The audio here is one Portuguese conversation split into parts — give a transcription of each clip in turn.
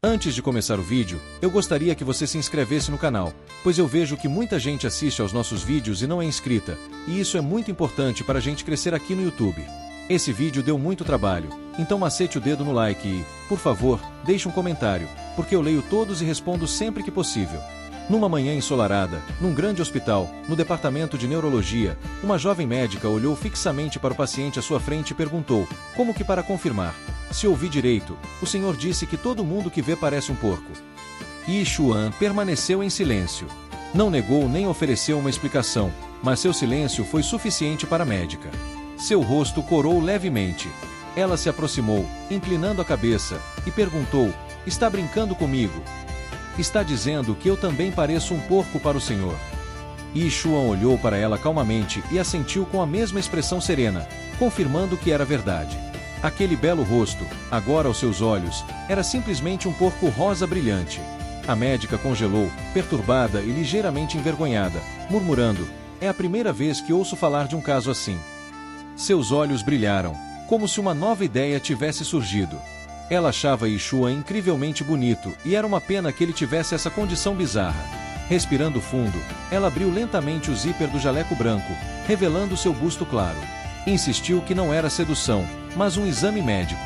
Antes de começar o vídeo, eu gostaria que você se inscrevesse no canal, pois eu vejo que muita gente assiste aos nossos vídeos e não é inscrita, e isso é muito importante para a gente crescer aqui no YouTube. Esse vídeo deu muito trabalho, então macete o dedo no like e, por favor, deixe um comentário, porque eu leio todos e respondo sempre que possível. Numa manhã ensolarada, num grande hospital, no departamento de neurologia, uma jovem médica olhou fixamente para o paciente à sua frente e perguntou, como que para confirmar: se ouvi direito, o senhor disse que todo mundo que vê parece um porco. Yi Xuan permaneceu em silêncio. Não negou nem ofereceu uma explicação, mas seu silêncio foi suficiente para a médica. Seu rosto corou levemente. Ela se aproximou, inclinando a cabeça, e perguntou: está brincando comigo? Está dizendo que eu também pareço um porco para o senhor? Yi Xuan olhou para ela calmamente e assentiu com a mesma expressão serena, confirmando que era verdade. Aquele belo rosto, agora aos seus olhos, era simplesmente um porco rosa brilhante. A médica congelou, perturbada e ligeiramente envergonhada, murmurando: é a primeira vez que ouço falar de um caso assim. Seus olhos brilharam, como se uma nova ideia tivesse surgido. Ela achava Yi Xuan incrivelmente bonito e era uma pena que ele tivesse essa condição bizarra. Respirando fundo, ela abriu lentamente o zíper do jaleco branco, revelando seu busto claro. Insistiu que não era sedução, mas um exame médico.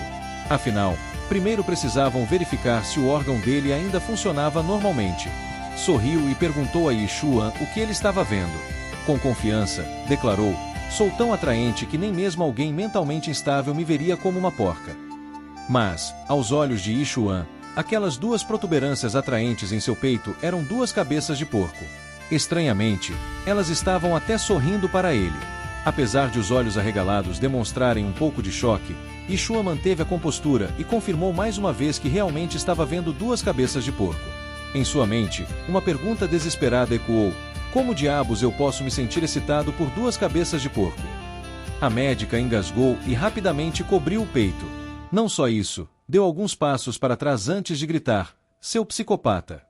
Afinal, primeiro precisavam verificar se o órgão dele ainda funcionava normalmente. Sorriu e perguntou a Yi Xuan o que ele estava vendo. Com confiança, declarou: sou tão atraente que nem mesmo alguém mentalmente instável me veria como uma porca. Mas, aos olhos de Yi Xuan, aquelas duas protuberâncias atraentes em seu peito eram duas cabeças de porco. Estranhamente, elas estavam até sorrindo para ele. Apesar de os olhos arregalados demonstrarem um pouco de choque, Yi Xuan manteve a compostura e confirmou mais uma vez que realmente estava vendo duas cabeças de porco. Em sua mente, uma pergunta desesperada ecoou: como diabos eu posso me sentir excitado por duas cabeças de porco? A médica engasgou e rapidamente cobriu o peito. Não só isso, deu alguns passos para trás antes de gritar: seu psicopata!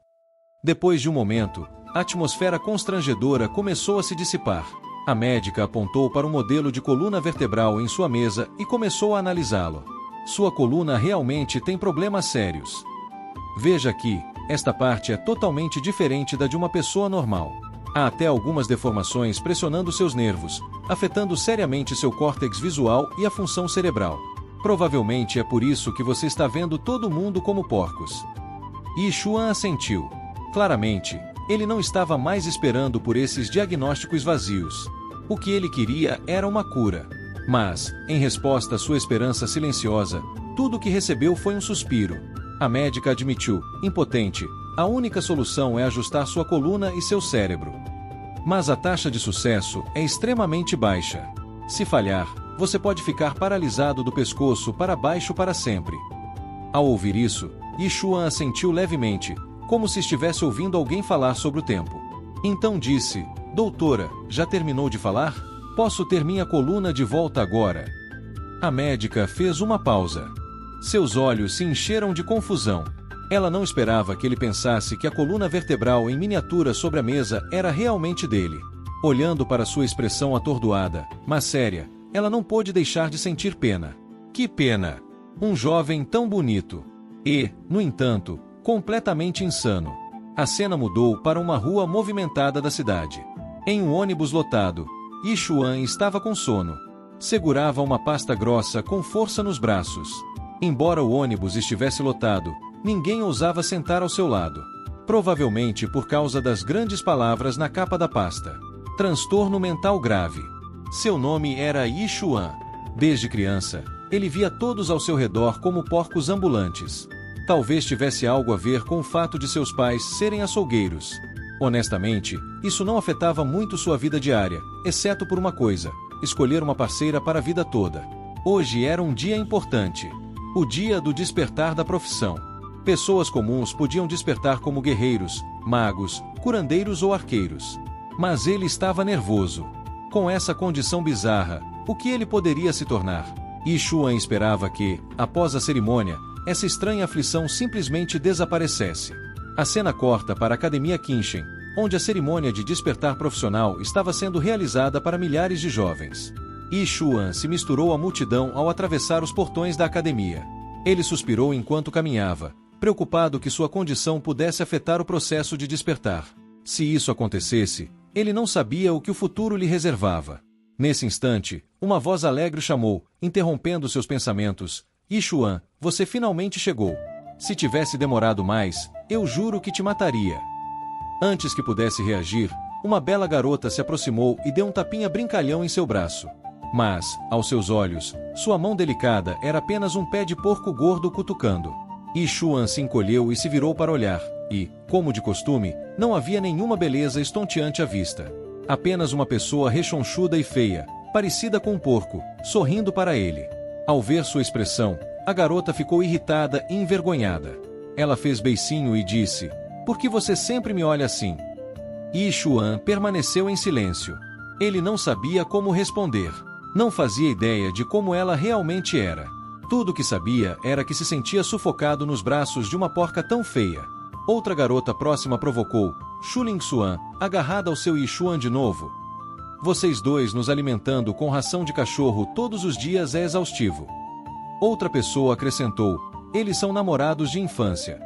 Depois de um momento, a atmosfera constrangedora começou a se dissipar. A médica apontou para um modelo de coluna vertebral em sua mesa e começou a analisá-lo. Sua coluna realmente tem problemas sérios. Veja aqui, esta parte é totalmente diferente da de uma pessoa normal. Há até algumas deformações pressionando seus nervos, afetando seriamente seu córtex visual e a função cerebral. Provavelmente é por isso que você está vendo todo mundo como porcos. Yi Xuan assentiu. Claramente, ele não estava mais esperando por esses diagnósticos vazios. O que ele queria era uma cura. Mas, em resposta à sua esperança silenciosa, tudo o que recebeu foi um suspiro. A médica admitiu, impotente: a única solução é ajustar sua coluna e seu cérebro. Mas a taxa de sucesso é extremamente baixa. Se falhar, você pode ficar paralisado do pescoço para baixo para sempre. Ao ouvir isso, Yi Xuan assentiu levemente, como se estivesse ouvindo alguém falar sobre o tempo. Então disse: doutora, já terminou de falar? Posso ter minha coluna de volta agora? A médica fez uma pausa. Seus olhos se encheram de confusão. Ela não esperava que ele pensasse que a coluna vertebral em miniatura sobre a mesa era realmente dele. Olhando para sua expressão atordoada, mas séria, ela não pôde deixar de sentir pena. Que pena! Um jovem tão bonito. E, no entanto, completamente insano. A cena mudou para uma rua movimentada da cidade. Em um ônibus lotado, Yi Xuan estava com sono. Segurava uma pasta grossa com força nos braços. Embora o ônibus estivesse lotado, ninguém ousava sentar ao seu lado. Provavelmente por causa das grandes palavras na capa da pasta. Transtorno mental grave. Seu nome era Yi Xuan. Desde criança, ele via todos ao seu redor como porcos ambulantes. Talvez tivesse algo a ver com o fato de seus pais serem açougueiros. Honestamente, isso não afetava muito sua vida diária, exceto por uma coisa: escolher uma parceira para a vida toda. Hoje era um dia importante. O dia do despertar da profissão. Pessoas comuns podiam despertar como guerreiros, magos, curandeiros ou arqueiros. Mas ele estava nervoso. Com essa condição bizarra, o que ele poderia se tornar? Yi Xuan esperava que, após a cerimônia, essa estranha aflição simplesmente desaparecesse. A cena corta para a Academia Qinshen, onde a cerimônia de despertar profissional estava sendo realizada para milhares de jovens. Yi Xuan se misturou à multidão ao atravessar os portões da academia. Ele suspirou enquanto caminhava, preocupado que sua condição pudesse afetar o processo de despertar. Se isso acontecesse, ele não sabia o que o futuro lhe reservava. Nesse instante, uma voz alegre chamou, interrompendo seus pensamentos: Yixuan, você finalmente chegou. Se tivesse demorado mais, eu juro que te mataria. Antes que pudesse reagir, uma bela garota se aproximou e deu um tapinha brincalhão em seu braço. Mas, aos seus olhos, sua mão delicada era apenas um pé de porco gordo cutucando. Yixuan se encolheu e se virou para olhar, e, como de costume, não havia nenhuma beleza estonteante à vista. Apenas uma pessoa rechonchuda e feia, parecida com um porco, sorrindo para ele. Ao ver sua expressão, a garota ficou irritada e envergonhada. Ela fez beicinho e disse: Por que você sempre me olha assim? Yixuan permaneceu em silêncio. Ele não sabia como responder. Não fazia ideia de como ela realmente era. Tudo o que sabia era que se sentia sufocado nos braços de uma porca tão feia. Outra garota próxima provocou: Xulingxuan, agarrada ao seu Yixuan de novo. Vocês dois nos alimentando com ração de cachorro todos os dias é exaustivo. Outra pessoa acrescentou: Eles são namorados de infância.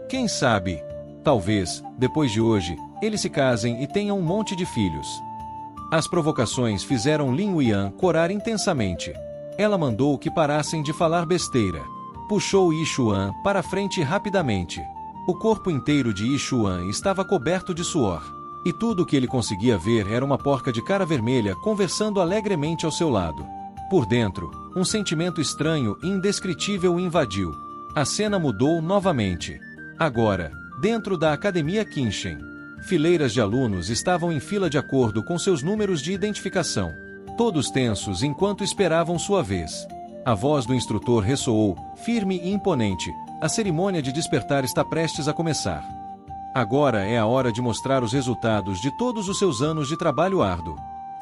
Quem sabe? Talvez, depois de hoje, eles se casem e tenham um monte de filhos. As provocações fizeram Lin Yuan corar intensamente. Ela mandou que parassem de falar besteira. Puxou Yixuan para frente rapidamente. O corpo inteiro de Yixuan estava coberto de suor. E tudo o que ele conseguia ver era uma porca de cara vermelha conversando alegremente ao seu lado. Por dentro, um sentimento estranho e indescritível o invadiu. A cena mudou novamente. Agora, dentro da Academia Qinshen, fileiras de alunos estavam em fila de acordo com seus números de identificação. Todos tensos enquanto esperavam sua vez. A voz do instrutor ressoou, firme e imponente: a cerimônia de despertar está prestes a começar. Agora é a hora de mostrar os resultados de todos os seus anos de trabalho árduo.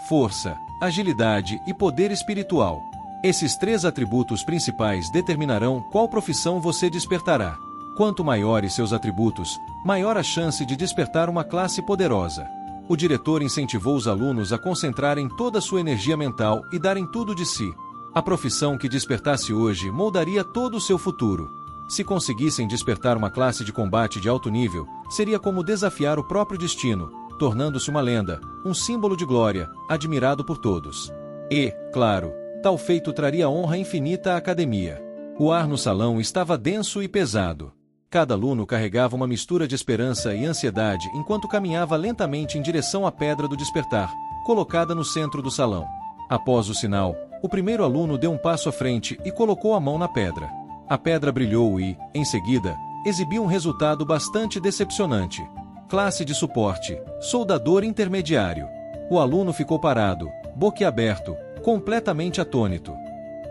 Força, agilidade e poder espiritual. Esses três atributos principais determinarão qual profissão você despertará. Quanto maiores seus atributos, maior a chance de despertar uma classe poderosa. O diretor incentivou os alunos a concentrarem toda a sua energia mental e darem tudo de si. A profissão que despertasse hoje moldaria todo o seu futuro. Se conseguissem despertar uma classe de combate de alto nível, seria como desafiar o próprio destino, tornando-se uma lenda, um símbolo de glória, admirado por todos. E, claro, tal feito traria honra infinita à academia. O ar no salão estava denso e pesado. Cada aluno carregava uma mistura de esperança e ansiedade enquanto caminhava lentamente em direção à pedra do despertar, colocada no centro do salão. Após o sinal, o primeiro aluno deu um passo à frente e colocou a mão na pedra. A pedra brilhou e, em seguida, exibiu um resultado bastante decepcionante. Classe de suporte, soldador intermediário. O aluno ficou parado, boquiaberto, completamente atônito.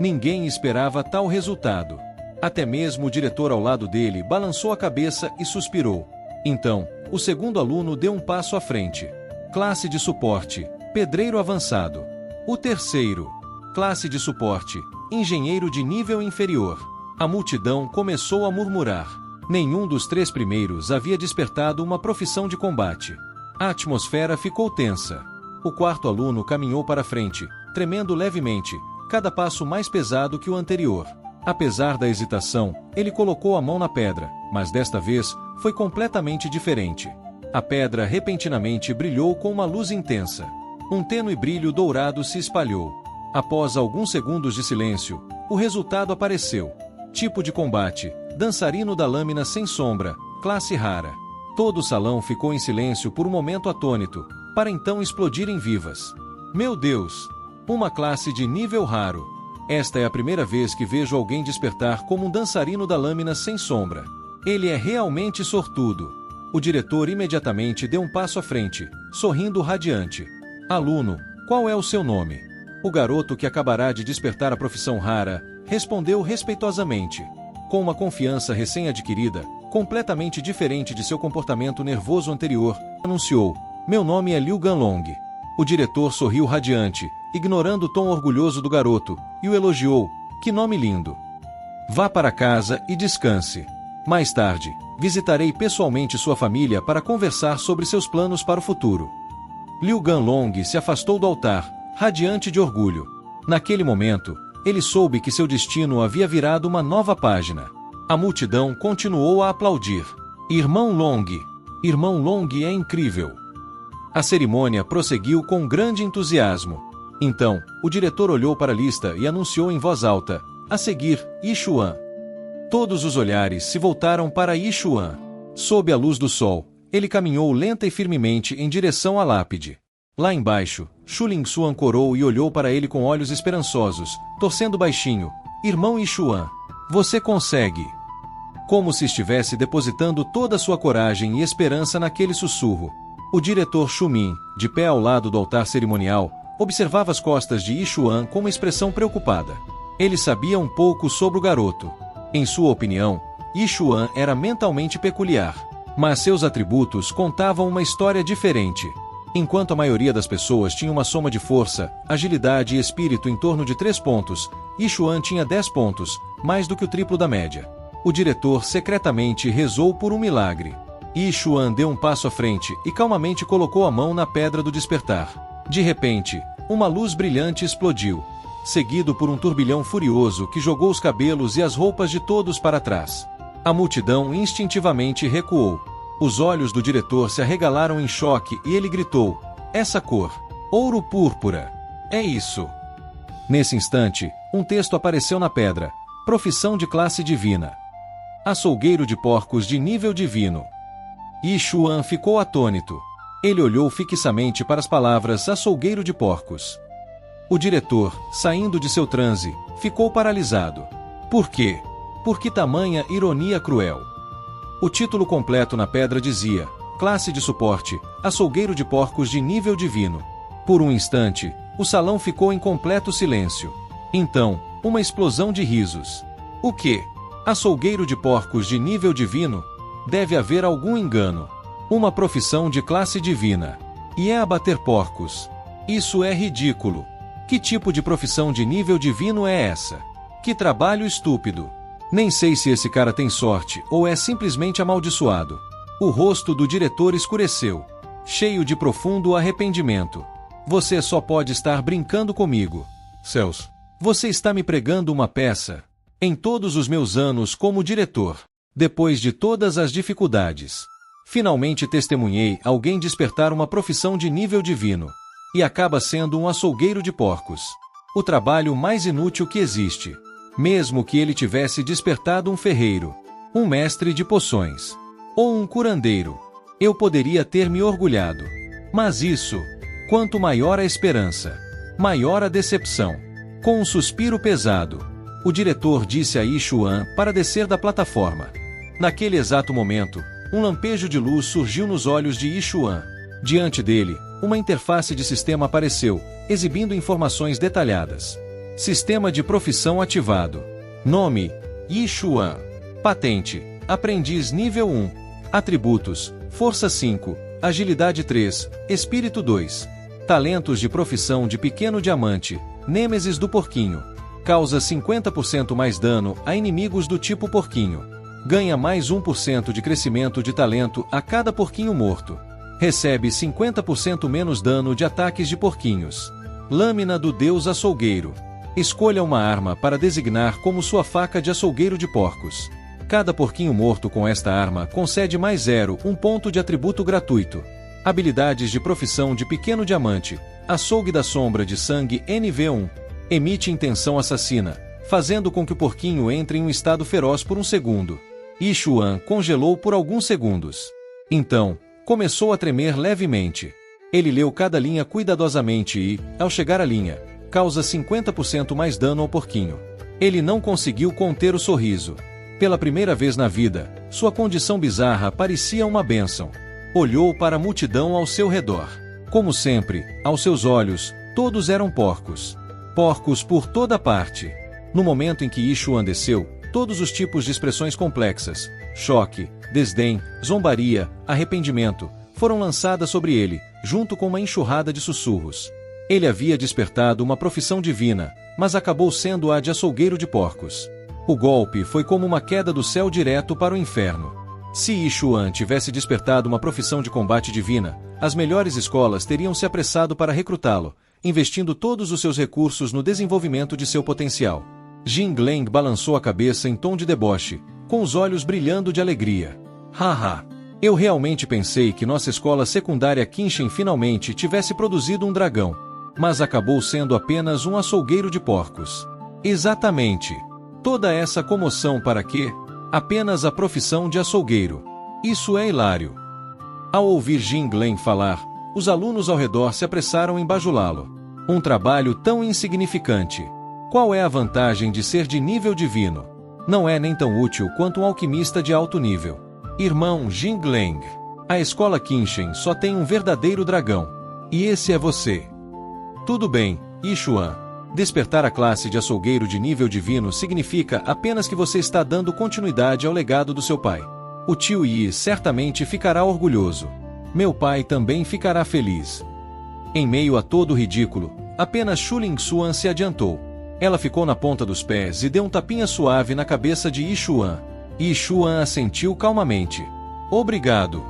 Ninguém esperava tal resultado. Até mesmo o diretor ao lado dele balançou a cabeça e suspirou. Então, o segundo aluno deu um passo à frente. Classe de suporte, pedreiro avançado. O terceiro, classe de suporte, engenheiro de nível inferior. A multidão começou a murmurar. Nenhum dos três primeiros havia despertado uma profissão de combate. A atmosfera ficou tensa. O quarto aluno caminhou para frente, tremendo levemente, cada passo mais pesado que o anterior. Apesar da hesitação, ele colocou a mão na pedra, mas desta vez foi completamente diferente. A pedra repentinamente brilhou com uma luz intensa. Um tênue brilho dourado se espalhou. Após alguns segundos de silêncio, o resultado apareceu. Tipo de combate: dançarino da lâmina sem sombra, classe rara. Todo o salão ficou em silêncio por um momento atônito, para então explodir em vivas. Meu Deus! Uma classe de nível raro. Esta é a primeira vez que vejo alguém despertar como um dançarino da lâmina sem sombra. Ele é realmente sortudo. O diretor imediatamente deu um passo à frente, sorrindo radiante. Aluno, qual é o seu nome? O garoto que acabará de despertar a profissão rara respondeu respeitosamente. Com uma confiança recém-adquirida, completamente diferente de seu comportamento nervoso anterior, anunciou: Meu nome é Liu Ganlong. O diretor sorriu radiante, ignorando o tom orgulhoso do garoto, e o elogiou: Que nome lindo! Vá para casa e descanse. Mais tarde, visitarei pessoalmente sua família para conversar sobre seus planos para o futuro. Liu Ganlong se afastou do altar, radiante de orgulho. Naquele momento, ele soube que seu destino havia virado uma nova página. A multidão continuou a aplaudir. Irmão Long é incrível. A cerimônia prosseguiu com grande entusiasmo. Então, o diretor olhou para a lista e anunciou em voz alta: a seguir, Yixuan. Todos os olhares se voltaram para Yixuan. Sob a luz do sol, ele caminhou lenta e firmemente em direção à lápide. Lá embaixo, Xu Lingsu ancorou e olhou para ele com olhos esperançosos, torcendo baixinho: Irmão Yixuan, você consegue! Como se estivesse depositando toda a sua coragem e esperança naquele sussurro. O diretor Xu Min, de pé ao lado do altar cerimonial, observava as costas de Yixuan com uma expressão preocupada. Ele sabia um pouco sobre o garoto. Em sua opinião, Yixuan era mentalmente peculiar, mas seus atributos contavam uma história diferente. Enquanto a maioria das pessoas tinha uma soma de força, agilidade e espírito em torno de 3 pontos, Yixuan tinha 10 pontos, mais do que o triplo da média. O diretor secretamente rezou por um milagre. Yixuan deu um passo à frente e calmamente colocou a mão na pedra do despertar. De repente, uma luz brilhante explodiu, seguido por um turbilhão furioso que jogou os cabelos e as roupas de todos para trás. A multidão instintivamente recuou. Os olhos do diretor se arregalaram em choque e ele gritou: essa cor, ouro púrpura, é isso. Nesse instante, um texto apareceu na pedra: profissão de classe divina. Açougueiro de porcos de nível divino. Yixuan ficou atônito. Ele olhou fixamente para as palavras açougueiro de porcos. O diretor, saindo de seu transe, ficou paralisado. Por quê? Por que tamanha ironia cruel? O título completo na pedra dizia: classe de suporte, açougueiro de porcos de nível divino. Por um instante, o salão ficou em completo silêncio. Então, uma explosão de risos. O quê? Açougueiro de porcos de nível divino? Deve haver algum engano. Uma profissão de classe divina. E é abater porcos. Isso é ridículo. Que tipo de profissão de nível divino é essa? Que trabalho estúpido. Nem sei se esse cara tem sorte ou é simplesmente amaldiçoado. O rosto do diretor escureceu, cheio de profundo arrependimento. Você só pode estar brincando comigo. Céus. Você está me pregando uma peça. Em todos os meus anos como diretor, depois de todas as dificuldades, finalmente testemunhei alguém despertar uma profissão de nível divino. E acaba sendo um açougueiro de porcos. O trabalho mais inútil que existe. Mesmo que ele tivesse despertado um ferreiro, um mestre de poções, ou um curandeiro, eu poderia ter me orgulhado. Mas isso, quanto maior a esperança, maior a decepção. Com um suspiro pesado, o diretor disse a Yixuan para descer da plataforma. Naquele exato momento, um lampejo de luz surgiu nos olhos de Yixuan. Diante dele, uma interface de sistema apareceu, exibindo informações detalhadas. Sistema de profissão ativado. Nome: Yixuan. Patente: aprendiz nível 1. Atributos: força 5, agilidade 3, espírito 2. Talentos de profissão de pequeno diamante, nêmesis do porquinho. Causa 50% mais dano a inimigos do tipo porquinho. Ganha mais 1% de crescimento de talento a cada porquinho morto. Recebe 50% menos dano de ataques de porquinhos. Lâmina do Deus Açougueiro. Escolha uma arma para designar como sua faca de açougueiro de porcos. Cada porquinho morto com esta arma concede mais 1 ponto de atributo gratuito. Habilidades de profissão de pequeno diamante. Açougue da sombra de sangue NV1. Emite intenção assassina, fazendo com que o porquinho entre em um estado feroz por um segundo. Yixuan congelou por alguns segundos. Então, começou a tremer levemente. Ele leu cada linha cuidadosamente e, ao chegar à linha, causa 50% mais dano ao porquinho. Ele não conseguiu conter o sorriso. Pela primeira vez na vida, sua condição bizarra parecia uma bênção. Olhou para a multidão ao seu redor. Como sempre, aos seus olhos, todos eram porcos. Porcos por toda parte. No momento em que Yixuan desceu, todos os tipos de expressões complexas, choque, desdém, zombaria, arrependimento, foram lançadas sobre ele, junto com uma enxurrada de sussurros. Ele havia despertado uma profissão divina, mas acabou sendo a de açougueiro de porcos. O golpe foi como uma queda do céu direto para o inferno. Se Yixuan tivesse despertado uma profissão de combate divina, as melhores escolas teriam se apressado para recrutá-lo, investindo todos os seus recursos no desenvolvimento de seu potencial. Jing Leng balançou a cabeça em tom de deboche. com os olhos brilhando de alegria. Haha! Eu realmente pensei que nossa escola secundária Kinshin finalmente tivesse produzido um dragão, mas acabou sendo apenas um açougueiro de porcos. Exatamente! Toda essa comoção para quê? Apenas a profissão de açougueiro. Isso é hilário. Ao ouvir Jin Glen falar, os alunos ao redor se apressaram em bajulá-lo. Um trabalho tão insignificante. Qual é a vantagem de ser de nível divino? Não é nem tão útil quanto um alquimista de alto nível. Irmão Jin Glen, a escola Kinshin só tem um verdadeiro dragão. E esse é você. Tudo bem, Yixuan. Despertar a classe de açougueiro de nível divino significa apenas que você está dando continuidade ao legado do seu pai. O tio Yi certamente ficará orgulhoso. Meu pai também ficará feliz. Em meio a todo o ridículo, apenas Shu Lingxuan se adiantou. Ela ficou na ponta dos pés e deu um tapinha suave na cabeça de Yixuan. Yixuan assentiu calmamente. Obrigado.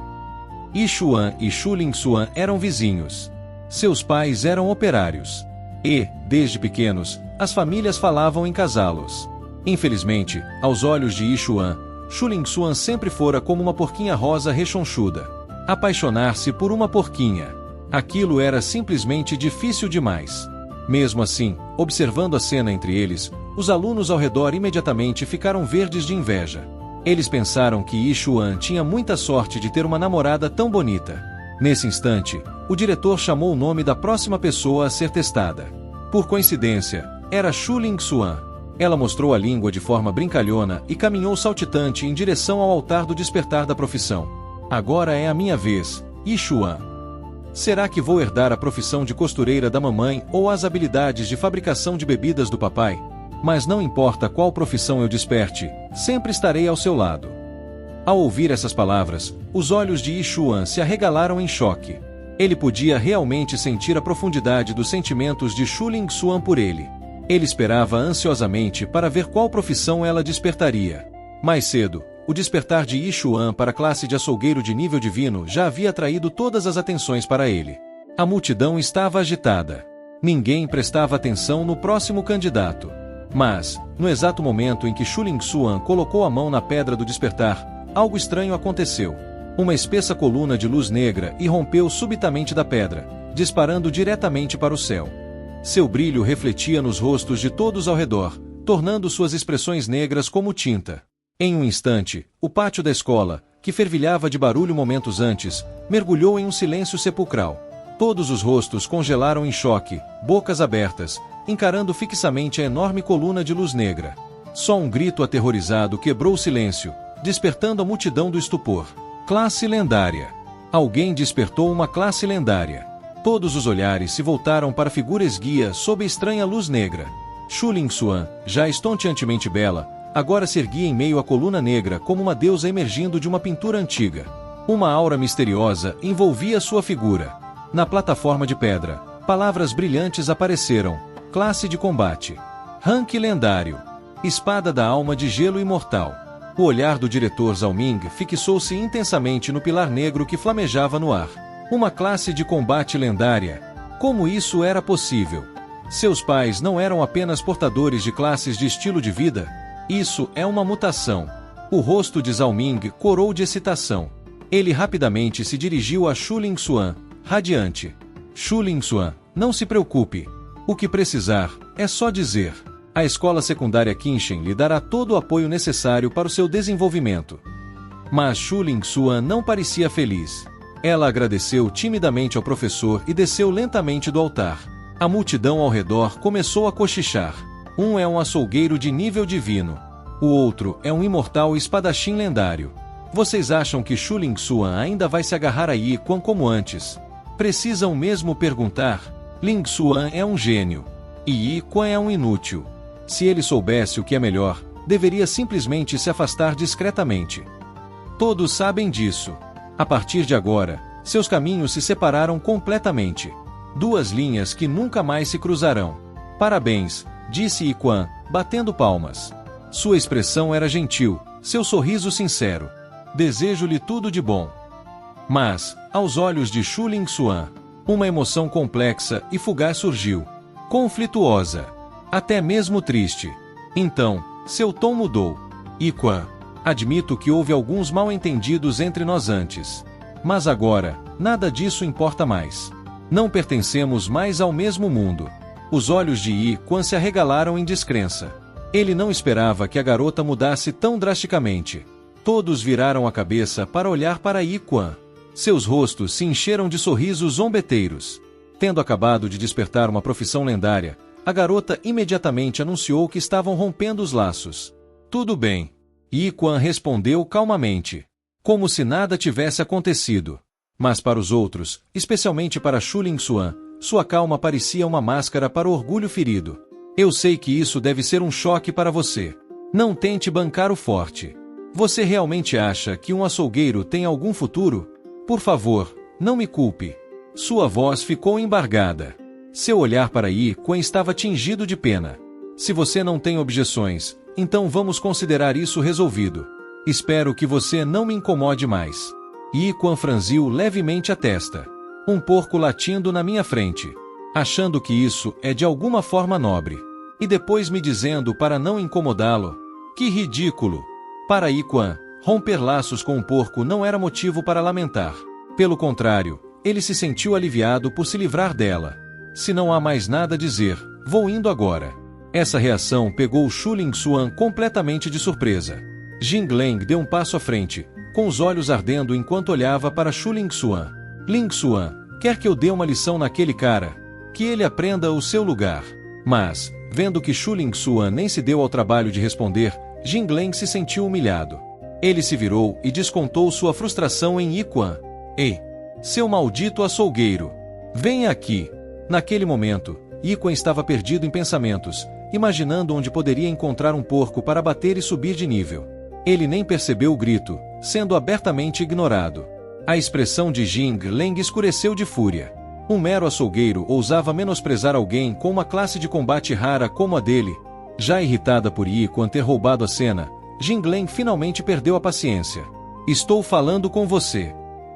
Yixuan e Shu Lingxuan eram vizinhos. Seus pais eram operários. E, desde pequenos, as famílias falavam em casá-los. Infelizmente, aos olhos de Yixuan, Shu Lingxuan sempre fora como uma porquinha rosa rechonchuda. Apaixonar-se por uma porquinha. Aquilo era simplesmente difícil demais. Mesmo assim, observando a cena entre eles, os alunos ao redor imediatamente ficaram verdes de inveja. Eles pensaram que Yixuan tinha muita sorte de ter uma namorada tão bonita. Nesse instante, o diretor chamou o nome da próxima pessoa a ser testada. Por coincidência, era Shu Lingxuan. Ela mostrou a língua de forma brincalhona e caminhou saltitante em direção ao altar do despertar da profissão. Agora é a minha vez, Yixuan. Será que vou herdar a profissão de costureira da mamãe ou as habilidades de fabricação de bebidas do papai? Mas não importa qual profissão eu desperte, sempre estarei ao seu lado. Ao ouvir essas palavras, os olhos de Yixuan se arregalaram em choque. Ele podia realmente sentir a profundidade dos sentimentos de Shu Lingxuan por ele. Ele esperava ansiosamente para ver qual profissão ela despertaria. Mais cedo, o despertar de Yixuan para a classe de açougueiro de nível divino já havia atraído todas as atenções para ele. A multidão estava agitada. Ninguém prestava atenção no próximo candidato. Mas, no exato momento em que Shu Lingxuan colocou a mão na pedra do despertar, algo estranho aconteceu. Uma espessa coluna de luz negra irrompeu subitamente da pedra, disparando diretamente para o céu. Seu brilho refletia nos rostos de todos ao redor, tornando suas expressões negras como tinta. Em um instante, o pátio da escola, que fervilhava de barulho momentos antes, mergulhou em um silêncio sepulcral. Todos os rostos congelaram em choque, bocas abertas, encarando fixamente a enorme coluna de luz negra. Só um grito aterrorizado quebrou o silêncio, despertando a multidão do estupor. Classe lendária. Alguém despertou uma classe lendária. Todos os olhares se voltaram para a figura esguia sob a estranha luz negra. Shu Lingxuan, já estonteantemente bela, agora se erguia em meio à coluna negra como uma deusa emergindo de uma pintura antiga. Uma aura misteriosa envolvia sua figura. Na plataforma de pedra, palavras brilhantes apareceram. Classe de combate. Rank lendário. Espada da alma de gelo imortal. O olhar do diretor Zhao Ming fixou-se intensamente no pilar negro que flamejava no ar. Uma classe de combate lendária. Como isso era possível? Seus pais não eram apenas portadores de classes de estilo de vida? Isso é uma mutação. O rosto de Zhao Ming corou de excitação. Ele rapidamente se dirigiu a Shu Lingxuan, radiante. Shu Lingxuan, não se preocupe. O que precisar, é só dizer. A escola secundária Kinshin lhe dará todo o apoio necessário para o seu desenvolvimento. Mas Shu Lingxuan não parecia feliz. Ela agradeceu timidamente ao professor e desceu lentamente do altar. A multidão ao redor começou a cochichar. Um é um açougueiro de nível divino. O outro é um imortal espadachim lendário. Vocês acham que Shu Lingxuan ainda vai se agarrar a Yi Quan como antes? Precisam mesmo perguntar? Lingxuan é um gênio. E Yi Quan é um inútil. Se ele soubesse o que é melhor, deveria simplesmente se afastar discretamente. Todos sabem disso. A partir de agora, seus caminhos se separaram completamente. Duas linhas que nunca mais se cruzarão. Parabéns, disse Yi Quan, batendo palmas. Sua expressão era gentil, seu sorriso sincero. Desejo-lhe tudo de bom. Mas, aos olhos de Shu Lingxuan, uma emoção complexa e fugaz surgiu. Conflituosa. Até mesmo triste. Então, seu tom mudou. Yi Quan, Admito que houve alguns mal-entendidos entre nós antes. Mas agora, nada disso importa mais. Não pertencemos mais ao mesmo mundo. Os olhos de Yi Quan se arregalaram em descrença. Ele não esperava que a garota mudasse tão drasticamente. Todos viraram a cabeça para olhar para Yi Quan. Seus rostos se encheram de sorrisos zombeteiros. Tendo acabado de despertar uma profissão lendária, a garota imediatamente anunciou que estavam rompendo os laços. Tudo bem. Yi Quan respondeu calmamente, como se nada tivesse acontecido. Mas para os outros, especialmente para Shu Lingxuan, sua calma parecia uma máscara para o orgulho ferido. Eu sei que isso deve ser um choque para você. Não tente bancar o forte. Você realmente acha que um açougueiro tem algum futuro? Por favor, não me culpe. Sua voz ficou embargada. Seu olhar para Yi Quan estava tingido de pena. Se você não tem objeções, então vamos considerar isso resolvido. Espero que você não me incomode mais. Yi Quan franziu levemente a testa. Um porco latindo na minha frente. Achando que isso é de alguma forma nobre. E depois me dizendo para não incomodá-lo. Que ridículo! Para Yi Quan, romper laços com um porco não era motivo para lamentar. Pelo contrário, ele se sentiu aliviado por se livrar dela. Se não há mais nada a dizer, vou indo agora. Essa reação pegou Shu Lingxuan completamente de surpresa. Jingleng deu um passo à frente, com os olhos ardendo enquanto olhava para Shu Lingxuan. Lingxuan, quer que eu dê uma lição naquele cara? Que ele aprenda o seu lugar. Mas, vendo que Shu Lingxuan nem se deu ao trabalho de responder, Jingleng se sentiu humilhado. Ele se virou e descontou sua frustração em Yi Quan. Ei, seu maldito açougueiro! Venha aqui! Naquele momento, Yi Quan estava perdido em pensamentos, imaginando onde poderia encontrar um porco para bater e subir de nível. Ele nem percebeu o grito, sendo abertamente ignorado. A expressão de Jingleng escureceu de fúria. Um mero açougueiro ousava menosprezar alguém com uma classe de combate rara como a dele. Já irritada por Yi Quan ter roubado a cena, Jingleng finalmente perdeu a paciência. Estou falando com você.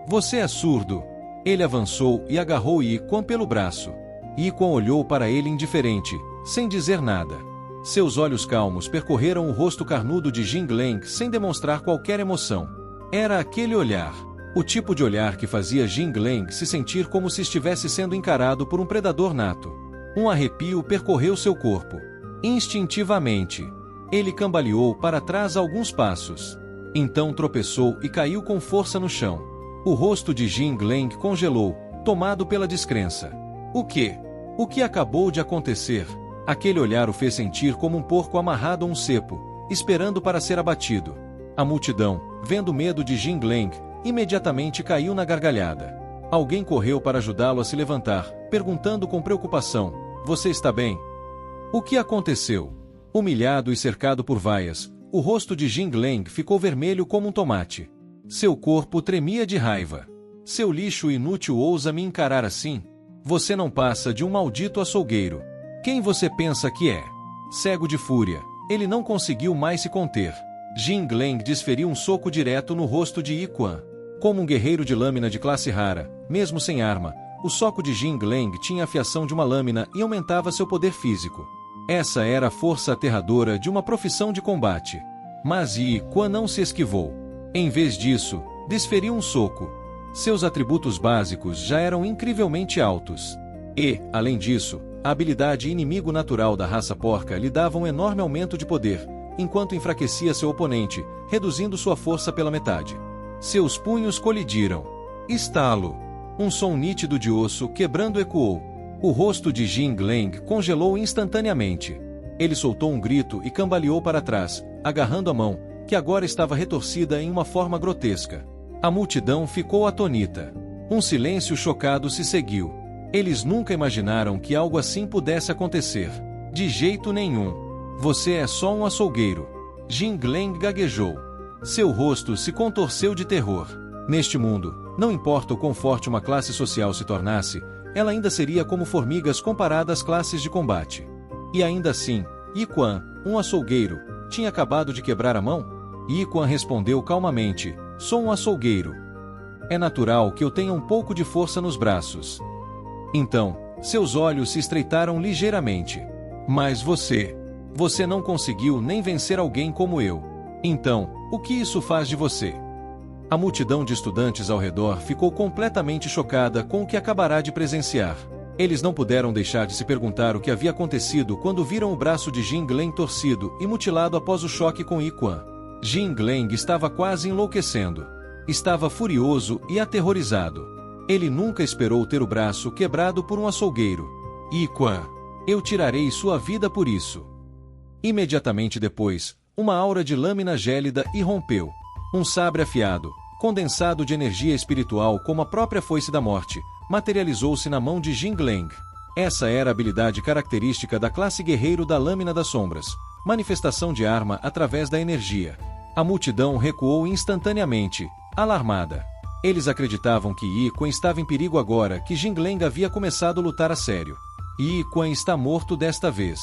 Você é surdo. Ele avançou e agarrou Yi Quan pelo braço. Yi Quan olhou para ele indiferente, sem dizer nada. Seus olhos calmos percorreram o rosto carnudo de Jingleng sem demonstrar qualquer emoção. Era aquele olhar. O tipo de olhar que fazia Jingleng se sentir como se estivesse sendo encarado por um predador nato. Um arrepio percorreu seu corpo. Instintivamente, ele cambaleou para trás alguns passos. Então tropeçou e caiu com força no chão. O rosto de Jingleng congelou, tomado pela descrença. O quê? O que acabou de acontecer? Aquele olhar o fez sentir como um porco amarrado a um cepo, esperando para ser abatido. A multidão, vendo o medo de Jingleng, imediatamente caiu na gargalhada. Alguém correu para ajudá-lo a se levantar, perguntando com preocupação: Você está bem? O que aconteceu? Humilhado e cercado por vaias, o rosto de Jingleng ficou vermelho como um tomate. Seu corpo tremia de raiva. Seu lixo inútil ousa me encarar assim? Você não passa de um maldito açougueiro. Quem você pensa que é? Cego de fúria, ele não conseguiu mais se conter. Jingleng desferiu um soco direto no rosto de Yi Quan. Como um guerreiro de lâmina de classe rara, mesmo sem arma, o soco de Jingleng tinha a afiação de uma lâmina e aumentava seu poder físico. Essa era a força aterradora de uma profissão de combate. Mas Yi Quan não se esquivou. Em vez disso, desferiu um soco. Seus atributos básicos já eram incrivelmente altos. E, além disso, a habilidade inimigo natural da raça porca lhe dava um enorme aumento de poder, enquanto enfraquecia seu oponente, reduzindo sua força pela metade. Seus punhos colidiram. Estalo. Um som nítido de osso quebrando ecoou. O rosto de Jingleng congelou instantaneamente. Ele soltou um grito e cambaleou para trás, agarrando a mão, que agora estava retorcida em uma forma grotesca. A multidão ficou atonita. Um silêncio chocado se seguiu. Eles nunca imaginaram que algo assim pudesse acontecer. De jeito nenhum. Você é só um açougueiro. Jingleng gaguejou. Seu rosto se contorceu de terror. Neste mundo, não importa o quão forte uma classe social se tornasse, ela ainda seria como formigas comparada às classes de combate. E ainda assim, Yi Quan, um açougueiro, tinha acabado de quebrar a mão? Yi Quan respondeu calmamente: Sou um açougueiro. É natural que eu tenha um pouco de força nos braços. Então, seus olhos se estreitaram ligeiramente. Mas você não conseguiu nem vencer alguém como eu. Então, o que isso faz de você? A multidão de estudantes ao redor ficou completamente chocada com o que acabará de presenciar. Eles não puderam deixar de se perguntar o que havia acontecido quando viram o braço de Jing Leng torcido e mutilado após o choque com Yi Quan. Jing Leng estava quase enlouquecendo. Estava furioso e aterrorizado. Ele nunca esperou ter o braço quebrado por um açougueiro. Yi Quan, eu tirarei sua vida por isso. Imediatamente depois, uma aura de lâmina gélida irrompeu. Um sabre afiado, condensado de energia espiritual como a própria foice da morte, materializou-se na mão de Jing Leng. Essa era a habilidade característica da classe guerreiro da Lâmina das Sombras, manifestação de arma através da energia. A multidão recuou instantaneamente, alarmada. Eles acreditavam que Yi Quan estava em perigo agora que Jing Leng havia começado a lutar a sério. Yi Quan está morto desta vez.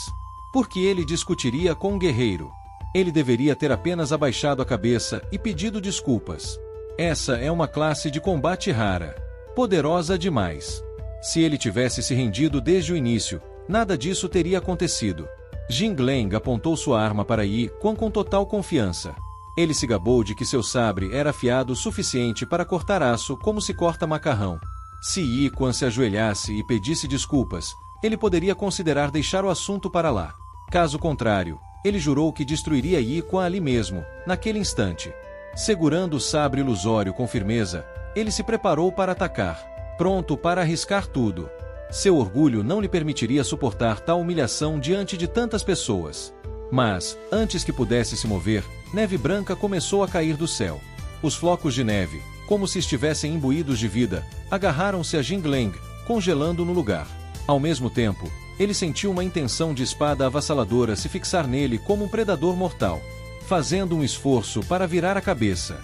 Por que ele discutiria com um guerreiro? Ele deveria ter apenas abaixado a cabeça e pedido desculpas. Essa é uma classe de combate rara. Poderosa demais. Se ele tivesse se rendido desde o início, nada disso teria acontecido. Jing Leng apontou sua arma para Yi Quan com total confiança. Ele se gabou de que seu sabre era afiado o suficiente para cortar aço como se corta macarrão. Se Yi Quan se ajoelhasse e pedisse desculpas, ele poderia considerar deixar o assunto para lá. Caso contrário, ele jurou que destruiria Yi Quan ali mesmo, naquele instante. Segurando o sabre ilusório com firmeza, ele se preparou para atacar, pronto para arriscar tudo. Seu orgulho não lhe permitiria suportar tal humilhação diante de tantas pessoas. Mas, antes que pudesse se mover, neve branca começou a cair do céu. Os flocos de neve, como se estivessem imbuídos de vida, agarraram-se a Jing Leng, congelando no lugar. Ao mesmo tempo, ele sentiu uma intenção de espada avassaladora se fixar nele como um predador mortal. Fazendo um esforço para virar a cabeça,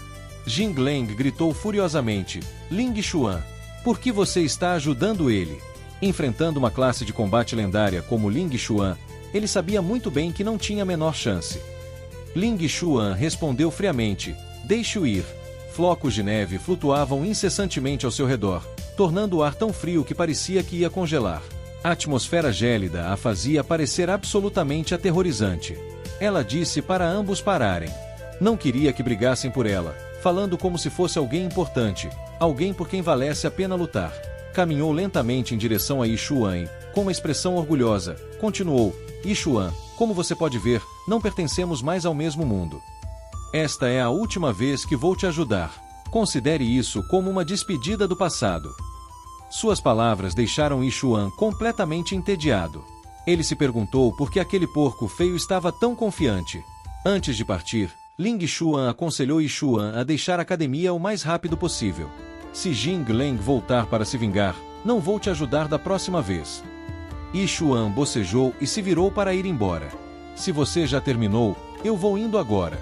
Jing Leng gritou furiosamente: Ling Xuan, por que você está ajudando ele? Enfrentando uma classe de combate lendária como Ling Xuan, ele sabia muito bem que não tinha a menor chance. Ling Xuan respondeu friamente: deixe-o ir. Flocos de neve flutuavam incessantemente ao seu redor, tornando o ar tão frio que parecia que ia congelar. A atmosfera gélida a fazia parecer absolutamente aterrorizante. Ela disse para ambos pararem. Não queria que brigassem por ela, falando como se fosse alguém importante, alguém por quem valesse a pena lutar. Caminhou lentamente em direção a Yi Xuan e, com uma expressão orgulhosa, continuou: Yi Xuan, como você pode ver, não pertencemos mais ao mesmo mundo. Esta é a última vez que vou te ajudar. Considere isso como uma despedida do passado. Suas palavras deixaram Yi Xuan completamente entediado. Ele se perguntou por que aquele porco feio estava tão confiante. Antes de partir, Ling Xuan aconselhou Yi Xuan a deixar a academia o mais rápido possível. Se Jing Leng voltar para se vingar, não vou te ajudar da próxima vez. Yi Xuan bocejou e se virou para ir embora. Se você já terminou, eu vou indo agora.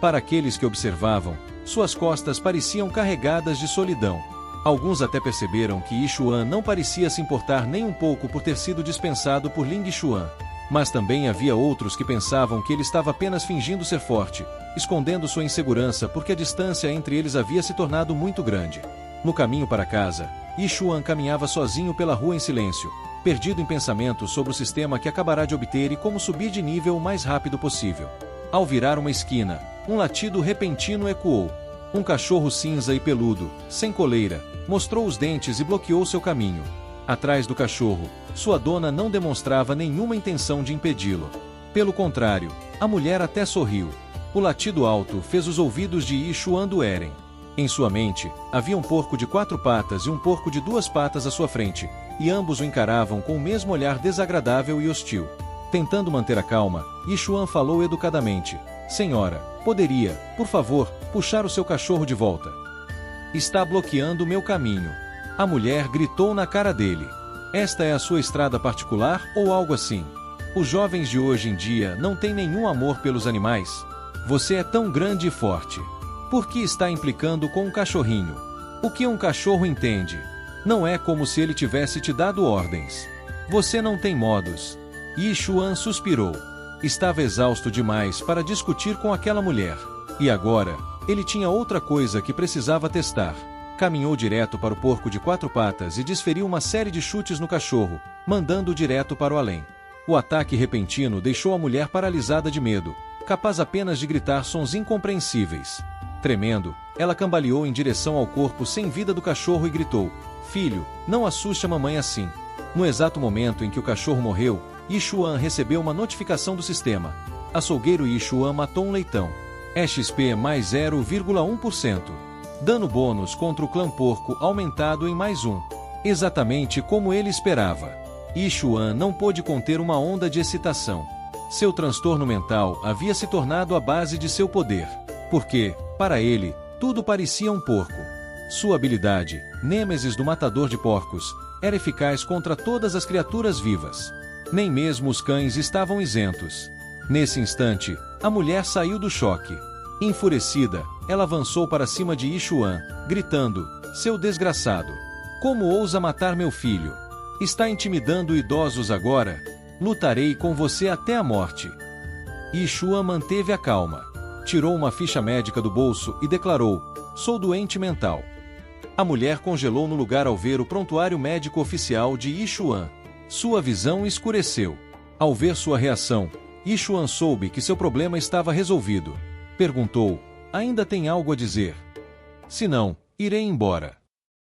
Para aqueles que observavam, suas costas pareciam carregadas de solidão. Alguns até perceberam que Yi Xuan não parecia se importar nem um pouco por ter sido dispensado por Ling Xuan. Mas também havia outros que pensavam que ele estava apenas fingindo ser forte, escondendo sua insegurança porque a distância entre eles havia se tornado muito grande. No caminho para casa, Yi Xuan caminhava sozinho pela rua em silêncio, perdido em pensamentos sobre o sistema que acabará de obter e como subir de nível o mais rápido possível. Ao virar uma esquina, um latido repentino ecoou. Um cachorro cinza e peludo, sem coleira, mostrou os dentes e bloqueou seu caminho. Atrás do cachorro, sua dona não demonstrava nenhuma intenção de impedi-lo. Pelo contrário, a mulher até sorriu. O latido alto fez os ouvidos de Yi Xuan doerem. Em sua mente, havia um porco de 4 patas e um porco de 2 patas à sua frente, e ambos o encaravam com o mesmo olhar desagradável e hostil. Tentando manter a calma, Yi Xuan falou educadamente: Senhora, poderia, por favor, puxar o seu cachorro de volta? Está bloqueando meu caminho. A mulher gritou na cara dele. Esta é a sua estrada particular ou algo assim? Os jovens de hoje em dia não têm nenhum amor pelos animais. Você é tão grande e forte. Por que está implicando com um cachorrinho? O que um cachorro entende? Não é como se ele tivesse te dado ordens. Você não tem modos. Yi Xuan suspirou. Estava exausto demais para discutir com aquela mulher. E agora, ele tinha outra coisa que precisava testar. Caminhou direto para o porco de 4 patas e desferiu uma série de chutes no cachorro, mandando-o direto para o além. O ataque repentino deixou a mulher paralisada de medo, capaz apenas de gritar sons incompreensíveis. Tremendo, ela cambaleou em direção ao corpo sem vida do cachorro e gritou: "Filho, não assuste a mamãe assim." No exato momento em que o cachorro morreu, Yixuan recebeu uma notificação do sistema. Açougueiro Yixuan matou um leitão. XP mais 0,1%. Dano bônus contra o clã porco aumentado em mais 1. Exatamente como ele esperava. Yixuan não pôde conter uma onda de excitação. Seu transtorno mental havia se tornado a base de seu poder. Porque, para ele, tudo parecia um porco. Sua habilidade, Nêmesis do Matador de Porcos, era eficaz contra todas as criaturas vivas. Nem mesmo os cães estavam isentos. Nesse instante, a mulher saiu do choque. Enfurecida, ela avançou para cima de Yixuan, gritando: "Seu desgraçado! Como ousa matar meu filho? Está intimidando idosos agora? Lutarei com você até a morte." Yixuan manteve a calma. Tirou uma ficha médica do bolso e declarou: "Sou doente mental." A mulher congelou no lugar ao ver o prontuário médico oficial de Yixuan. Sua visão escureceu. Ao ver sua reação, Yixuan soube que seu problema estava resolvido. Perguntou: "Ainda tem algo a dizer?" "Se não, irei embora."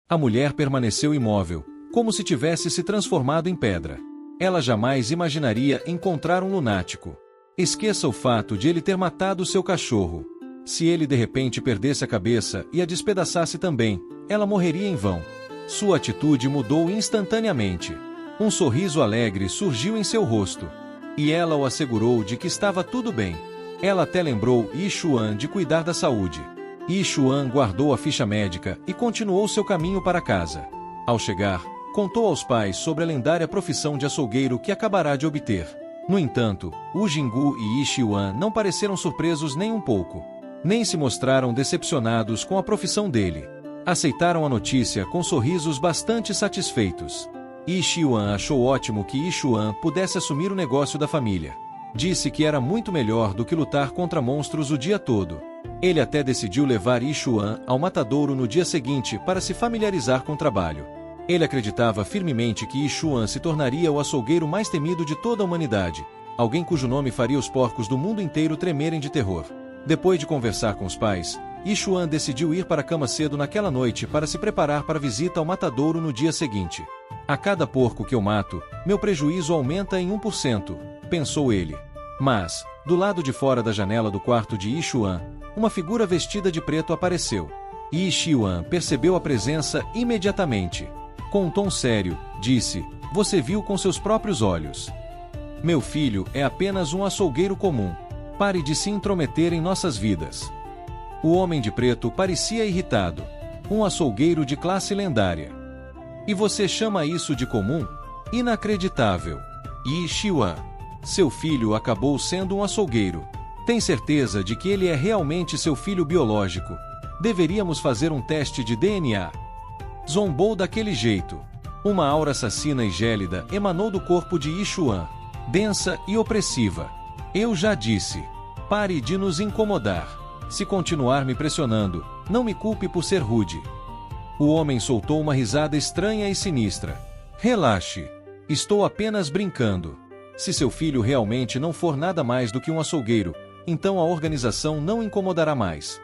A mulher permaneceu imóvel, como se tivesse se transformado em pedra. Ela jamais imaginaria encontrar um lunático. Esqueça o fato de ele ter matado seu cachorro. Se ele de repente perdesse a cabeça e a despedaçasse também, ela morreria em vão. Sua atitude mudou instantaneamente. Um sorriso alegre surgiu em seu rosto. E ela o assegurou de que estava tudo bem. Ela até lembrou Yixuan de cuidar da saúde. Yixuan guardou a ficha médica e continuou seu caminho para casa. Ao chegar, contou aos pais sobre a lendária profissão de açougueiro que acabará de obter. No entanto, Wu Jinggu e Yixuan não pareceram surpresos nem um pouco. Nem se mostraram decepcionados com a profissão dele. Aceitaram a notícia com sorrisos bastante satisfeitos. Yixuan achou ótimo que Yixuan pudesse assumir o negócio da família. Disse que era muito melhor do que lutar contra monstros o dia todo. Ele até decidiu levar Yixuan ao matadouro no dia seguinte para se familiarizar com o trabalho. Ele acreditava firmemente que Yixuan se tornaria o açougueiro mais temido de toda a humanidade, alguém cujo nome faria os porcos do mundo inteiro tremerem de terror. Depois de conversar com os pais, Yixuan decidiu ir para a cama cedo naquela noite para se preparar para a visita ao matadouro no dia seguinte. "A cada porco que eu mato, meu prejuízo aumenta em 1%, pensou ele. Mas, do lado de fora da janela do quarto de Yixuan, uma figura vestida de preto apareceu. Yixuan percebeu a presença imediatamente. Com um tom sério, disse: "Você viu com seus próprios olhos. Meu filho é apenas um açougueiro comum. Pare de se intrometer em nossas vidas." O homem de preto parecia irritado. "Um açougueiro de classe lendária. E você chama isso de comum? Inacreditável." "Yixuan, seu filho acabou sendo um açougueiro. Tem certeza de que ele é realmente seu filho biológico? Deveríamos fazer um teste de DNA." Zombou daquele jeito. Uma aura assassina e gélida emanou do corpo de Yixuan, densa e opressiva. "Eu já disse. Pare de nos incomodar. Se continuar me pressionando, não me culpe por ser rude." O homem soltou uma risada estranha e sinistra. "Relaxe. Estou apenas brincando. Se seu filho realmente não for nada mais do que um açougueiro, então a organização não incomodará mais."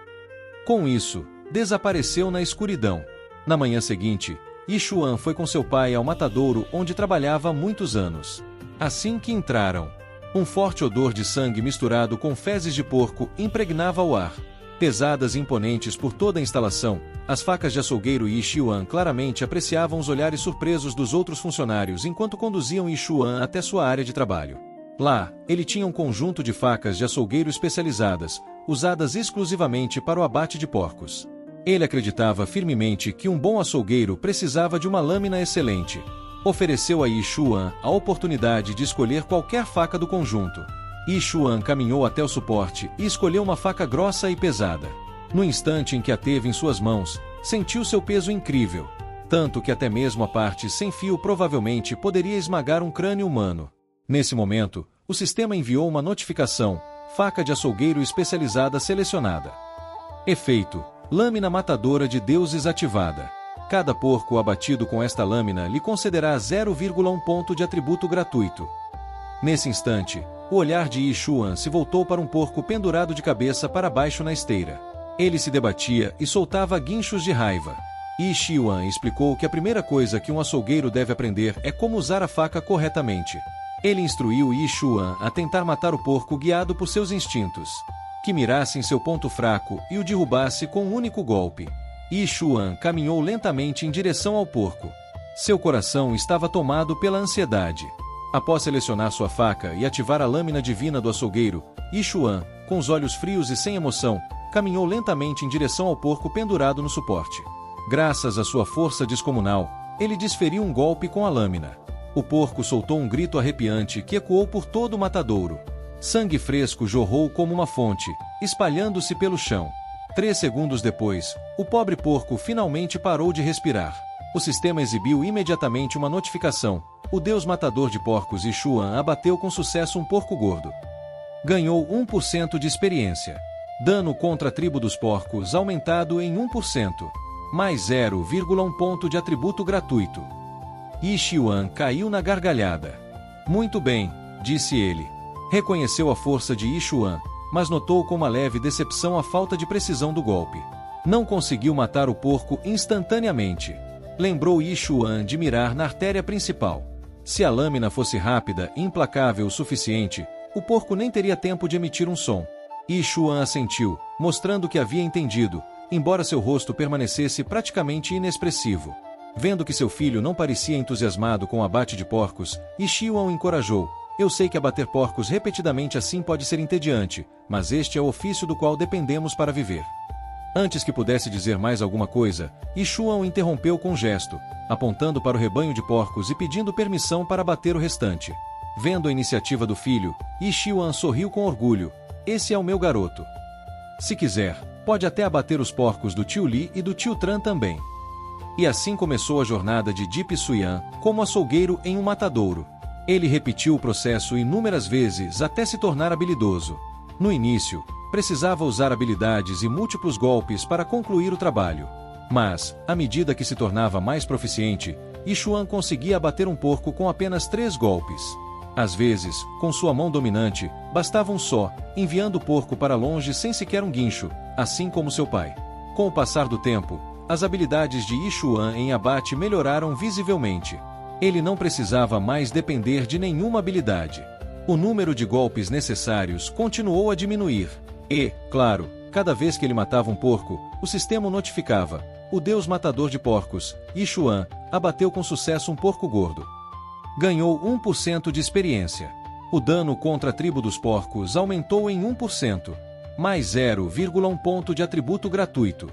Com isso, desapareceu na escuridão. Na manhã seguinte, Yixuan foi com seu pai ao matadouro onde trabalhava há muitos anos. Assim que entraram, um forte odor de sangue misturado com fezes de porco impregnava o ar. Pesadas e imponentes por toda a instalação, as facas de açougueiro Yixuan claramente apreciavam os olhares surpresos dos outros funcionários enquanto conduziam Yixuan até sua área de trabalho. Lá, ele tinha um conjunto de facas de açougueiro especializadas, usadas exclusivamente para o abate de porcos. Ele acreditava firmemente que um bom açougueiro precisava de uma lâmina excelente. Ofereceu a Yixuan a oportunidade de escolher qualquer faca do conjunto. Yixuan caminhou até o suporte e escolheu uma faca grossa e pesada. No instante em que a teve em suas mãos, sentiu seu peso incrível, tanto que até mesmo a parte sem fio provavelmente poderia esmagar um crânio humano. Nesse momento, o sistema enviou uma notificação: faca de açougueiro especializada selecionada. Efeito: lâmina matadora de deuses ativada. Cada porco abatido com esta lâmina lhe concederá 0,1 ponto de atributo gratuito. Nesse instante, o olhar de Yi Xuan se voltou para um porco pendurado de cabeça para baixo na esteira. Ele se debatia e soltava guinchos de raiva. Yi Xuan explicou que a primeira coisa que um açougueiro deve aprender é como usar a faca corretamente. Ele instruiu Yi Xuan a tentar matar o porco guiado por seus instintos. Que mirasse em seu ponto fraco e o derrubasse com um único golpe. Yi Xuan caminhou lentamente em direção ao porco. Seu coração estava tomado pela ansiedade. Após selecionar sua faca e ativar a lâmina divina do açougueiro, Yi Xuan, com os olhos frios e sem emoção, caminhou lentamente em direção ao porco pendurado no suporte. Graças à sua força descomunal, ele desferiu um golpe com a lâmina. O porco soltou um grito arrepiante que ecoou por todo o matadouro. Sangue fresco jorrou como uma fonte, espalhando-se pelo chão. 3 segundos depois, o pobre porco finalmente parou de respirar. O sistema exibiu imediatamente uma notificação. O deus matador de porcos Yi Xuan abateu com sucesso um porco gordo. Ganhou 1% de experiência. Dano contra a tribo dos porcos aumentado em 1%. Mais 0,1 ponto de atributo gratuito. Yi Xuan caiu na gargalhada. Muito bem, disse ele. Reconheceu a força de Yi Xuan, mas notou com uma leve decepção a falta de precisão do golpe. Não conseguiu matar o porco instantaneamente. Lembrou Yi Xuan de mirar na artéria principal. Se a lâmina fosse rápida e implacável o suficiente, o porco nem teria tempo de emitir um som. Yi Xuan assentiu, mostrando que havia entendido, embora seu rosto permanecesse praticamente inexpressivo. Vendo que seu filho não parecia entusiasmado com o abate de porcos, Yi Xuan o encorajou. Eu sei que abater porcos repetidamente assim pode ser entediante, mas este é o ofício do qual dependemos para viver. Antes que pudesse dizer mais alguma coisa, Yi Xuan o interrompeu com um gesto, apontando para o rebanho de porcos e pedindo permissão para abater o restante. Vendo a iniciativa do filho, Yi Xuan sorriu com orgulho. Esse é o meu garoto. Se quiser, pode até abater os porcos do tio Li e do tio Tran também. E assim começou a jornada de Deep Suyan como açougueiro em um matadouro. Ele repetiu o processo inúmeras vezes até se tornar habilidoso. No início, precisava usar habilidades e múltiplos golpes para concluir o trabalho. Mas, à medida que se tornava mais proficiente, Yi Xuan conseguia abater um porco com apenas 3 golpes. Às vezes, com sua mão dominante, bastava um só, enviando o porco para longe sem sequer um guincho, assim como seu pai. Com o passar do tempo, as habilidades de Yi Xuan em abate melhoraram visivelmente. Ele não precisava mais depender de nenhuma habilidade. O número de golpes necessários continuou a diminuir. E, claro, cada vez que ele matava um porco, o sistema o notificava. O deus matador de porcos, Yi Xuan, abateu com sucesso um porco gordo. Ganhou 1% de experiência. O dano contra a tribo dos porcos aumentou em 1%. Mais 0,1 ponto de atributo gratuito.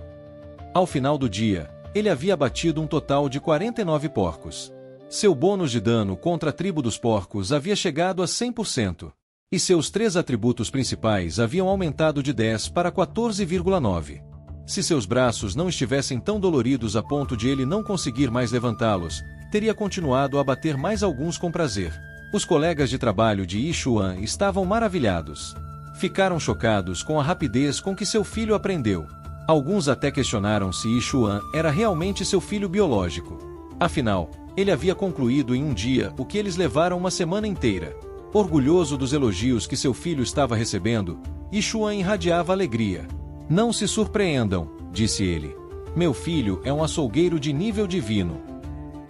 Ao final do dia, ele havia abatido um total de 49 porcos. Seu bônus de dano contra a tribo dos porcos havia chegado a 100%. E seus 3 atributos principais haviam aumentado de 10 para 14,9. Se seus braços não estivessem tão doloridos a ponto de ele não conseguir mais levantá-los, teria continuado a bater mais alguns com prazer. Os colegas de trabalho de Yi Xuan estavam maravilhados. Ficaram chocados com a rapidez com que seu filho aprendeu. Alguns até questionaram se Yi Xuan era realmente seu filho biológico. Afinal, ele havia concluído em um dia o que eles levaram uma semana inteira. Orgulhoso dos elogios que seu filho estava recebendo, Yi Xuan irradiava alegria. Não se surpreendam, disse ele. Meu filho é um açougueiro de nível divino.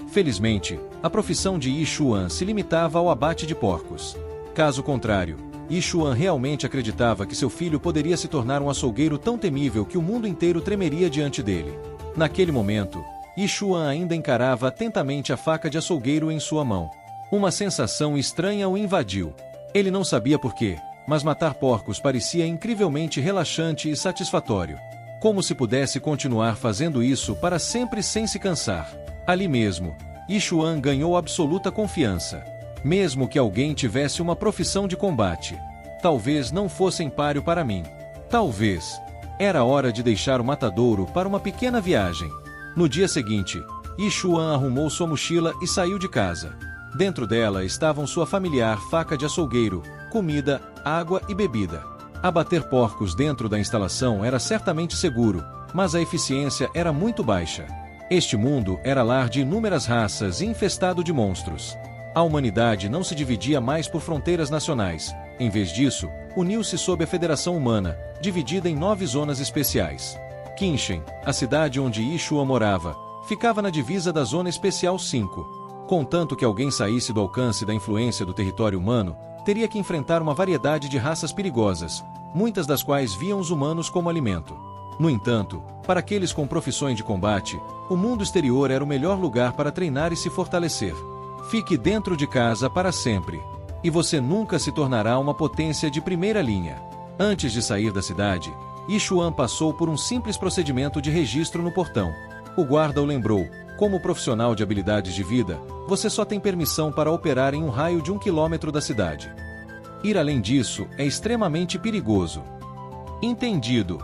Felizmente, a profissão de Yi Xuan se limitava ao abate de porcos. Caso contrário, Yi Xuan realmente acreditava que seu filho poderia se tornar um açougueiro tão temível que o mundo inteiro tremeria diante dele. Naquele momento, Yi Xuan ainda encarava atentamente a faca de açougueiro em sua mão. Uma sensação estranha o invadiu. Ele não sabia por quê, mas matar porcos parecia incrivelmente relaxante e satisfatório. Como se pudesse continuar fazendo isso para sempre sem se cansar. Ali mesmo, Yi Xuan ganhou absoluta confiança. Mesmo que alguém tivesse uma profissão de combate, talvez não fossem páreo para mim. Talvez. Era hora de deixar o matadouro para uma pequena viagem. No dia seguinte, Yi Xuan arrumou sua mochila e saiu de casa. Dentro dela estavam sua familiar faca de açougueiro, comida, água e bebida. Abater porcos dentro da instalação era certamente seguro, mas a eficiência era muito baixa. Este mundo era lar de inúmeras raças e infestado de monstros. A humanidade não se dividia mais por fronteiras nacionais, Em vez disso, uniu-se sob a Federação Humana, dividida em 9 zonas especiais. Qinshen, a cidade onde Yi Xuan morava, ficava na divisa da Zona Especial 5. Contanto que alguém saísse do alcance da influência do território humano, teria que enfrentar uma variedade de raças perigosas, muitas das quais viam os humanos como alimento. No entanto, para aqueles com profissões de combate, o mundo exterior era o melhor lugar para treinar e se fortalecer. Fique dentro de casa para sempre, e você nunca se tornará uma potência de primeira linha. Antes de sair da cidade, Yi Xuan passou por um simples procedimento de registro no portão. O guarda o lembrou: como profissional de habilidades de vida, você só tem permissão para operar em um raio de 1 quilômetro da cidade. Ir além disso é extremamente perigoso. Entendido.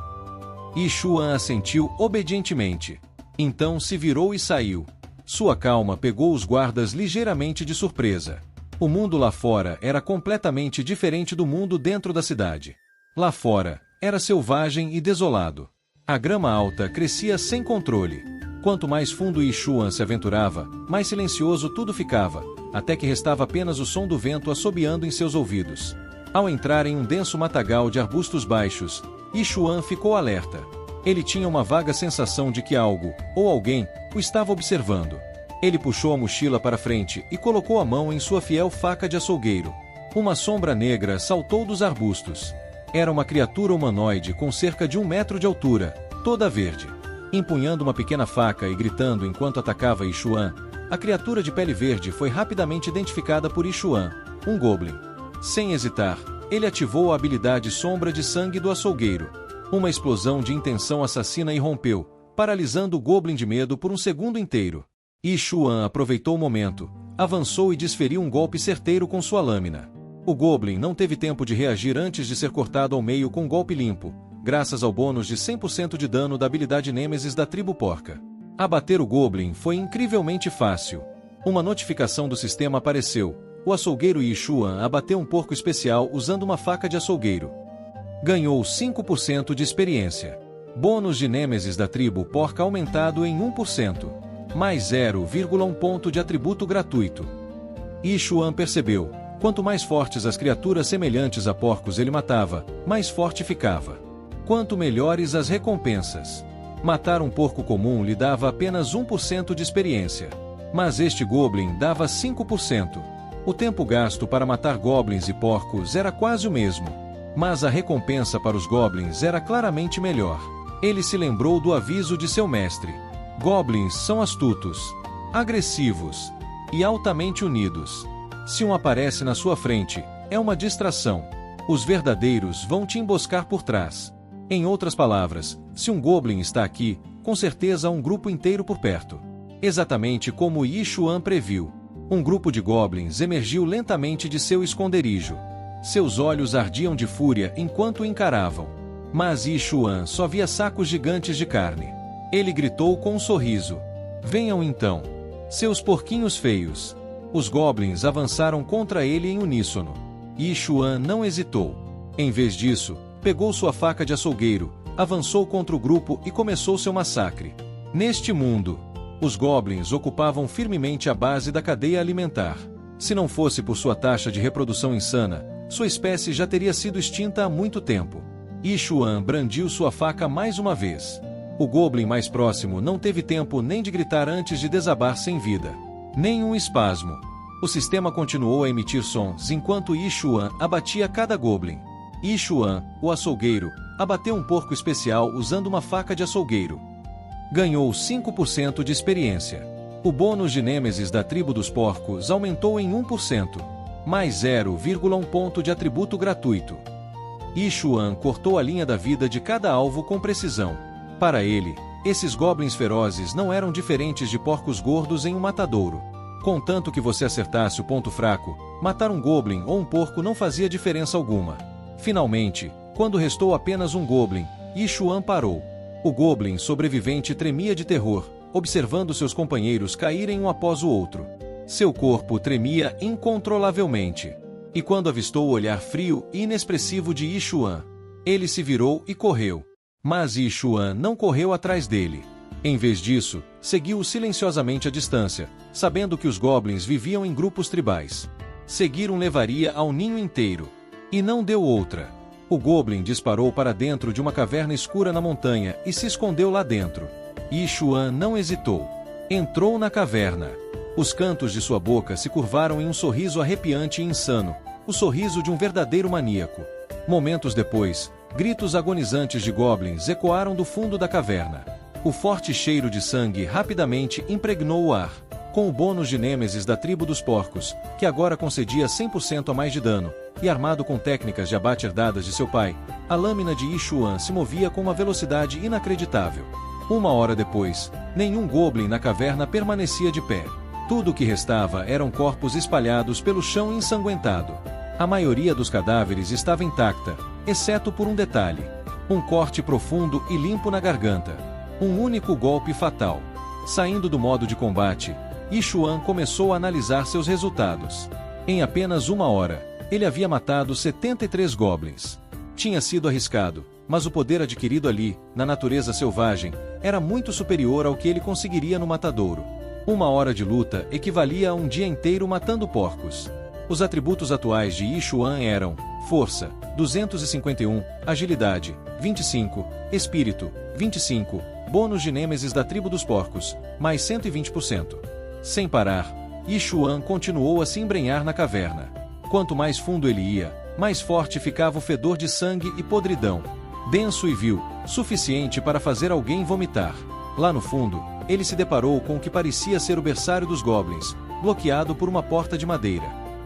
Yi Xuan assentiu obedientemente. Então se virou e saiu. Sua calma pegou os guardas ligeiramente de surpresa. O mundo lá fora era completamente diferente do mundo dentro da cidade. Lá fora, era selvagem e desolado. A grama alta crescia sem controle. Quanto mais fundo Yi Xuan se aventurava, mais silencioso tudo ficava, até que restava apenas o som do vento assobiando em seus ouvidos. Ao entrar em um denso matagal de arbustos baixos, Yi Xuan ficou alerta. Ele tinha uma vaga sensação de que algo, ou alguém, o estava observando. Ele puxou a mochila para frente e colocou a mão em sua fiel faca de açougueiro. Uma sombra negra saltou dos arbustos. Era uma criatura humanoide com cerca de 1 metro de altura, toda verde. Empunhando uma pequena faca e gritando enquanto atacava Yi Xuan, a criatura de pele verde foi rapidamente identificada por Yi Xuan, um goblin. Sem hesitar, ele ativou a habilidade Sombra de Sangue do açougueiro. Uma explosão de intenção assassina irrompeu, paralisando o goblin de medo por um segundo inteiro. Yi Xuan aproveitou o momento, avançou e desferiu um golpe certeiro com sua lâmina. O goblin não teve tempo de reagir antes de ser cortado ao meio com um golpe limpo, graças ao bônus de 100% de dano da habilidade Nêmesis da tribo porca. Abater o goblin foi incrivelmente fácil. Uma notificação do sistema apareceu. O açougueiro Yi Xuan abateu um porco especial usando uma faca de açougueiro. Ganhou 5% de experiência. Bônus de Nêmesis da tribo porca aumentado em 1%. Mais 0,1 ponto de atributo gratuito. Yi Xuan percebeu. Quanto mais fortes as criaturas semelhantes a porcos ele matava, mais forte ficava. Quanto melhores as recompensas. Matar um porco comum lhe dava apenas 1% de experiência. Mas este goblin dava 5%. O tempo gasto para matar goblins e porcos era quase o mesmo. Mas a recompensa para os goblins era claramente melhor. Ele se lembrou do aviso de seu mestre. Goblins são astutos, agressivos e altamente unidos. Se um aparece na sua frente, é uma distração. Os verdadeiros vão te emboscar por trás. Em outras palavras, se um goblin está aqui, com certeza há um grupo inteiro por perto. Exatamente como Yi Xuan previu. Um grupo de goblins emergiu lentamente de seu esconderijo. Seus olhos ardiam de fúria enquanto o encaravam. Mas Yi Xuan só via sacos gigantes de carne. Ele gritou com um sorriso. Venham então. Seus porquinhos feios. Os goblins avançaram contra ele em uníssono. Yi Xuan não hesitou. Em vez disso, pegou sua faca de açougueiro, avançou contra o grupo e começou seu massacre. Neste mundo, os goblins ocupavam firmemente a base da cadeia alimentar. Se não fosse por sua taxa de reprodução insana, sua espécie já teria sido extinta há muito tempo. Yi Xuan brandiu sua faca mais uma vez. O goblin mais próximo não teve tempo nem de gritar antes de desabar sem vida. Nenhum espasmo. O sistema continuou a emitir sons enquanto Yi Xuan abatia cada goblin. Yi Xuan, o açougueiro, abateu um porco especial usando uma faca de açougueiro. Ganhou 5% de experiência. O bônus de Nêmesis da tribo dos porcos aumentou em 1%. Mais 0,1 ponto de atributo gratuito. Yi Xuan cortou a linha da vida de cada alvo com precisão. Para ele, esses goblins ferozes não eram diferentes de porcos gordos em um matadouro. Contanto que você acertasse o ponto fraco, matar um goblin ou um porco não fazia diferença alguma. Finalmente, quando restou apenas um goblin, Yi Xuan parou. O goblin sobrevivente tremia de terror, observando seus companheiros caírem um após o outro. Seu corpo tremia incontrolavelmente. E quando avistou o olhar frio e inexpressivo de Yi Xuan, ele se virou e correu. Mas Yi Xuan não correu atrás dele. Em vez disso, seguiu-o silenciosamente à distância, sabendo que os goblins viviam em grupos tribais. Seguir um levaria ao ninho inteiro. E não deu outra. O Goblin disparou para dentro de uma caverna escura na montanha e se escondeu lá dentro. Yi Xuan não hesitou. Entrou na caverna. Os cantos de sua boca se curvaram em um sorriso arrepiante e insano, o sorriso de um verdadeiro maníaco. Momentos depois, gritos agonizantes de goblins ecoaram do fundo da caverna. O forte cheiro de sangue rapidamente impregnou o ar. Com o bônus de Nêmesis da tribo dos porcos, que agora concedia 100% a mais de dano, e armado com técnicas de abate herdadas de seu pai, a lâmina de Yi Xuan se movia com uma velocidade inacreditável. 1 hora depois, nenhum goblin na caverna permanecia de pé. Tudo o que restava eram corpos espalhados pelo chão ensanguentado. A maioria dos cadáveres estava intacta, exceto por um detalhe: um corte profundo e limpo na garganta. Um único golpe fatal. Saindo do modo de combate, Yi Xuan começou a analisar seus resultados. Em apenas 1 hora, ele havia matado 73 goblins. Tinha sido arriscado, mas o poder adquirido ali, na natureza selvagem, era muito superior ao que ele conseguiria no matadouro. 1 hora de luta equivalia a um dia inteiro matando porcos. Os atributos atuais de Yi Xuan eram: Força, 251, Agilidade, 25, Espírito, 25, Bônus de Nêmesis da tribo dos porcos, mais 120%. Sem parar, Yi Xuan continuou a se embrenhar na caverna. Quanto mais fundo ele ia, mais forte ficava o fedor de sangue e podridão. Denso e vil, suficiente para fazer alguém vomitar. Lá no fundo, ele se deparou com o que parecia ser o berçário dos goblins, bloqueado por uma porta de madeira.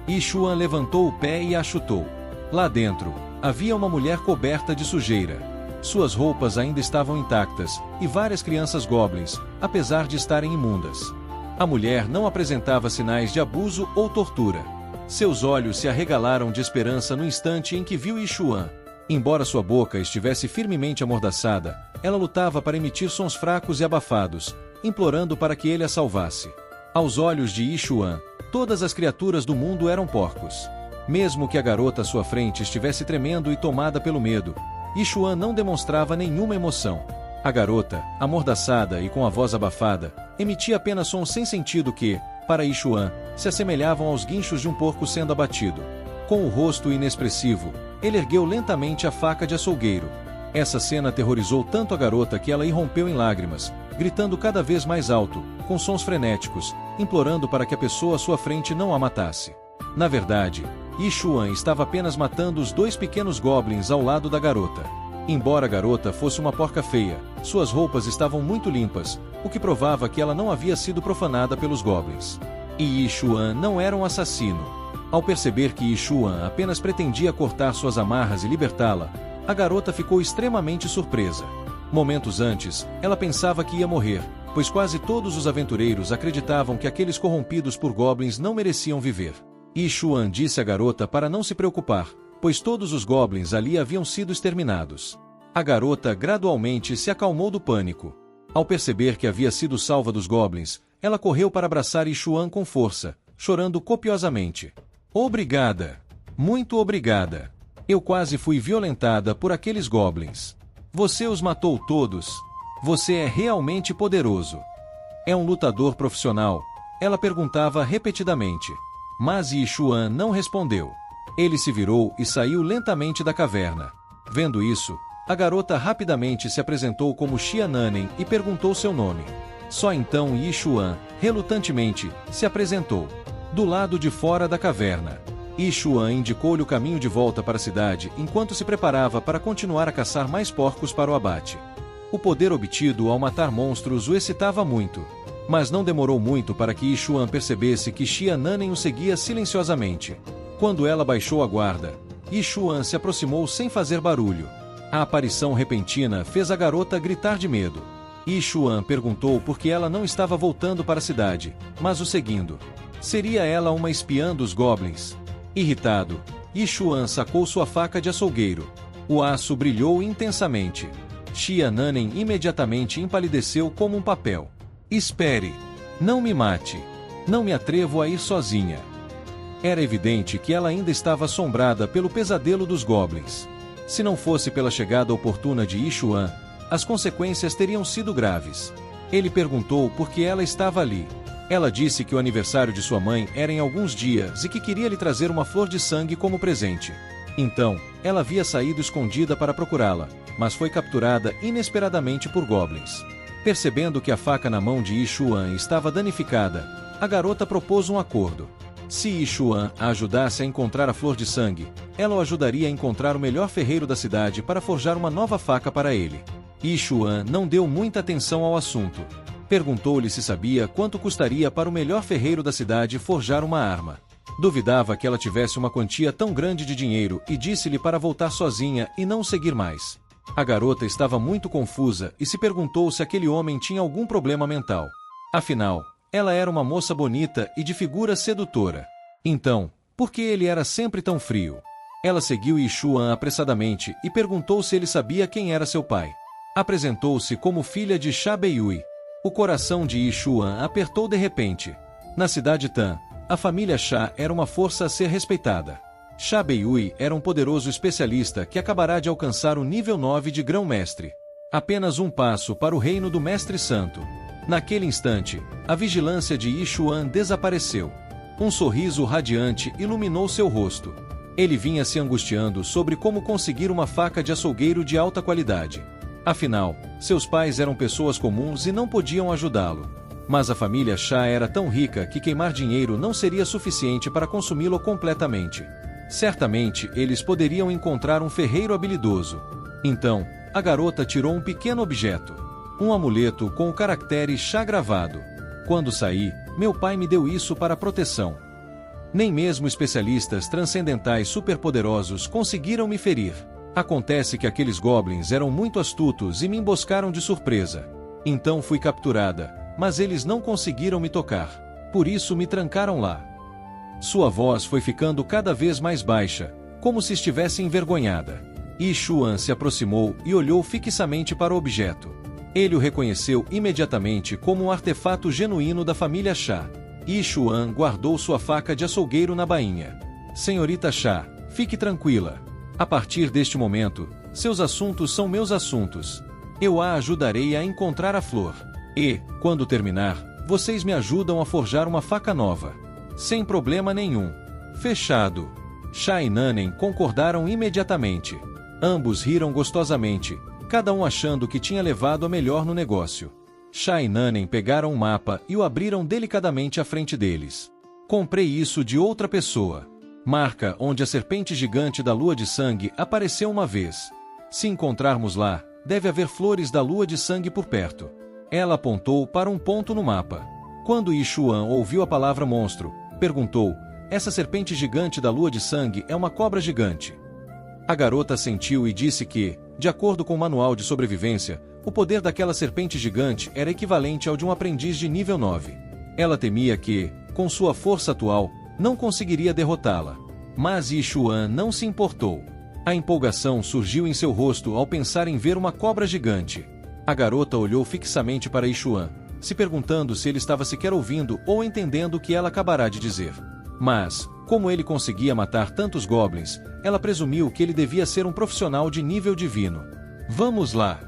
Yi Xuan levantou o pé e a chutou. Lá dentro, havia uma mulher coberta de sujeira. Suas roupas ainda estavam intactas, e várias crianças goblins, apesar de estarem imundas. A mulher não apresentava sinais de abuso ou tortura. Seus olhos se arregalaram de esperança no instante em que viu Yi Xuan. Embora sua boca estivesse firmemente amordaçada, ela lutava para emitir sons fracos e abafados, implorando para que ele a salvasse. Aos olhos de Yi Xuan, todas as criaturas do mundo eram porcos. Mesmo que a garota à sua frente estivesse tremendo e tomada pelo medo, Yi Xuan não demonstrava nenhuma emoção. A garota, amordaçada e com a voz abafada, emitia apenas sons sem sentido que, para Yi Xuan, se assemelhavam aos guinchos de um porco sendo abatido. Com o rosto inexpressivo, ele ergueu lentamente a faca de açougueiro. Essa cena aterrorizou tanto a garota que ela irrompeu em lágrimas, gritando cada vez mais alto, com sons frenéticos, implorando para que a pessoa à sua frente não a matasse. Na verdade, Yi Xuan estava apenas matando os 2 pequenos goblins ao lado da garota. Embora a garota fosse uma porca feia, suas roupas estavam muito limpas, o que provava que ela não havia sido profanada pelos goblins. E Yi Xuan não era um assassino. Ao perceber que Yi Xuan apenas pretendia cortar suas amarras e libertá-la, a garota ficou extremamente surpresa. Momentos antes, ela pensava que ia morrer, pois quase todos os aventureiros acreditavam que aqueles corrompidos por goblins não mereciam viver. Yi Xuan disse à garota para não se preocupar, pois todos os goblins ali haviam sido exterminados. A garota gradualmente se acalmou do pânico. Ao perceber que havia sido salva dos goblins, ela correu para abraçar Yi Xuan com força, chorando copiosamente. Obrigada! Muito obrigada! Eu quase fui violentada por aqueles goblins. Você os matou todos. Você é realmente poderoso. É um lutador profissional? Ela perguntava repetidamente. Mas Yi Xuan não respondeu. Ele se virou e saiu lentamente da caverna. Vendo isso, a garota rapidamente se apresentou como Xia Nanen e perguntou seu nome. Só então Yi Xuan, relutantemente, se apresentou. Do lado de fora da caverna, Yi Xuan indicou-lhe o caminho de volta para a cidade enquanto se preparava para continuar a caçar mais porcos para o abate. O poder obtido ao matar monstros o excitava muito. Mas não demorou muito para que Yi Xuan percebesse que Xia Nanen o seguia silenciosamente. Quando ela baixou a guarda, Yi Xuan se aproximou sem fazer barulho. A aparição repentina fez a garota gritar de medo. Yi Xuan perguntou por que ela não estava voltando para a cidade, mas o seguindo. Seria ela uma espiã dos goblins? Irritado, Yi Xuan sacou sua faca de açougueiro. O aço brilhou intensamente. Xia Nanen imediatamente empalideceu como um papel. Espere! Não me mate! Não me atrevo a ir sozinha. Era evidente que ela ainda estava assombrada pelo pesadelo dos goblins. Se não fosse pela chegada oportuna de Yi Xuan, as consequências teriam sido graves. Ele perguntou por que ela estava ali. Ela disse que o aniversário de sua mãe era em alguns dias e que queria lhe trazer uma flor de sangue como presente. Então, ela havia saído escondida para procurá-la, mas foi capturada inesperadamente por goblins. Percebendo que a faca na mão de Yi Xuan estava danificada, a garota propôs um acordo. Se Yi Xuan a ajudasse a encontrar a flor de sangue, ela o ajudaria a encontrar o melhor ferreiro da cidade para forjar uma nova faca para ele. Yi Xuan não deu muita atenção ao assunto. Perguntou-lhe se sabia quanto custaria para o melhor ferreiro da cidade forjar uma arma. Duvidava que ela tivesse uma quantia tão grande de dinheiro e disse-lhe para voltar sozinha e não o seguir mais. A garota estava muito confusa e se perguntou se aquele homem tinha algum problema mental. Afinal, ela era uma moça bonita e de figura sedutora. Então, por que ele era sempre tão frio? Ela seguiu Yi Xuan apressadamente e perguntou se ele sabia quem era seu pai. Apresentou-se como filha de Sha Beiyue. O coração de Yi Xuan apertou de repente. Na cidade Tan, a família Sha era uma força a ser respeitada. Sha Beiyue era um poderoso especialista que acabará de alcançar o nível 9 de grão-mestre. Apenas um passo para o reino do Mestre Santo. Naquele instante, a vigilância de Yi Xuan desapareceu. Um sorriso radiante iluminou seu rosto. Ele vinha se angustiando sobre como conseguir uma faca de açougueiro de alta qualidade. Afinal, seus pais eram pessoas comuns e não podiam ajudá-lo. Mas a família Sha era tão rica que queimar dinheiro não seria suficiente para consumi-lo completamente. Certamente, eles poderiam encontrar um ferreiro habilidoso. Então, a garota tirou um pequeno objeto. Um amuleto com o caractere Sha gravado. Quando saí, meu pai me deu isso para proteção. Nem mesmo especialistas transcendentais superpoderosos conseguiram me ferir. Acontece que aqueles goblins eram muito astutos e me emboscaram de surpresa. Então fui capturada, mas eles não conseguiram me tocar. Por isso me trancaram lá. Sua voz foi ficando cada vez mais baixa, como se estivesse envergonhada. Yi Xuan se aproximou e olhou fixamente para o objeto. Ele o reconheceu imediatamente como um artefato genuíno da família Sha. Yi Xuan guardou sua faca de açougueiro na bainha. Senhorita Sha, fique tranquila. A partir deste momento, seus assuntos são meus assuntos. Eu a ajudarei a encontrar a flor. E, quando terminar, vocês me ajudam a forjar uma faca nova. Sem problema nenhum. Fechado. Sha e Nanen concordaram imediatamente. Ambos riram gostosamente, cada um achando que tinha levado a melhor no negócio. Sha e Nanen pegaram um mapa e o abriram delicadamente à frente deles. Comprei isso de outra pessoa. Marca onde a serpente gigante da lua de sangue apareceu uma vez. Se encontrarmos lá, deve haver flores da lua de sangue por perto. Ela apontou para um ponto no mapa. Quando Yi Xuan ouviu a palavra monstro, perguntou: essa serpente gigante da lua de sangue é uma cobra gigante? A garota assentiu e disse que, de acordo com o manual de sobrevivência, o poder daquela serpente gigante era equivalente ao de um aprendiz de nível 9. Ela temia que, com sua força atual, não conseguiria derrotá-la. Mas Yi Xuan não se importou. A empolgação surgiu em seu rosto ao pensar em ver uma cobra gigante. A garota olhou fixamente para Yi Xuan, se perguntando se ele estava sequer ouvindo ou entendendo o que ela acabará de dizer. Mas, como ele conseguia matar tantos goblins, ela presumiu que ele devia ser um profissional de nível divino. Vamos lá!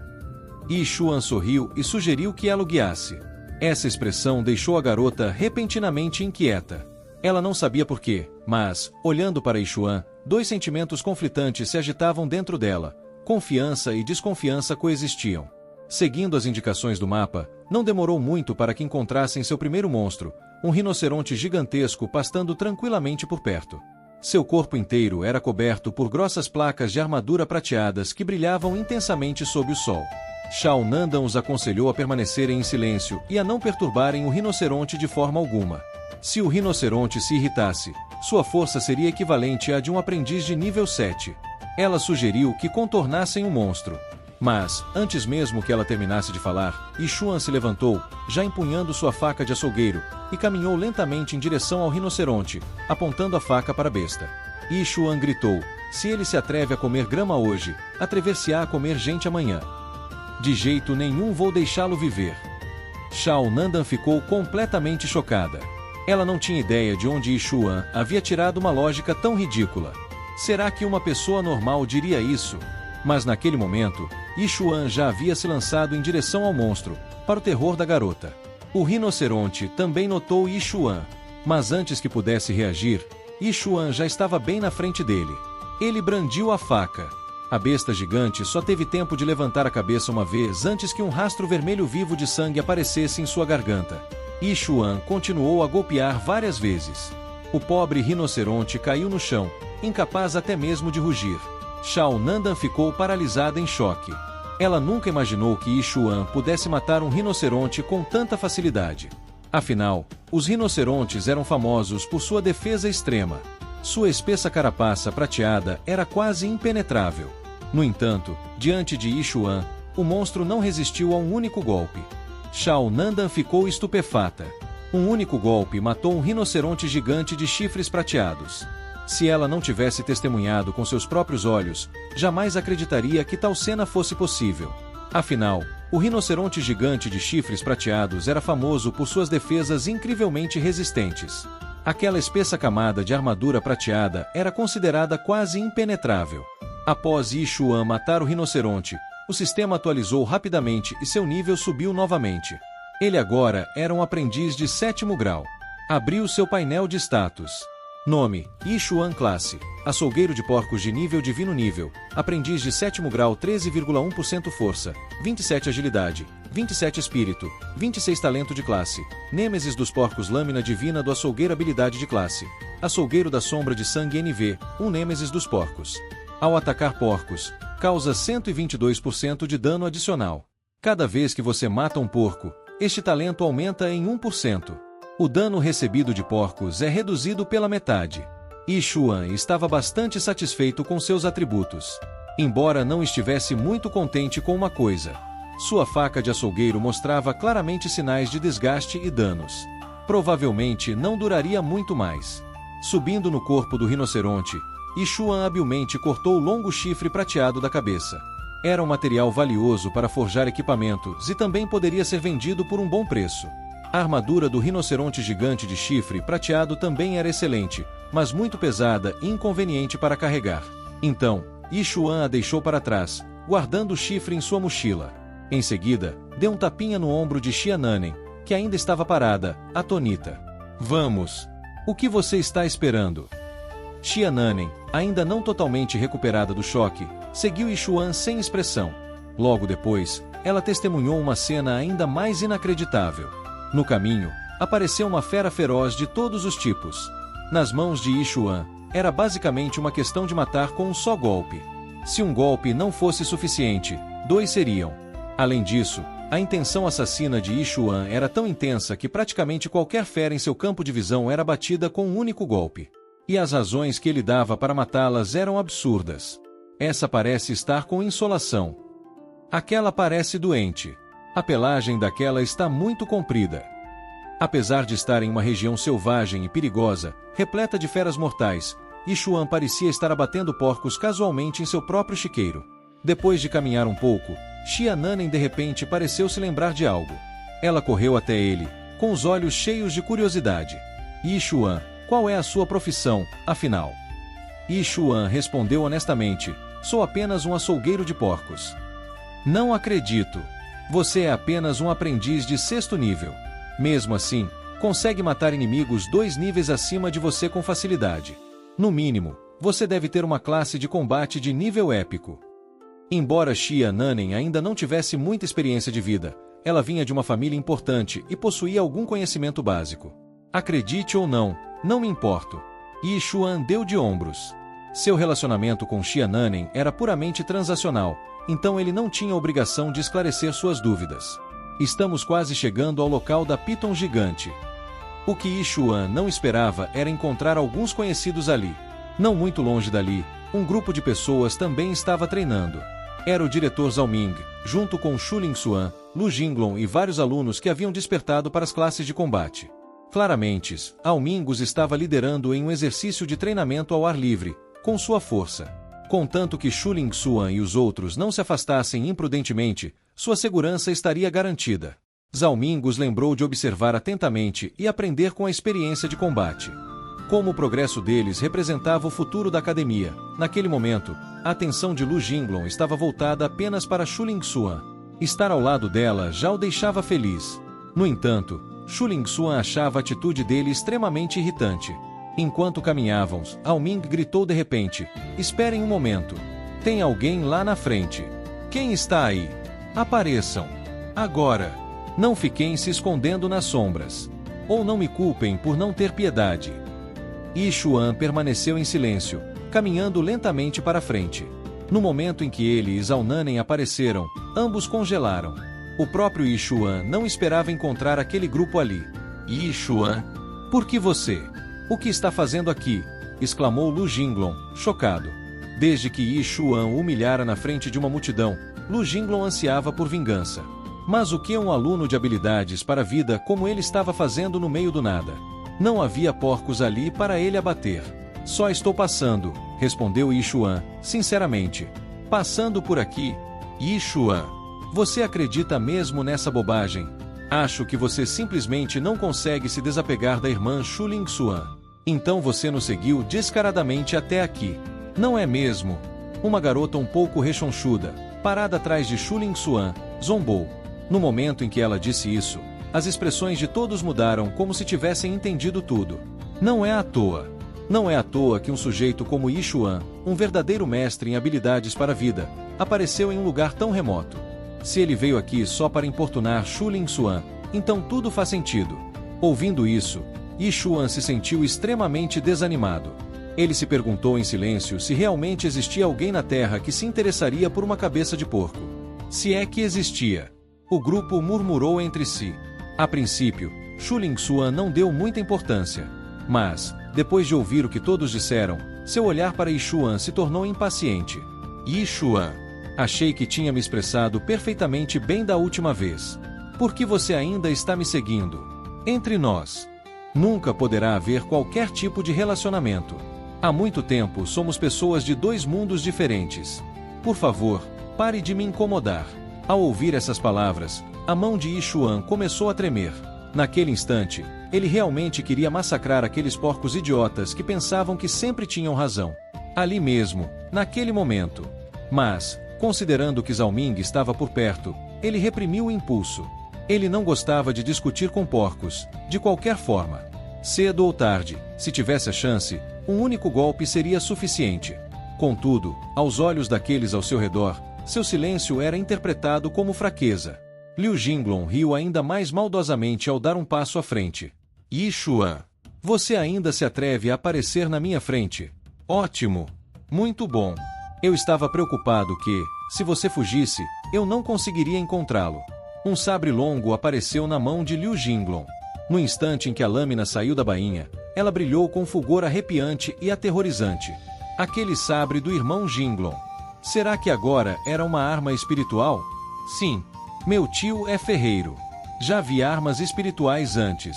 Yi Xuan sorriu e sugeriu que ela o guiasse. Essa expressão deixou a garota repentinamente inquieta. Ela não sabia por quê, mas, olhando para Yi Xuan, dois sentimentos conflitantes se agitavam dentro dela. Confiança e desconfiança coexistiam. Seguindo as indicações do mapa, não demorou muito para que encontrassem seu primeiro monstro, um rinoceronte gigantesco pastando tranquilamente por perto. Seu corpo inteiro era coberto por grossas placas de armadura prateadas que brilhavam intensamente sob o sol. Shao Nandan os aconselhou a permanecerem em silêncio e a não perturbarem o rinoceronte de forma alguma. Se o rinoceronte se irritasse, sua força seria equivalente à de um aprendiz de nível 7. Ela sugeriu que contornassem o monstro. Mas, antes mesmo que ela terminasse de falar, Yi Xuan se levantou, já empunhando sua faca de açougueiro, e caminhou lentamente em direção ao rinoceronte, apontando a faca para a besta. Yi Xuan gritou: se ele se atreve a comer grama hoje, atrever-se-á a comer gente amanhã. De jeito nenhum vou deixá-lo viver. Shao Nandan ficou completamente chocada. Ela não tinha ideia de onde Yi Xuan havia tirado uma lógica tão ridícula. Será que uma pessoa normal diria isso? Mas naquele momento, Yi Xuan já havia se lançado em direção ao monstro, para o terror da garota. O rinoceronte também notou Yi Xuan, mas antes que pudesse reagir, Yi Xuan já estava bem na frente dele. Ele brandiu a faca. A besta gigante só teve tempo de levantar a cabeça uma vez antes que um rastro vermelho vivo de sangue aparecesse em sua garganta. Yi Xuan continuou a golpear várias vezes. O pobre rinoceronte caiu no chão, incapaz até mesmo de rugir. Shao Nandan ficou paralisada em choque. Ela nunca imaginou que Yi Xuan pudesse matar um rinoceronte com tanta facilidade. Afinal, os rinocerontes eram famosos por sua defesa extrema. Sua espessa carapaça prateada era quase impenetrável. No entanto, diante de Yi Xuan, o monstro não resistiu a um único golpe. Shao Nandan ficou estupefata. Um único golpe matou um rinoceronte gigante de chifres prateados. Se ela não tivesse testemunhado com seus próprios olhos, jamais acreditaria que tal cena fosse possível. Afinal, o rinoceronte gigante de chifres prateados era famoso por suas defesas incrivelmente resistentes. Aquela espessa camada de armadura prateada era considerada quase impenetrável. Após Yi Xuan matar o rinoceronte, o sistema atualizou rapidamente e seu nível subiu novamente. Ele agora era um aprendiz de 7º grau. Abriu seu painel de status. Nome: Yi Xuan Classe, açougueiro de porcos de nível divino nível, aprendiz de 7º grau 13,1% força, 27 agilidade, 27 espírito, 26 talento de classe, Nêmesis dos porcos lâmina divina do açougueiro habilidade de classe, açougueiro da sombra de sangue NV, um Nêmesis dos porcos. Ao atacar porcos, causa 122% de dano adicional. Cada vez que você mata um porco, este talento aumenta em 1%. O dano recebido de porcos é reduzido pela metade. Yi Xuan estava bastante satisfeito com seus atributos. Embora não estivesse muito contente com uma coisa. Sua faca de açougueiro mostrava claramente sinais de desgaste e danos. Provavelmente não duraria muito mais. Subindo no corpo do rinoceronte, Yi Xuan habilmente cortou o longo chifre prateado da cabeça. Era um material valioso para forjar equipamentos e também poderia ser vendido por um bom preço. A armadura do rinoceronte gigante de chifre prateado também era excelente, mas muito pesada e inconveniente para carregar. Então, Yi Xuan a deixou para trás, guardando o chifre em sua mochila. Em seguida, deu um tapinha no ombro de Xiannanen, que ainda estava parada, atônita. Vamos! O que você está esperando? Xiannanen, ainda não totalmente recuperada do choque, seguiu Yi Xuan sem expressão. Logo depois, ela testemunhou uma cena ainda mais inacreditável. No caminho, apareceu uma fera feroz de todos os tipos. Nas mãos de Yi Xuan, era basicamente uma questão de matar com um só golpe. Se um golpe não fosse suficiente, 2 seriam. Além disso, a intenção assassina de Yi Xuan era tão intensa que praticamente qualquer fera em seu campo de visão era batida com um único golpe. E as razões que ele dava para matá-las eram absurdas. Essa parece estar com insolação. Aquela parece doente. A pelagem daquela está muito comprida. Apesar de estar em uma região selvagem e perigosa, repleta de feras mortais, Yi Xuan parecia estar abatendo porcos casualmente em seu próprio chiqueiro. Depois de caminhar um pouco, Xiannanen de repente pareceu se lembrar de algo. Ela correu até ele, com os olhos cheios de curiosidade. Yi Xuan, qual é a sua profissão, afinal? Yi Xuan respondeu honestamente, sou apenas um açougueiro de porcos. Não acredito. Você é apenas um aprendiz de 6º nível. Mesmo assim, consegue matar inimigos 2 níveis acima de você com facilidade. No mínimo, você deve ter uma classe de combate de nível épico. Embora Xiannanen ainda não tivesse muita experiência de vida, ela vinha de uma família importante e possuía algum conhecimento básico. Acredite ou não, não me importo. Yi Xuan deu de ombros. Seu relacionamento com Xiannanen era puramente transacional, então ele não tinha obrigação de esclarecer suas dúvidas. Estamos quase chegando ao local da Piton gigante. O que Yi Xuan não esperava era encontrar alguns conhecidos ali. Não muito longe dali, um grupo de pessoas também estava treinando. Era o diretor Zhao Ming, junto com Shu Lingxuan, Lu Jinglong e vários alunos que haviam despertado para as classes de combate. Claramente, Zhao Ming os estava liderando em um exercício de treinamento ao ar livre, com sua força. Contanto que Shu Lingxuan e os outros não se afastassem imprudentemente, sua segurança estaria garantida. Zhao Ming os lembrou de observar atentamente e aprender com a experiência de combate. Como o progresso deles representava o futuro da academia, naquele momento, a atenção de Lu Jinglong estava voltada apenas para Shu Lingxuan. Estar ao lado dela já o deixava feliz. No entanto, Shu Lingxuan achava a atitude dele extremamente irritante. Enquanto caminhavam, Ao Ming gritou de repente: esperem um momento. Tem alguém lá na frente. Quem está aí? Apareçam. Agora. Não fiquem se escondendo nas sombras. Ou não me culpem por não ter piedade. Yi Xuan permaneceu em silêncio, caminhando lentamente para frente. No momento em que ele e Zhao Nanen apareceram, ambos congelaram. O próprio Yi Xuan não esperava encontrar aquele grupo ali. Yi Xuan? Por que você? O que está fazendo aqui? Exclamou Lu Jinglong, chocado. Desde que Yi Xuan o humilhara na frente de uma multidão, Lu Jinglong ansiava por vingança. Mas o que um aluno de habilidades para a vida como ele estava fazendo no meio do nada? Não havia porcos ali para ele abater. Só estou passando, respondeu Yi Xuan, sinceramente. Passando por aqui? Yi Xuan, você acredita mesmo nessa bobagem? Acho que você simplesmente não consegue se desapegar da irmã Shu Lingxuan. Então você nos seguiu descaradamente até aqui. Não é mesmo? Uma garota um pouco rechonchuda, parada atrás de Shu Lingxuan, zombou. No momento em que ela disse isso, as expressões de todos mudaram como se tivessem entendido tudo. Não é à toa. Não é à toa que um sujeito como Yi Xuan, um verdadeiro mestre em habilidades para a vida, apareceu em um lugar tão remoto. Se ele veio aqui só para importunar Shu Lingxuan, então tudo faz sentido. Ouvindo isso, Yi Xuan se sentiu extremamente desanimado. Ele se perguntou em silêncio se realmente existia alguém na Terra que se interessaria por uma cabeça de porco. Se é que existia. O grupo murmurou entre si. A princípio, Shu Lingxuan não deu muita importância. Mas, depois de ouvir o que todos disseram, seu olhar para Yi Xuan se tornou impaciente. Yi Xuan, achei que tinha me expressado perfeitamente bem da última vez. Por que você ainda está me seguindo? Entre nós, nunca poderá haver qualquer tipo de relacionamento. Há muito tempo somos pessoas de dois mundos diferentes. Por favor, pare de me incomodar. Ao ouvir essas palavras, a mão de Yi Xuan começou a tremer. Naquele instante, ele realmente queria massacrar aqueles porcos idiotas que pensavam que sempre tinham razão. Ali mesmo, naquele momento. Mas, considerando que Zhao Ming estava por perto, ele reprimiu o impulso. Ele não gostava de discutir com porcos, de qualquer forma. Cedo ou tarde, se tivesse a chance, um único golpe seria suficiente. Contudo, aos olhos daqueles ao seu redor, seu silêncio era interpretado como fraqueza. Liu Jinglong riu ainda mais maldosamente ao dar um passo à frente. Yi Xuan, você ainda se atreve a aparecer na minha frente? Ótimo! Muito bom! Eu estava preocupado que, se você fugisse, eu não conseguiria encontrá-lo. Um sabre longo apareceu na mão de Liu Jinglong. No instante em que a lâmina saiu da bainha, ela brilhou com fulgor arrepiante e aterrorizante. Aquele sabre do irmão Jinglong. Será que agora era uma arma espiritual? Sim. Meu tio é ferreiro. Já vi armas espirituais antes.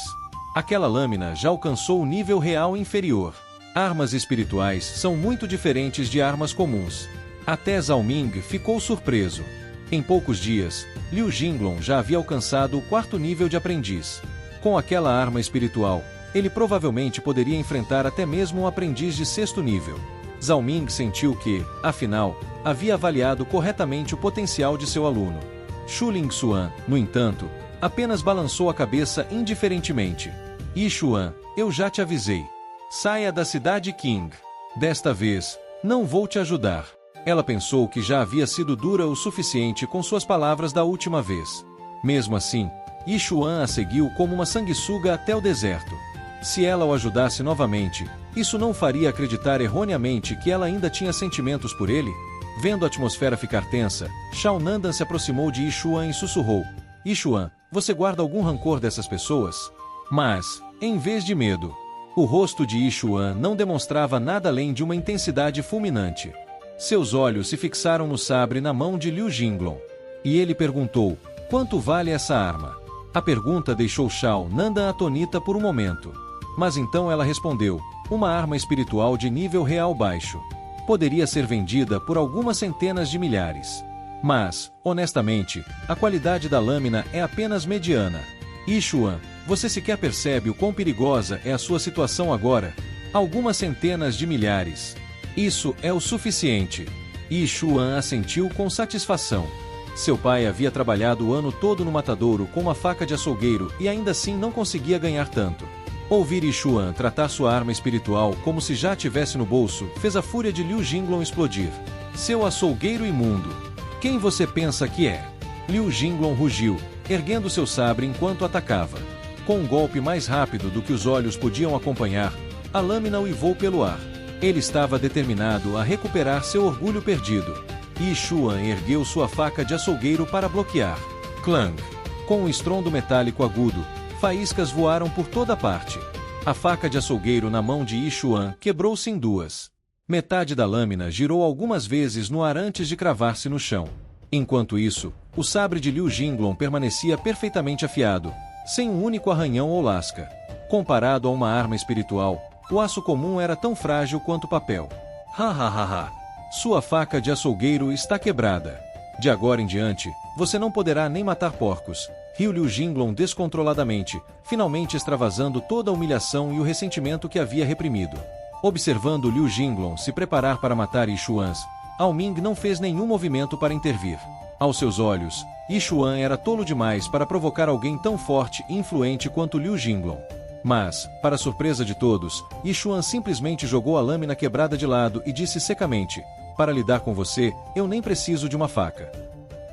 Aquela lâmina já alcançou o nível real inferior. Armas espirituais são muito diferentes de armas comuns. Até Zhao Ming ficou surpreso. Em poucos dias, Liu Jinglong já havia alcançado o 4º nível de aprendiz. Com aquela arma espiritual, ele provavelmente poderia enfrentar até mesmo um aprendiz de 6º nível. Zhao Ming sentiu que, afinal, havia avaliado corretamente o potencial de seu aluno. Shu Lingxuan, no entanto, apenas balançou a cabeça indiferentemente. Yi Xuan, eu já te avisei. Saia da cidade Qing. Desta vez, não vou te ajudar. Ela pensou que já havia sido dura o suficiente com suas palavras da última vez. Mesmo assim, Yi Xuan a seguiu como uma sanguessuga até o deserto. Se ela o ajudasse novamente, isso não faria acreditar erroneamente que ela ainda tinha sentimentos por ele? Vendo a atmosfera ficar tensa, Shao Nandan se aproximou de Yi Xuan e sussurrou: Yi Xuan, você guarda algum rancor dessas pessoas? Mas, em vez de medo, o rosto de Yi Xuan não demonstrava nada além de uma intensidade fulminante. Seus olhos se fixaram no sabre na mão de Liu Jinglong. E ele perguntou: quanto vale essa arma? A pergunta deixou Shao Nandan atonita por um momento. Mas então ela respondeu: uma arma espiritual de nível real baixo. Poderia ser vendida por algumas centenas de milhares. Mas, honestamente, a qualidade da lâmina é apenas mediana. Yi Xuan, você sequer percebe o quão perigosa é a sua situação agora? Algumas centenas de milhares. Isso é o suficiente. Yi Xuan assentiu com satisfação. Seu pai havia trabalhado o ano todo no matadouro com uma faca de açougueiro e ainda assim não conseguia ganhar tanto. Ouvir Yixuan tratar sua arma espiritual como se já tivesse no bolso fez a fúria de Liu Jinglong explodir. Seu açougueiro imundo! Quem você pensa que é? Liu Jinglong rugiu, erguendo seu sabre enquanto atacava. Com um golpe mais rápido do que os olhos podiam acompanhar, a lâmina uivou pelo ar. Ele estava determinado a recuperar seu orgulho perdido. Yixuan ergueu sua faca de açougueiro para bloquear. Clang! Com um estrondo metálico agudo, faíscas voaram por toda parte. A faca de açougueiro na mão de Yixuan quebrou-se em duas. Metade da lâmina girou algumas vezes no ar antes de cravar-se no chão. Enquanto isso, o sabre de Liu Jinglong permanecia perfeitamente afiado, sem um único arranhão ou lasca. Comparado a uma arma espiritual, o aço comum era tão frágil quanto o papel. Ha ha ha ha! Sua faca de açougueiro está quebrada. De agora em diante, você não poderá nem matar porcos. Riu Liu Jinglong descontroladamente, finalmente extravasando toda a humilhação e o ressentimento que havia reprimido. Observando Liu Jinglong se preparar para matar Yixuan, Ao Ming não fez nenhum movimento para intervir. Aos seus olhos, Yixuan era tolo demais para provocar alguém tão forte e influente quanto Liu Jinglong. Mas, para surpresa de todos, Yixuan simplesmente jogou a lâmina quebrada de lado e disse secamente: "Para lidar com você, eu nem preciso de uma faca."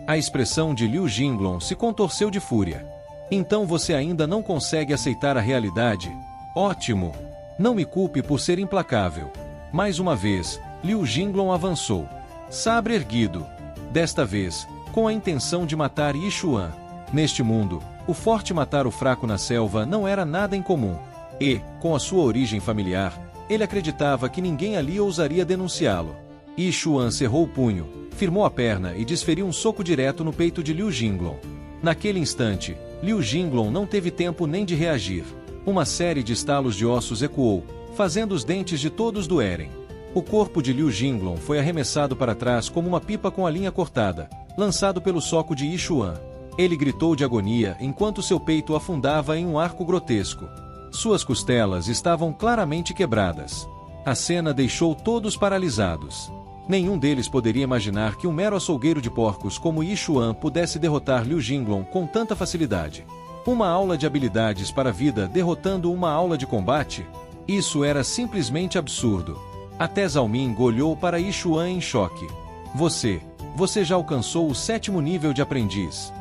A expressão de Liu Jinglong se contorceu de fúria. "Então você ainda não consegue aceitar a realidade? Ótimo! Não me culpe por ser implacável." Mais uma vez, Liu Jinglong avançou. Sabre erguido. Desta vez, com a intenção de matar Yixuan. Neste mundo, o forte matar o fraco na selva não era nada incomum. E, com a sua origem familiar, ele acreditava que ninguém ali ousaria denunciá-lo. Yixuan cerrou o punho, firmou a perna e desferiu um soco direto no peito de Liu Jinglong. Naquele instante, Liu Jinglong não teve tempo nem de reagir. Uma série de estalos de ossos ecoou, fazendo os dentes de todos doerem. O corpo de Liu Jinglong foi arremessado para trás como uma pipa com a linha cortada, lançado pelo soco de Yixuan. Ele gritou de agonia enquanto seu peito afundava em um arco grotesco. Suas costelas estavam claramente quebradas. A cena deixou todos paralisados. Nenhum deles poderia imaginar que um mero açougueiro de porcos como Yixuan pudesse derrotar Liu Jinglong com tanta facilidade. Uma aula de habilidades para a vida derrotando uma aula de combate? Isso era simplesmente absurdo. Até Zhao Ming olhou para Yixuan em choque. Você já alcançou o 7º nível de aprendiz."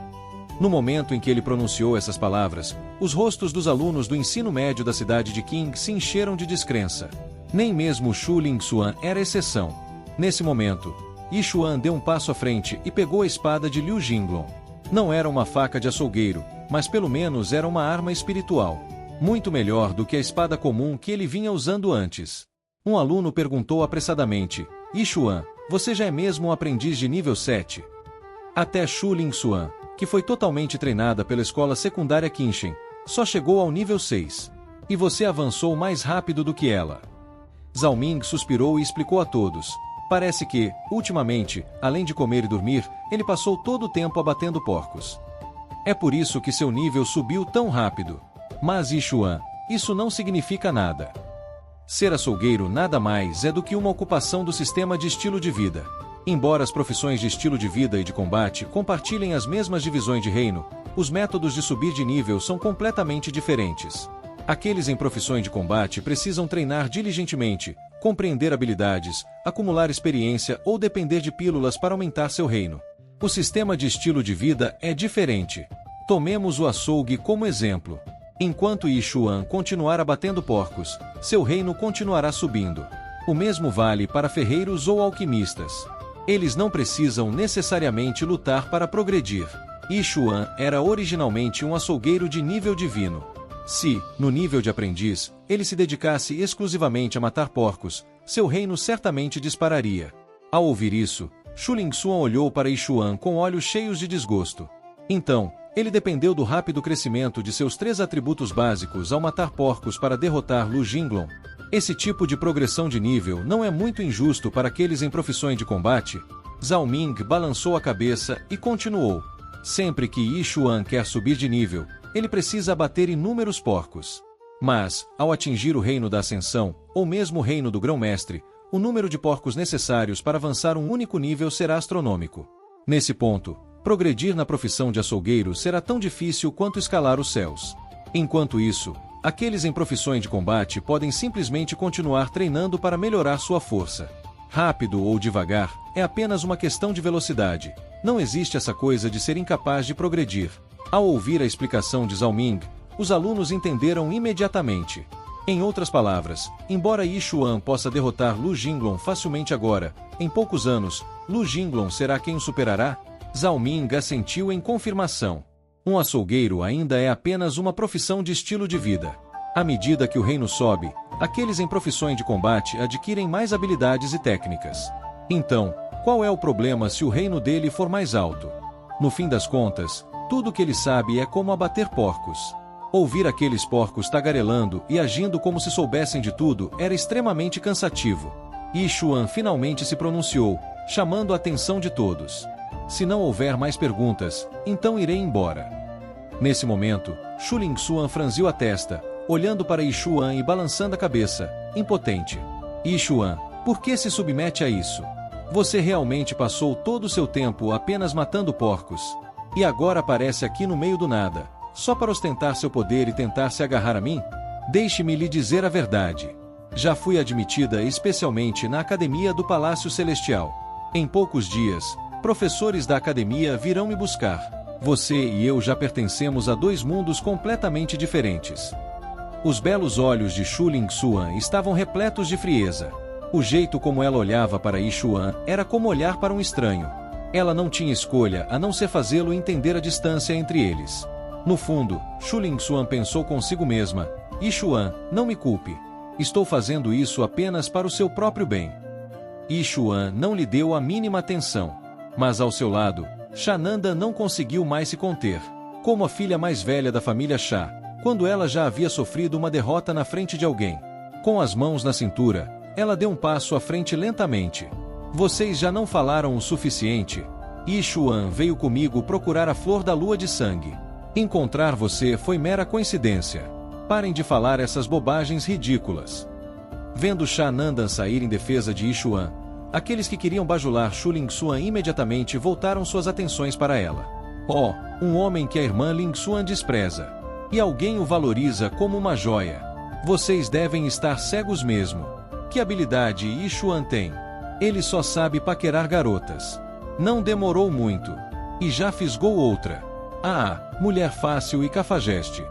No momento em que ele pronunciou essas palavras, os rostos dos alunos do ensino médio da cidade de Qing se encheram de descrença. Nem mesmo Shu Lingxuan era exceção. Nesse momento, Yixuan deu um passo à frente e pegou a espada de Liu Jinglong. Não era uma faca de açougueiro, mas pelo menos era uma arma espiritual. Muito melhor do que a espada comum que ele vinha usando antes. Um aluno perguntou apressadamente: "Yixuan, você já é mesmo um aprendiz de nível 7? Até Shu Lingxuan, que foi totalmente treinada pela escola secundária Qinshen, só chegou ao nível 6. E você avançou mais rápido do que ela." Zhao Ming suspirou e explicou a todos. Parece que, ultimamente, além de comer e dormir, ele passou todo o tempo abatendo porcos. É por isso que seu nível subiu tão rápido. Mas Yixuan, isso não significa nada. Ser açougueiro nada mais é do que uma ocupação do sistema de estilo de vida. Embora as profissões de estilo de vida e de combate compartilhem as mesmas divisões de reino, os métodos de subir de nível são completamente diferentes. Aqueles em profissões de combate precisam treinar diligentemente, compreender habilidades, acumular experiência ou depender de pílulas para aumentar seu reino. O sistema de estilo de vida é diferente. Tomemos o açougue como exemplo. Enquanto Yixuan continuar abatendo porcos, seu reino continuará subindo. O mesmo vale para ferreiros ou alquimistas. Eles não precisam necessariamente lutar para progredir. Yixuan era originalmente um açougueiro de nível divino. Se, no nível de aprendiz, ele se dedicasse exclusivamente a matar porcos, seu reino certamente dispararia. Ao ouvir isso, Shu Lingxuan olhou para Yixuan com olhos cheios de desgosto. Então, ele dependeu do rápido crescimento de seus 3 atributos básicos ao matar porcos para derrotar Liu Jinglong. Esse tipo de progressão de nível não é muito injusto para aqueles em profissões de combate? Zhao Ming balançou a cabeça e continuou. Sempre que Yixuan quer subir de nível, ele precisa abater inúmeros porcos. Mas, ao atingir o reino da ascensão, ou mesmo o reino do grão-mestre, o número de porcos necessários para avançar um único nível será astronômico. Nesse ponto, progredir na profissão de açougueiro será tão difícil quanto escalar os céus. Enquanto isso, Aqueles em profissões de combate podem simplesmente continuar treinando para melhorar sua força. Rápido ou devagar, é apenas uma questão de velocidade. Não existe essa coisa de ser incapaz de progredir. Ao ouvir a explicação de Zhao Ming, os alunos entenderam imediatamente. Em outras palavras, embora Yi Xuan possa derrotar Lu Jinglong facilmente agora, em poucos anos, Lu Jinglong será quem o superará? Zhao Ming assentiu em confirmação. Um açougueiro ainda é apenas uma profissão de estilo de vida. À medida que o reino sobe, aqueles em profissões de combate adquirem mais habilidades e técnicas. Então, qual é o problema se o reino dele for mais alto? No fim das contas, tudo que ele sabe é como abater porcos. Ouvir aqueles porcos tagarelando e agindo como se soubessem de tudo era extremamente cansativo. Yi Xuan finalmente se pronunciou, chamando a atenção de todos. Se não houver mais perguntas, então irei embora. Nesse momento, Shu Lingxuan franziu a testa, olhando para Yi Xuan e balançando a cabeça, impotente. Yi Xuan, por que se submete a isso? Você realmente passou todo o seu tempo apenas matando porcos. E agora aparece aqui no meio do nada, só para ostentar seu poder e tentar se agarrar a mim? Deixe-me lhe dizer a verdade. Já fui admitida especialmente na Academia do Palácio Celestial. Em poucos dias, professores da academia virão me buscar. Você e eu já pertencemos a dois mundos completamente diferentes. Os belos olhos de Shu Lingxuan estavam repletos de frieza. O jeito como ela olhava para Yi Xuan era como olhar para um estranho. Ela não tinha escolha a não ser fazê-lo entender a distância entre eles. No fundo, Shu Lingxuan pensou consigo mesma: Yi Xuan, não me culpe. Estou fazendo isso apenas para o seu próprio bem. Yi Xuan não lhe deu a mínima atenção. Mas ao seu lado, Shananda não conseguiu mais se conter. Como a filha mais velha da família Sha, quando ela já havia sofrido uma derrota na frente de alguém. Com as mãos na cintura, ela deu um passo à frente lentamente. Vocês já não falaram o suficiente? Yi Xuan veio comigo procurar a flor da lua de sangue. Encontrar você foi mera coincidência. Parem de falar essas bobagens ridículas. Vendo Shananda sair em defesa de Yi Xuan, aqueles que queriam bajular Shu Lingxuan imediatamente voltaram suas atenções para ela. Oh, um homem que a irmã Lingxuan despreza. E alguém o valoriza como uma joia. Vocês devem estar cegos mesmo. Que habilidade Yi Xuan tem? Ele só sabe paquerar garotas. Não demorou muito. E já fisgou outra. Ah, mulher fácil e cafajeste.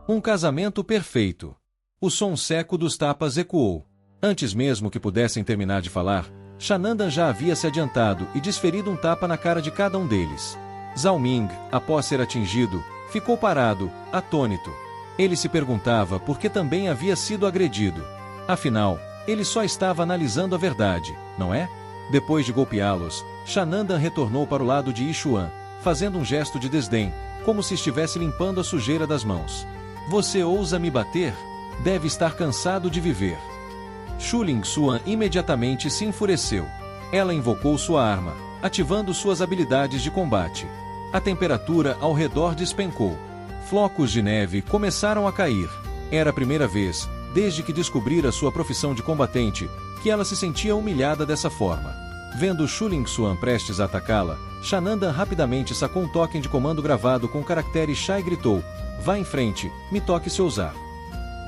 Um casamento perfeito. O som seco dos tapas ecoou. Antes mesmo que pudessem terminar de falar, Shananda já havia se adiantado e desferido um tapa na cara de cada um deles. Zhao Ming, após ser atingido, ficou parado, atônito. Ele se perguntava por que também havia sido agredido. Afinal, ele só estava analisando a verdade, não é? Depois de golpeá-los, Shananda retornou para o lado de Yi Xuan, fazendo um gesto de desdém, como se estivesse limpando a sujeira das mãos. Você ousa me bater? Deve estar cansado de viver. Shu Lingxuan imediatamente se enfureceu. Ela invocou sua arma, ativando suas habilidades de combate. A temperatura ao redor despencou. Flocos de neve começaram a cair. Era a primeira vez, desde que descobrira sua profissão de combatente, que ela se sentia humilhada dessa forma. Vendo Shu Lingxuan prestes a atacá-la, Shananda rapidamente sacou um token de comando gravado com caracteres Sha e gritou: Vá em frente, me toque se ousar.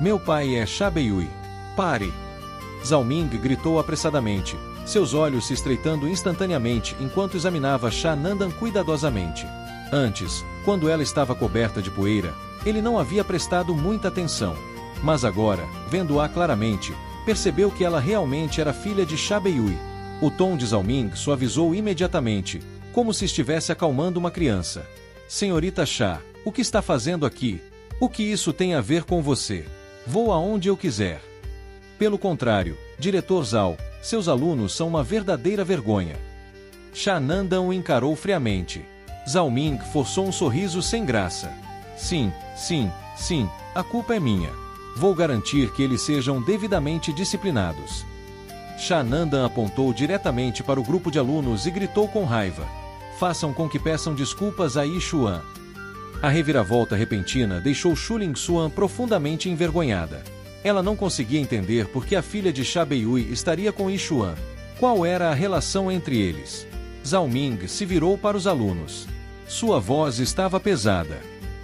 Meu pai é Sha Beiyui. Pare! Zhao Ming gritou apressadamente, seus olhos se estreitando instantaneamente enquanto examinava Shananda cuidadosamente. Antes, quando ela estava coberta de poeira, ele não havia prestado muita atenção. Mas agora, vendo-a claramente, percebeu que ela realmente era filha de Sha Beiyui. O tom de Zhao Ming suavizou imediatamente, como se estivesse acalmando uma criança. Senhorita Sha, o que está fazendo aqui? O que isso tem a ver com você? Vou aonde eu quiser. Pelo contrário, diretor Zhao, seus alunos são uma verdadeira vergonha. Shananda o encarou friamente. Zhao Ming forçou um sorriso sem graça. Sim, a culpa é minha. Vou garantir que eles sejam devidamente disciplinados. Shananda apontou diretamente para o grupo de alunos e gritou com raiva. Façam com que peçam desculpas a Yi Xuan. A reviravolta repentina deixou Shu Lingxuan profundamente envergonhada. Ela não conseguia entender por que a filha de Sha Beiyui estaria com Yi Xuan. Qual era a relação entre eles? Zhao Ming se virou para os alunos. Sua voz estava pesada.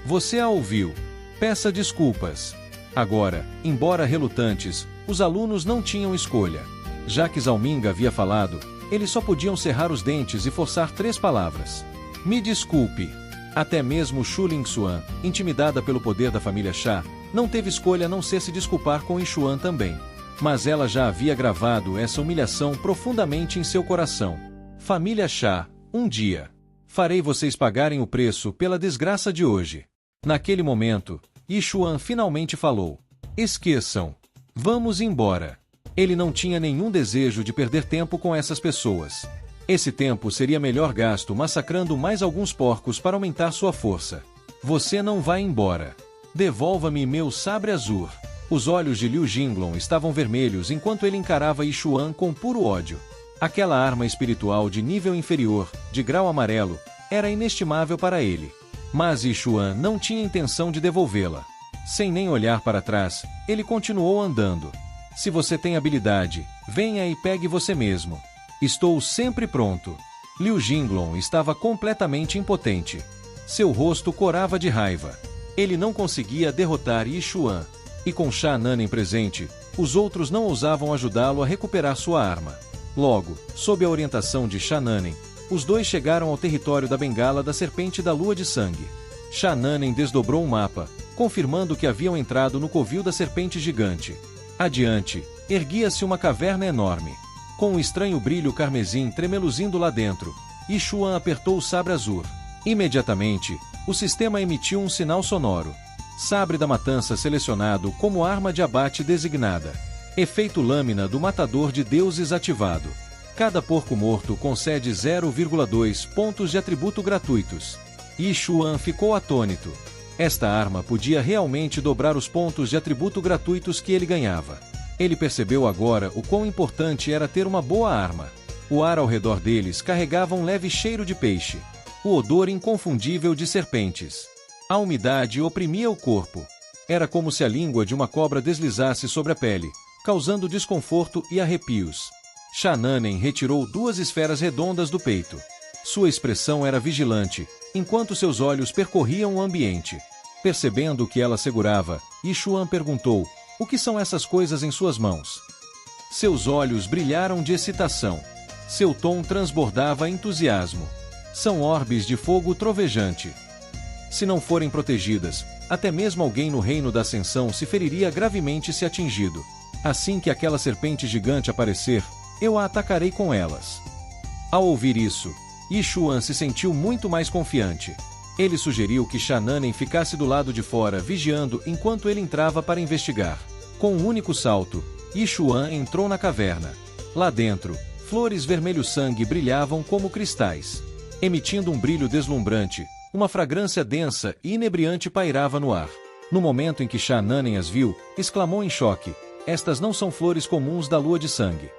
Você a ouviu. Peça desculpas. Agora, embora relutantes, os alunos não tinham escolha. Já que Zhao Ming havia falado, eles só podiam cerrar os dentes e forçar 3 palavras. Me desculpe. Até mesmo Xu Lingxuan, intimidada pelo poder da família Xia, não teve escolha a não ser se desculpar com Yixuan também. Mas ela já havia gravado essa humilhação profundamente em seu coração. Família Xia, um dia. Farei vocês pagarem o preço pela desgraça de hoje. Naquele momento, Yixuan finalmente falou. Esqueçam. Vamos embora. Ele não tinha nenhum desejo de perder tempo com essas pessoas. Esse tempo seria melhor gasto massacrando mais alguns porcos para aumentar sua força. Você não vai embora. Devolva-me meu sabre azul. Os olhos de Liu Jinglong estavam vermelhos enquanto ele encarava Yixuan com puro ódio. Aquela arma espiritual de nível inferior, de grau amarelo, era inestimável para ele. Mas Yixuan não tinha intenção de devolvê-la. Sem nem olhar para trás, ele continuou andando. Se você tem habilidade, venha e pegue você mesmo. Estou sempre pronto. Liu Jinglong estava completamente impotente. Seu rosto corava de raiva. Ele não conseguia derrotar Yixuan. E com Sha Nanen presente, os outros não ousavam ajudá-lo a recuperar sua arma. Logo, sob a orientação de Sha Nanen, os dois chegaram ao território da Bengala da Serpente da Lua de Sangue. Sha Nanen desdobrou um mapa, confirmando que haviam entrado no covil da Serpente Gigante. Adiante, erguia-se uma caverna enorme. Com um estranho brilho carmesim tremeluzindo lá dentro, Yixuan apertou o sabre azul. Imediatamente, o sistema emitiu um sinal sonoro. Sabre da matança selecionado como arma de abate designada. Efeito lâmina do matador de deuses ativado. Cada porco morto concede 0,2 pontos de atributo gratuitos. Yixuan ficou atônito. Esta arma podia realmente dobrar os pontos de atributo gratuitos que ele ganhava. Ele percebeu agora o quão importante era ter uma boa arma. O ar ao redor deles carregava um leve cheiro de peixe. O odor inconfundível de serpentes. A umidade oprimia o corpo. Era como se a língua de uma cobra deslizasse sobre a pele, causando desconforto e arrepios. Sha Nanen retirou 2 esferas redondas do peito. Sua expressão era vigilante, enquanto seus olhos percorriam o ambiente. Percebendo o que ela segurava, Yixuan perguntou, o que são essas coisas em suas mãos? Seus olhos brilharam de excitação. Seu tom transbordava entusiasmo. São orbes de fogo trovejante. Se não forem protegidas, até mesmo alguém no Reino da Ascensão se feriria gravemente se atingido. Assim que aquela serpente gigante aparecer, eu a atacarei com elas. Ao ouvir isso, Yixuan se sentiu muito mais confiante. Ele sugeriu que Sha Nanen ficasse do lado de fora vigiando enquanto ele entrava para investigar. Com um único salto, Yixuan entrou na caverna. Lá dentro, flores vermelho-sangue brilhavam como cristais. Emitindo um brilho deslumbrante, uma fragrância densa e inebriante pairava no ar. No momento em que Sha Nanen as viu, exclamou em choque, estas não são flores comuns da lua de sangue.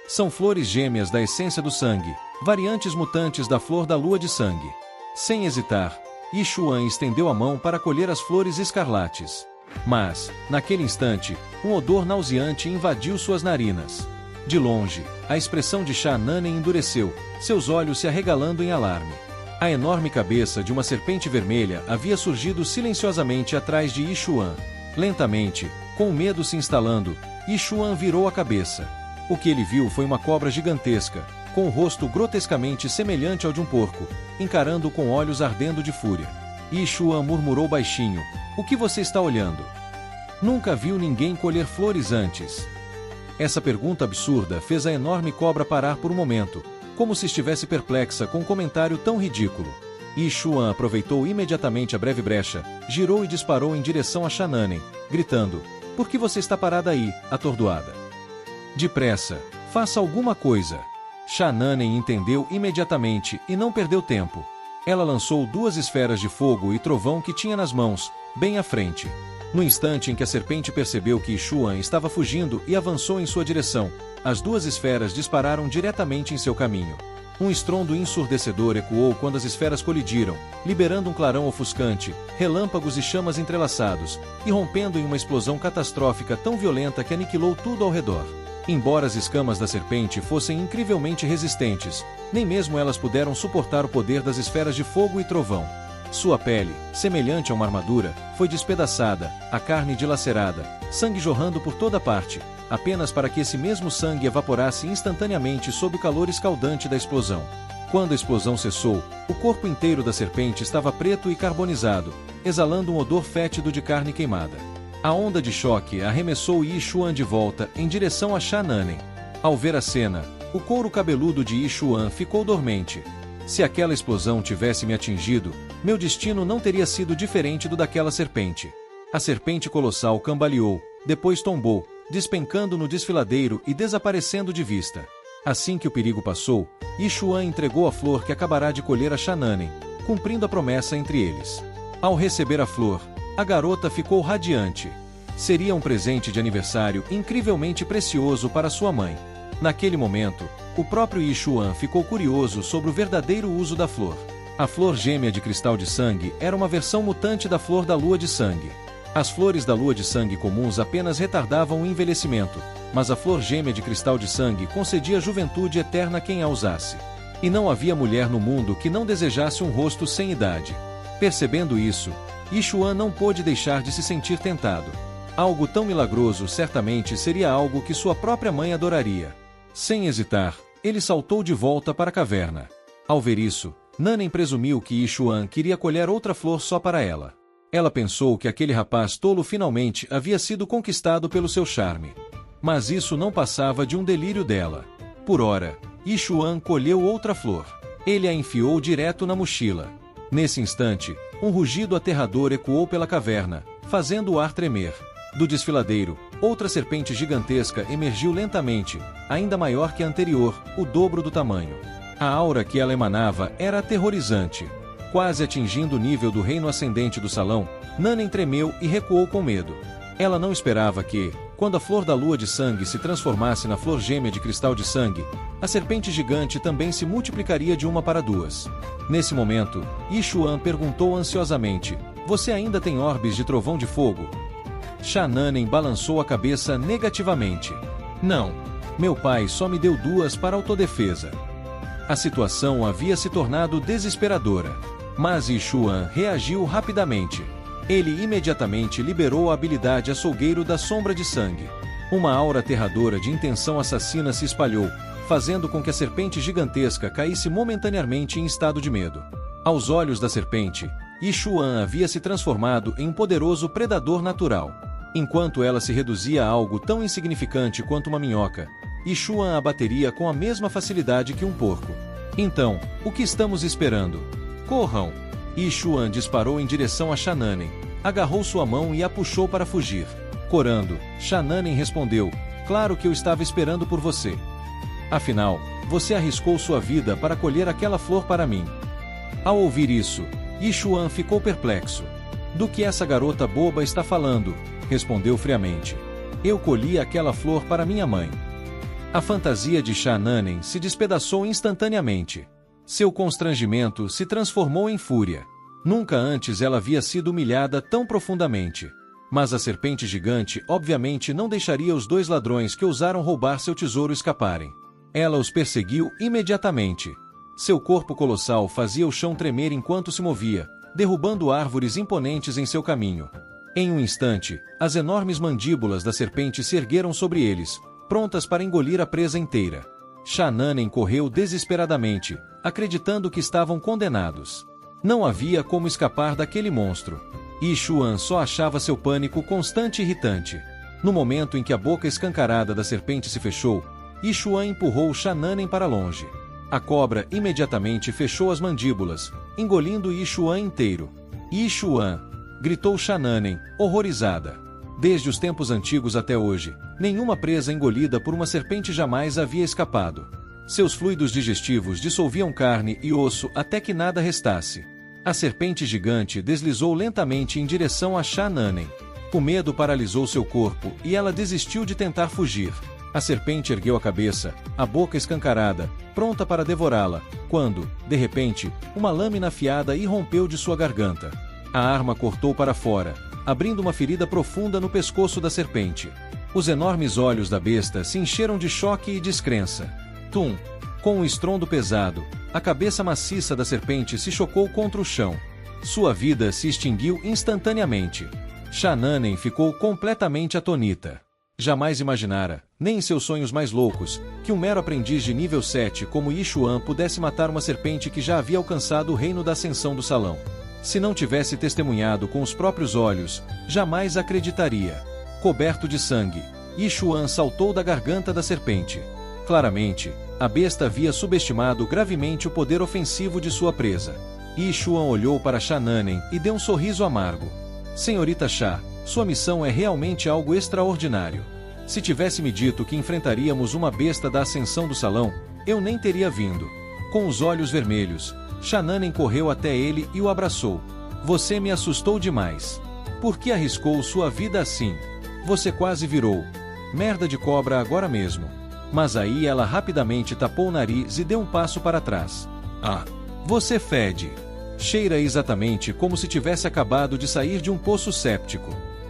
São flores gêmeas da essência do sangue, variantes mutantes da flor da lua de sangue. Sem hesitar, Yixuan estendeu a mão para colher as flores escarlates. Mas, naquele instante, um odor nauseante invadiu suas narinas. De longe, a expressão de Sha Nanen endureceu, seus olhos se arregalando em alarme. A enorme cabeça de uma serpente vermelha havia surgido silenciosamente atrás de Yixuan. Lentamente, com o medo se instalando, Yixuan virou a cabeça. O que ele viu foi uma cobra gigantesca, com o rosto grotescamente semelhante ao de um porco, encarando-o com olhos ardendo de fúria. Yixuan murmurou baixinho, o que você está olhando? Nunca viu ninguém colher flores antes. Essa pergunta absurda fez a enorme cobra parar por um momento, como se estivesse perplexa com um comentário tão ridículo. Yixuan aproveitou imediatamente a breve brecha, girou e disparou em direção a Sha Nanen, gritando, por que você está parada aí, atordoada? Depressa, faça alguma coisa. Sha Nanen entendeu imediatamente e não perdeu tempo. Ela lançou 2 esferas de fogo e trovão que tinha nas mãos, bem à frente. No instante em que a serpente percebeu que Yixuan estava fugindo e avançou em sua direção, as 2 esferas dispararam diretamente em seu caminho. Um estrondo ensurdecedor ecoou quando as esferas colidiram, liberando um clarão ofuscante, relâmpagos e chamas entrelaçados, e rompendo em uma explosão catastrófica tão violenta que aniquilou tudo ao redor. Embora as escamas da serpente fossem incrivelmente resistentes, nem mesmo elas puderam suportar o poder das esferas de fogo e trovão. Sua pele, semelhante a uma armadura, foi despedaçada, a carne dilacerada, sangue jorrando por toda parte, apenas para que esse mesmo sangue evaporasse instantaneamente sob o calor escaldante da explosão. Quando a explosão cessou, o corpo inteiro da serpente estava preto e carbonizado, exalando um odor fétido de carne queimada. A onda de choque arremessou Yi Xuan de volta em direção a Sha Nanen. Ao ver a cena, o couro cabeludo de Yi Xuan ficou dormente. Se aquela explosão tivesse me atingido, meu destino não teria sido diferente do daquela serpente. A serpente colossal cambaleou, depois tombou, despencando no desfiladeiro e desaparecendo de vista. Assim que o perigo passou, Yi Xuan entregou a flor que acabará de colher a Sha Nanen, cumprindo a promessa entre eles. Ao receber a flor, a garota ficou radiante. Seria um presente de aniversário incrivelmente precioso para sua mãe. Naquele momento, o próprio Yi Xuan ficou curioso sobre o verdadeiro uso da flor. A flor gêmea de cristal de sangue era uma versão mutante da flor da lua de sangue. As flores da lua de sangue comuns apenas retardavam o envelhecimento, mas a flor gêmea de cristal de sangue concedia juventude eterna a quem a usasse. E não havia mulher no mundo que não desejasse um rosto sem idade. Percebendo isso, Yi Xuan não pôde deixar de se sentir tentado. Algo tão milagroso certamente seria algo que sua própria mãe adoraria. Sem hesitar, ele saltou de volta para a caverna. Ao ver isso, Nanen presumiu que Yi Xuan queria colher outra flor só para ela. Ela pensou que aquele rapaz tolo finalmente havia sido conquistado pelo seu charme. Mas isso não passava de um delírio dela. Por ora, Yi Xuan colheu outra flor. Ele a enfiou direto na mochila. Nesse instante, um rugido aterrador ecoou pela caverna, fazendo o ar tremer. Do desfiladeiro, outra serpente gigantesca emergiu lentamente, ainda maior que a anterior, o dobro do tamanho. A aura que ela emanava era aterrorizante. Quase atingindo o nível do reino ascendente do salão, Nanen tremeu e recuou com medo. Ela não esperava que, quando a flor da lua de sangue se transformasse na flor gêmea de cristal de sangue, a serpente gigante também se multiplicaria de 1 para 2. Nesse momento, Yi Xuan perguntou ansiosamente: "Você ainda tem orbes de trovão de fogo?" Sha Nanen balançou a cabeça negativamente. "Não. Meu pai só me deu 2 para autodefesa." A situação havia se tornado desesperadora. Mas Yi Xuan reagiu rapidamente. Ele imediatamente liberou a habilidade açougueiro da sombra de sangue. Uma aura aterradora de intenção assassina se espalhou, fazendo com que a serpente gigantesca caísse momentaneamente em estado de medo. Aos olhos da serpente, Yi Xuan havia se transformado em um poderoso predador natural. Enquanto ela se reduzia a algo tão insignificante quanto uma minhoca, Yi Xuan a bateria com a mesma facilidade que um porco. Então, o que estamos esperando? Corram! Yi Xuan disparou em direção a Sha Nanen, agarrou sua mão e a puxou para fugir. Corando, Sha Nanen respondeu: "Claro que eu estava esperando por você. Afinal, você arriscou sua vida para colher aquela flor para mim." Ao ouvir isso, Yi Xuan ficou perplexo. "Do que essa garota boba está falando?" respondeu friamente. "Eu colhi aquela flor para minha mãe." A fantasia de Sha Nanen se despedaçou instantaneamente. Seu constrangimento se transformou em fúria. Nunca antes ela havia sido humilhada tão profundamente. Mas a serpente gigante obviamente não deixaria os 2 ladrões que ousaram roubar seu tesouro escaparem. Ela os perseguiu imediatamente. Seu corpo colossal fazia o chão tremer enquanto se movia, derrubando árvores imponentes em seu caminho. Em um instante, as enormes mandíbulas da serpente se ergueram sobre eles, prontas para engolir a presa inteira. Sha Nanen correu desesperadamente, acreditando que estavam condenados. Não havia como escapar daquele monstro. Yi Xuan só achava seu pânico constante e irritante. No momento em que a boca escancarada da serpente se fechou, Yi Xuan empurrou Sha Nanen para longe. A cobra imediatamente fechou as mandíbulas, engolindo Yi Xuan inteiro. "Yi Xuan!" gritou Sha Nanen, horrorizada. Desde os tempos antigos até hoje, nenhuma presa engolida por uma serpente jamais havia escapado. Seus fluidos digestivos dissolviam carne e osso até que nada restasse. A serpente gigante deslizou lentamente em direção a Sha Nanen. O medo paralisou seu corpo e ela desistiu de tentar fugir. A serpente ergueu a cabeça, a boca escancarada, pronta para devorá-la, quando, de repente, uma lâmina afiada irrompeu de sua garganta. A arma cortou para fora, abrindo uma ferida profunda no pescoço da serpente. Os enormes olhos da besta se encheram de choque e descrença. Tum! Com um estrondo pesado, a cabeça maciça da serpente se chocou contra o chão. Sua vida se extinguiu instantaneamente. Shananen ficou completamente atonita. Jamais imaginara, nem em seus sonhos mais loucos, que um mero aprendiz de nível 7 como Yi Xuan pudesse matar uma serpente que já havia alcançado o reino da ascensão do salão. Se não tivesse testemunhado com os próprios olhos, jamais acreditaria. Coberto de sangue, Yi Xuan saltou da garganta da serpente. Claramente, a besta havia subestimado gravemente o poder ofensivo de sua presa. Yi Xuan olhou para Shananen e deu um sorriso amargo. Senhorita Sha, sua missão é realmente algo extraordinário. Se tivesse me dito que enfrentaríamos uma besta da ascensão do salão, eu nem teria vindo. Com os olhos vermelhos, Shananen correu até ele e o abraçou. Você me assustou demais. Por que arriscou sua vida assim? Você quase virou merda de cobra agora mesmo. Mas aí ela rapidamente tapou o nariz e deu um passo para trás. Ah, você fede. Cheira exatamente como se tivesse acabado de sair de um poço séptico.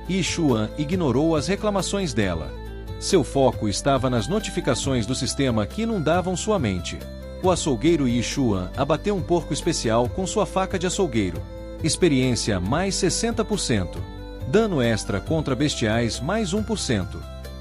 Yi Xuan ignorou as reclamações dela. Seu foco estava nas notificações do sistema que inundavam sua mente. O açougueiro Yi Xuan abateu um porco especial com sua faca de açougueiro. Experiência mais 60%. Dano extra contra bestiais mais 1%.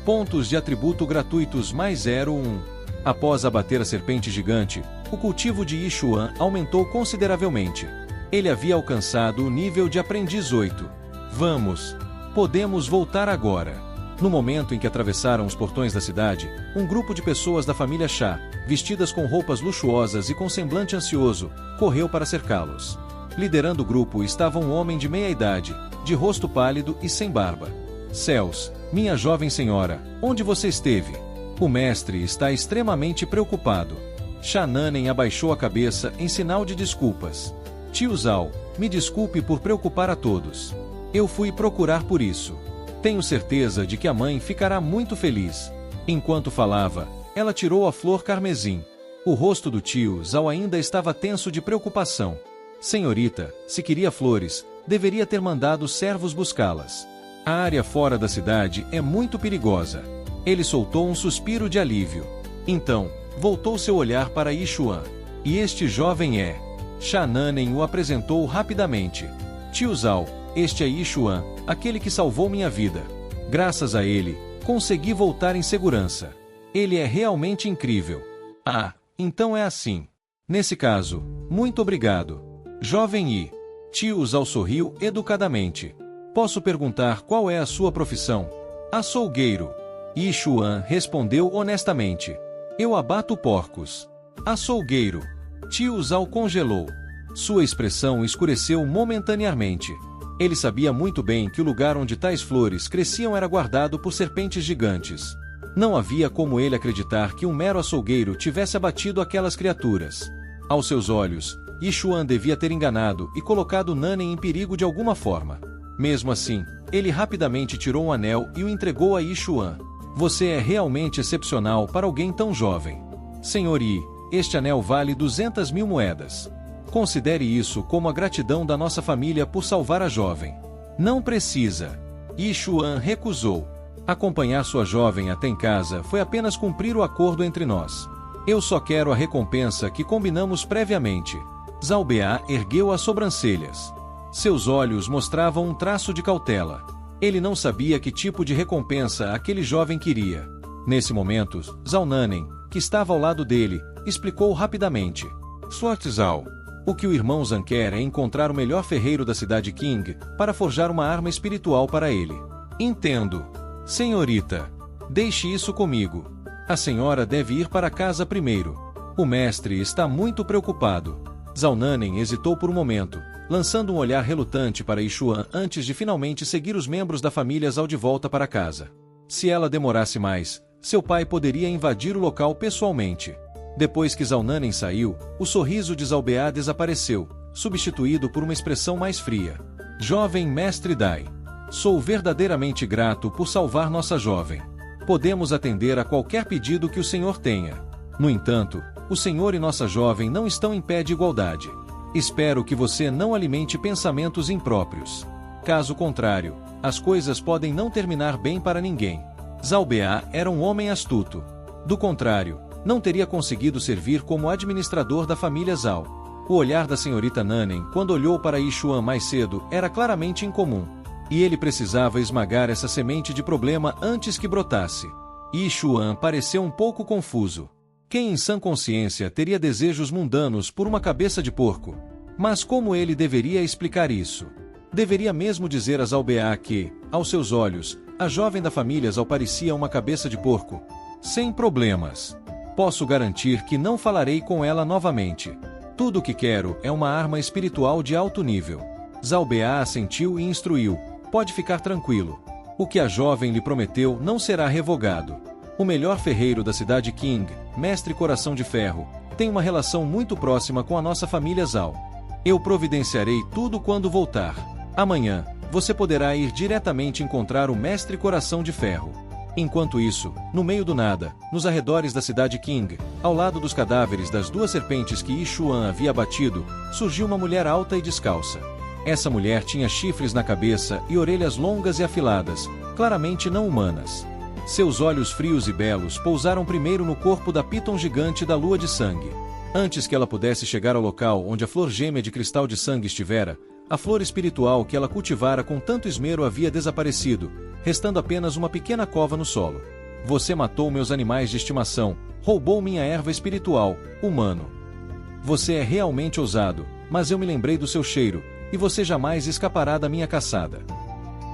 Pontos de atributo gratuitos mais 0,1. Após abater a serpente gigante, o cultivo de Yi Xuan aumentou consideravelmente. Ele havia alcançado o nível de aprendiz 8. Vamos! Podemos voltar agora. No momento em que atravessaram os portões da cidade, um grupo de pessoas da família Sha, vestidas com roupas luxuosas e com semblante ansioso, correu para cercá-los. Liderando o grupo estava um homem de meia idade, de rosto pálido e sem barba. Céus, minha jovem senhora, onde você esteve? O mestre está extremamente preocupado. Shananen abaixou a cabeça em sinal de desculpas. Tio Zhao, me desculpe por preocupar a todos. Eu fui procurar por isso. Tenho certeza de que a mãe ficará muito feliz. Enquanto falava, ela tirou a flor carmesim. O rosto do tio Zhao ainda estava tenso de preocupação. Senhorita, se queria flores, deveria ter mandado servos buscá-las. A área fora da cidade é muito perigosa. Ele soltou um suspiro de alívio. Então, voltou seu olhar para Yi Xuan. E este jovem é... Shananen o apresentou rapidamente. Tio Zhao, este é Yi Xuan, aquele que salvou minha vida. Graças a ele, consegui voltar em segurança. Ele é realmente incrível. Ah, então é assim. Nesse caso, muito obrigado. Jovem Yi. Tio Zhao sorriu educadamente. Posso perguntar qual é a sua profissão? Açougueiro. Yi Xuan respondeu honestamente. Eu abato porcos. Açougueiro. Tio Zhao congelou. Sua expressão escureceu momentaneamente. Ele sabia muito bem que o lugar onde tais flores cresciam era guardado por serpentes gigantes. Não havia como ele acreditar que um mero açougueiro tivesse abatido aquelas criaturas. Aos seus olhos, Yi Xuan devia ter enganado e colocado Nanen em perigo de alguma forma. Mesmo assim, ele rapidamente tirou um anel e o entregou a Yi Xuan. Você é realmente excepcional para alguém tão jovem. Senhor Yi, este anel vale 200.000 moedas. Considere isso como a gratidão da nossa família por salvar a jovem. Não precisa. Yi Xuan recusou. Acompanhar sua jovem até em casa foi apenas cumprir o acordo entre nós. Eu só quero a recompensa que combinamos previamente. Zhao Bea ergueu as sobrancelhas. Seus olhos mostravam um traço de cautela. Ele não sabia que tipo de recompensa aquele jovem queria. Nesse momento, Zhao Nanen, que estava ao lado dele, explicou rapidamente. Sword Zhao, o que o irmão Zhan quer é encontrar o melhor ferreiro da cidade Qing para forjar uma arma espiritual para ele. Entendo. Senhorita, deixe isso comigo. A senhora deve ir para casa primeiro. O mestre está muito preocupado. Zhao Nanen hesitou por um momento, lançando um olhar relutante para Yi Xuan antes de finalmente seguir os membros da família Zhao de volta para casa. Se ela demorasse mais, seu pai poderia invadir o local pessoalmente. Depois que Zhao Nanen saiu, o sorriso de Zhao Bea desapareceu, substituído por uma expressão mais fria. Jovem mestre Dai. Sou verdadeiramente grato por salvar nossa jovem. Podemos atender a qualquer pedido que o senhor tenha. No entanto, o senhor e nossa jovem não estão em pé de igualdade. Espero que você não alimente pensamentos impróprios. Caso contrário, as coisas podem não terminar bem para ninguém. Zhao Bea era um homem astuto. Do contrário, não teria conseguido servir como administrador da família Zhao. O olhar da senhorita Nanen, quando olhou para Yi Xuan mais cedo, era claramente incomum. E ele precisava esmagar essa semente de problema antes que brotasse. Yi Xuan pareceu um pouco confuso. Quem em sã consciência teria desejos mundanos por uma cabeça de porco? Mas como ele deveria explicar isso? Deveria mesmo dizer a Zhao Bea que, aos seus olhos, a jovem da família Zhao parecia uma cabeça de porco? Sem problemas. Posso garantir que não falarei com ela novamente. Tudo o que quero é uma arma espiritual de alto nível. Zhao Bea assentiu e instruiu. Pode ficar tranquilo. O que a jovem lhe prometeu não será revogado. O melhor ferreiro da cidade Qing, Mestre Coração de Ferro, tem uma relação muito próxima com a nossa família Zhao. Eu providenciarei tudo quando voltar. Amanhã, você poderá ir diretamente encontrar o Mestre Coração de Ferro. Enquanto isso, no meio do nada, nos arredores da cidade Qing, ao lado dos cadáveres das duas serpentes que Yi Xuan havia abatido, surgiu uma mulher alta e descalça. Essa mulher tinha chifres na cabeça e orelhas longas e afiladas, claramente não humanas. Seus olhos frios e belos pousaram primeiro no corpo da Piton gigante da lua de sangue. Antes que ela pudesse chegar ao local onde a flor gêmea de cristal de sangue estivera, a flor espiritual que ela cultivara com tanto esmero havia desaparecido, restando apenas uma pequena cova no solo. Você matou meus animais de estimação, roubou minha erva espiritual, humano. Você é realmente ousado, mas eu me lembrei do seu cheiro, e você jamais escapará da minha caçada.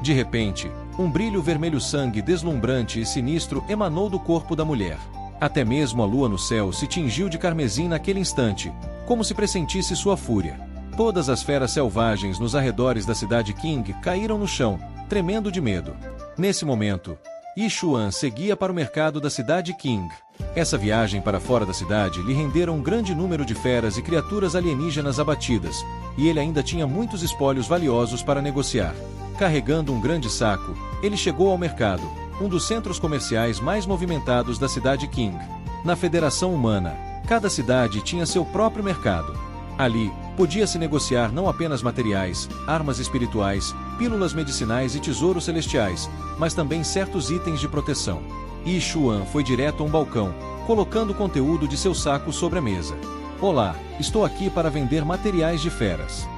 De repente, um brilho vermelho sangue deslumbrante e sinistro emanou do corpo da mulher. Até mesmo a lua no céu se tingiu de carmesim naquele instante, como se pressentisse sua fúria. Todas as feras selvagens nos arredores da cidade Qing caíram no chão, tremendo de medo. Nesse momento, Yi Xuan seguia para o mercado da cidade Qing. Essa viagem para fora da cidade lhe rendera um grande número de feras e criaturas alienígenas abatidas, e ele ainda tinha muitos espólios valiosos para negociar. Carregando um grande saco, ele chegou ao mercado, um dos centros comerciais mais movimentados da cidade Qing. Na Federação Humana, cada cidade tinha seu próprio mercado. Ali, podia-se negociar não apenas materiais, armas espirituais, pílulas medicinais e tesouros celestiais, mas também certos itens de proteção. Yi Xuan foi direto a um balcão, colocando o conteúdo de seu saco sobre a mesa. Olá, estou aqui para vender materiais de feras.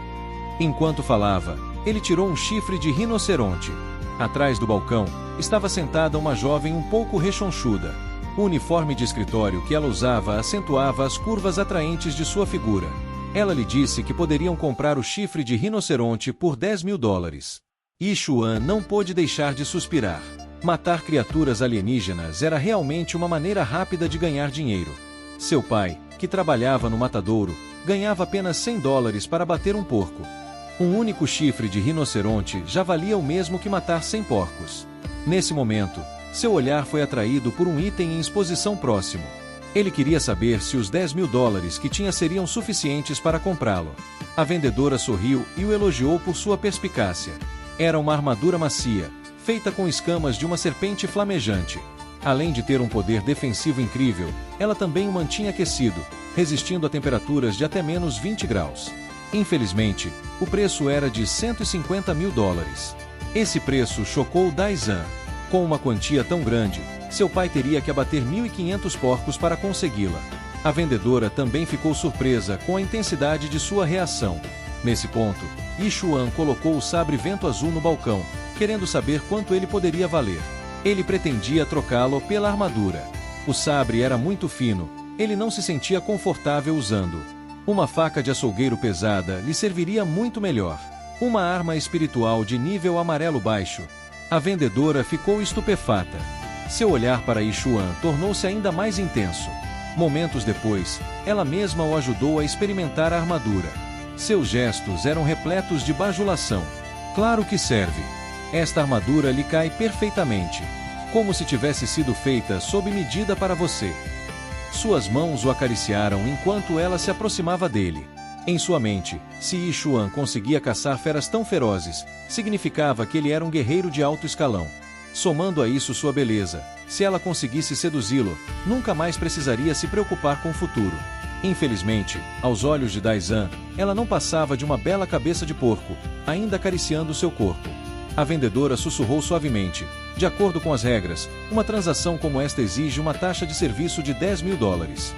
Enquanto falava, ele tirou um chifre de rinoceronte. Atrás do balcão, estava sentada uma jovem um pouco rechonchuda. O uniforme de escritório que ela usava acentuava as curvas atraentes de sua figura. Ela lhe disse que poderiam comprar o chifre de rinoceronte por $10.000. Yi Xuan não pôde deixar de suspirar. Matar criaturas alienígenas era realmente uma maneira rápida de ganhar dinheiro. Seu pai, que trabalhava no matadouro, ganhava apenas $100 para bater um porco. Um único chifre de rinoceronte já valia o mesmo que matar 100 porcos. Nesse momento, seu olhar foi atraído por um item em exposição próximo. Ele queria saber se os $10.000 que tinha seriam suficientes para comprá-lo. A vendedora sorriu e o elogiou por sua perspicácia. Era uma armadura macia, feita com escamas de uma serpente flamejante. Além de ter um poder defensivo incrível, ela também o mantinha aquecido, resistindo a temperaturas de até menos 20 graus. Infelizmente, o preço era de $150.000. Esse preço chocou Dai Zhan. Com uma quantia tão grande, seu pai teria que abater 1.500 porcos para consegui-la. A vendedora também ficou surpresa com a intensidade de sua reação. Nesse ponto, Yi Xuan colocou o sabre vento azul no balcão, querendo saber quanto ele poderia valer. Ele pretendia trocá-lo pela armadura. O sabre era muito fino, ele não se sentia confortável usando. Uma faca de açougueiro pesada lhe serviria muito melhor. Uma arma espiritual de nível amarelo baixo. A vendedora ficou estupefata. Seu olhar para Yi Xuan tornou-se ainda mais intenso. Momentos depois, ela mesma o ajudou a experimentar a armadura. Seus gestos eram repletos de bajulação. Claro que serve. Esta armadura lhe cai perfeitamente. Como se tivesse sido feita sob medida para você. Suas mãos o acariciaram enquanto ela se aproximava dele. Em sua mente, se Yi Xuan conseguia caçar feras tão ferozes, significava que ele era um guerreiro de alto escalão. Somando a isso sua beleza, se ela conseguisse seduzi-lo, nunca mais precisaria se preocupar com o futuro. Infelizmente, aos olhos de Dai Zhan, ela não passava de uma bela cabeça de porco, ainda acariciando seu corpo. A vendedora sussurrou suavemente. De acordo com as regras, uma transação como esta exige uma taxa de serviço de $10.000.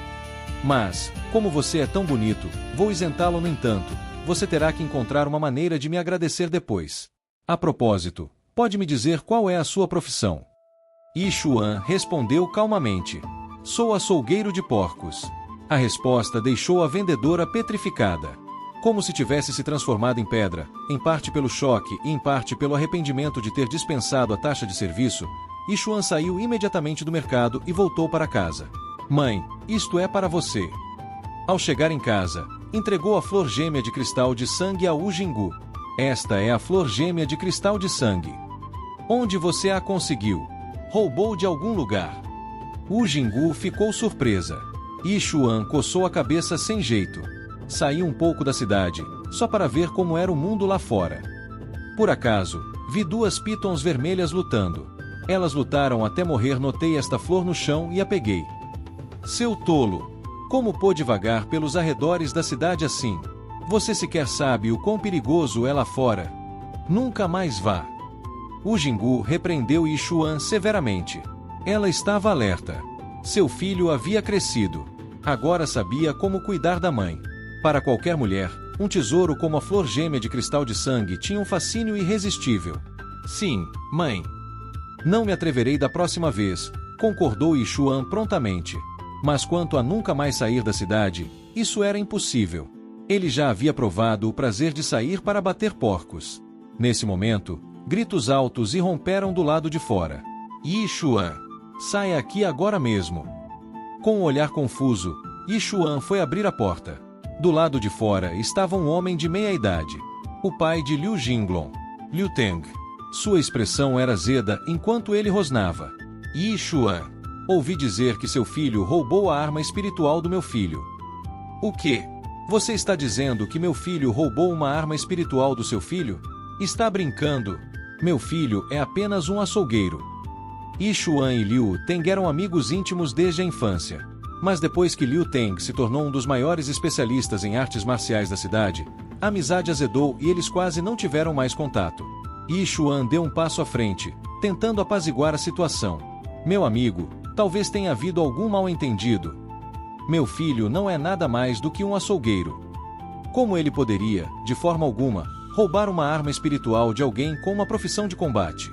Mas, como você é tão bonito, vou isentá-lo no entanto. Você terá que encontrar uma maneira de me agradecer depois. A propósito, pode me dizer qual é a sua profissão? Yi Xuan respondeu calmamente. Sou açougueiro de porcos. A resposta deixou a vendedora petrificada. Como se tivesse se transformado em pedra, em parte pelo choque e em parte pelo arrependimento de ter dispensado a taxa de serviço, Yi Xuan saiu imediatamente do mercado e voltou para casa. Mãe, isto é para você. Ao chegar em casa, entregou a flor gêmea de cristal de sangue a Wu Jinggu. Esta é a flor gêmea de cristal de sangue. Onde você a conseguiu? Roubou de algum lugar. Wu Jinggu ficou surpresa. Yi Xuan coçou a cabeça sem jeito. Saí um pouco da cidade, só para ver como era o mundo lá fora. Por acaso, vi duas pitons vermelhas lutando. Elas lutaram até morrer. Notei esta flor no chão e a peguei. Seu tolo! Como pôde vagar pelos arredores da cidade assim? Você sequer sabe o quão perigoso é lá fora. Nunca mais vá. Wu Jinggu repreendeu Yi Xuan severamente. Ela estava alerta. Seu filho havia crescido. Agora sabia como cuidar da mãe. Para qualquer mulher, um tesouro como a flor gêmea de cristal de sangue tinha um fascínio irresistível. Sim, mãe. Não me atreverei da próxima vez, concordou Yi Xuan prontamente. Mas quanto a nunca mais sair da cidade, isso era impossível. Ele já havia provado o prazer de sair para bater porcos. Nesse momento, gritos altos irromperam do lado de fora. Yi Xuan, saia aqui agora mesmo. Com um olhar confuso, Yi Xuan foi abrir a porta. Do lado de fora estava um homem de meia-idade. O pai de Liu Jinglong, Liu Teng. Sua expressão era azeda enquanto ele rosnava. Yi Xuan, ouvi dizer que seu filho roubou a arma espiritual do meu filho. O quê? Você está dizendo que meu filho roubou uma arma espiritual do seu filho? Está brincando? Meu filho é apenas um açougueiro. Yi Xuan e Liu Teng eram amigos íntimos desde a infância. Mas depois que Liu Teng se tornou um dos maiores especialistas em artes marciais da cidade, a amizade azedou e eles quase não tiveram mais contato. Yi Xuan deu um passo à frente, tentando apaziguar a situação. Meu amigo, talvez tenha havido algum mal-entendido. Meu filho não é nada mais do que um açougueiro. Como ele poderia, de forma alguma, roubar uma arma espiritual de alguém com uma profissão de combate?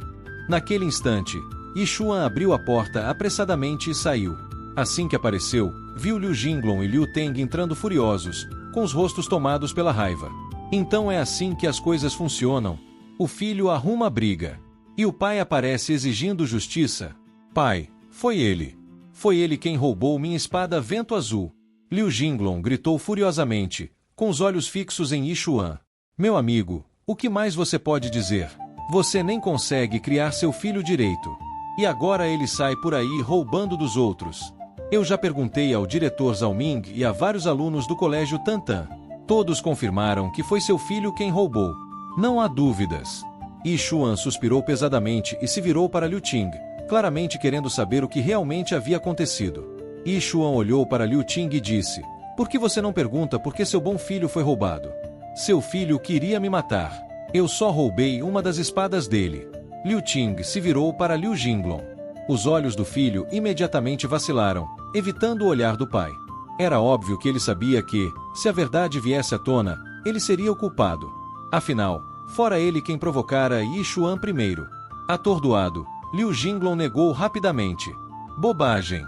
Naquele instante, Yi Xuan abriu a porta apressadamente e saiu. Assim que apareceu, viu Liu Jinglong e Liu Teng entrando furiosos, com os rostos tomados pela raiva. Então é assim que as coisas funcionam. O filho arruma a briga. E o pai aparece exigindo justiça. Pai, foi ele. Foi ele quem roubou minha espada Vento Azul. Liu Jinglong gritou furiosamente, com os olhos fixos em Yi Xuan. Meu amigo, o que mais você pode dizer? Você nem consegue criar seu filho direito. E agora ele sai por aí roubando dos outros. Eu já perguntei ao diretor Zhao Ming e a vários alunos do colégio Tantan. Todos confirmaram que foi seu filho quem roubou. Não há dúvidas. Yi Xuan suspirou pesadamente e se virou para Liu Ting, claramente querendo saber o que realmente havia acontecido. Yi Xuan olhou para Liu Ting e disse: Por que você não pergunta por que seu bom filho foi roubado? Seu filho queria me matar. Eu só roubei uma das espadas dele. Liu Ting se virou para Liu Jinglong. Os olhos do filho imediatamente vacilaram, evitando o olhar do pai. Era óbvio que ele sabia que, se a verdade viesse à tona, ele seria o culpado. Afinal, fora ele quem provocara Yi Xuan primeiro. Atordoado, Liu Jinglong negou rapidamente. Bobagem!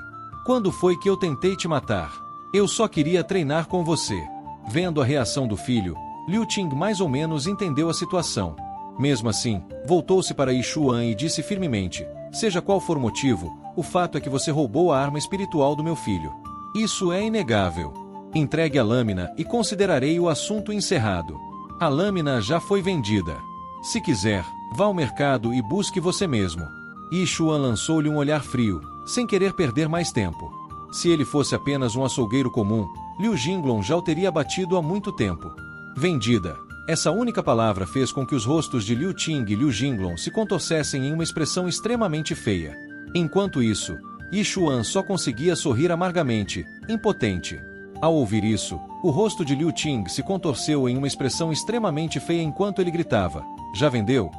Quando foi que eu tentei te matar? Eu só queria treinar com você. Vendo a reação do filho, Liu Ting mais ou menos entendeu a situação. Mesmo assim, voltou-se para Yi Xuan e disse firmemente: Seja qual for o motivo, o fato é que você roubou a arma espiritual do meu filho. Isso é inegável. Entregue a lâmina e considerarei o assunto encerrado. A lâmina já foi vendida. Se quiser, vá ao mercado e busque você mesmo. Yi Xuan lançou-lhe um olhar frio, sem querer perder mais tempo. Se ele fosse apenas um açougueiro comum, Liu Jinglong já o teria abatido há muito tempo. Vendida. Essa única palavra fez com que os rostos de Liu Ting e Liu Jinglong se contorcessem em uma expressão extremamente feia. Enquanto isso, Yi Xuan só conseguia sorrir amargamente, impotente. Ao ouvir isso, o rosto de Liu Ting se contorceu em uma expressão extremamente feia enquanto ele gritava: Já vendeu?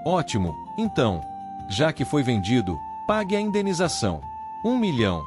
Ótimo, então. Já que foi vendido, pague a indenização. 1 milhão.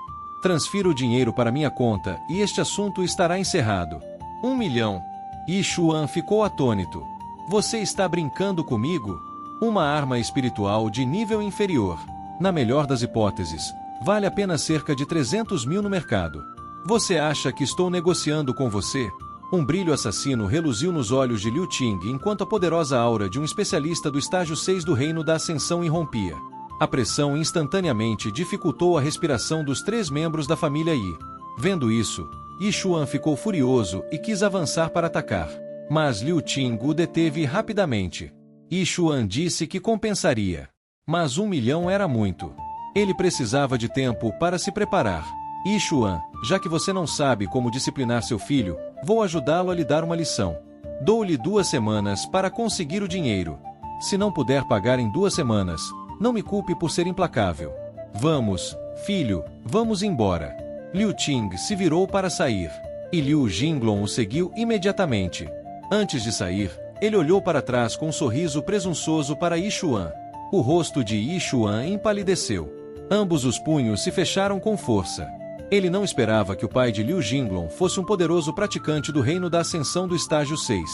Transfira o dinheiro para minha conta e este assunto estará encerrado. 1 milhão. Yi Xuan ficou atônito. Você está brincando comigo? Uma arma espiritual de nível inferior. Na melhor das hipóteses, vale apenas cerca de 300 mil no mercado. Você acha que estou negociando com você? Um brilho assassino reluziu nos olhos de Liu Qing enquanto a poderosa aura de um especialista do estágio 6 do Reino da Ascensão irrompia. A pressão instantaneamente dificultou a respiração dos 3 membros da família Yi. Vendo isso, Yi Xuan ficou furioso e quis avançar para atacar. Mas Liu Qing o deteve rapidamente. Yi Xuan disse que compensaria. Mas 1 milhão era muito. Ele precisava de tempo para se preparar. Yi Xuan, já que você não sabe como disciplinar seu filho, vou ajudá-lo a lhe dar uma lição. Dou-lhe 2 semanas para conseguir o dinheiro. Se não puder pagar em 2 semanas, não me culpe por ser implacável. Vamos, filho, vamos embora. Liu Qing se virou para sair. E Liu Jinglong o seguiu imediatamente. Antes de sair, ele olhou para trás com um sorriso presunçoso para Yi Xuan. O rosto de Yi Xuan empalideceu. Ambos os punhos se fecharam com força. Ele não esperava que o pai de Liu Jinglong fosse um poderoso praticante do Reino da Ascensão do estágio 6.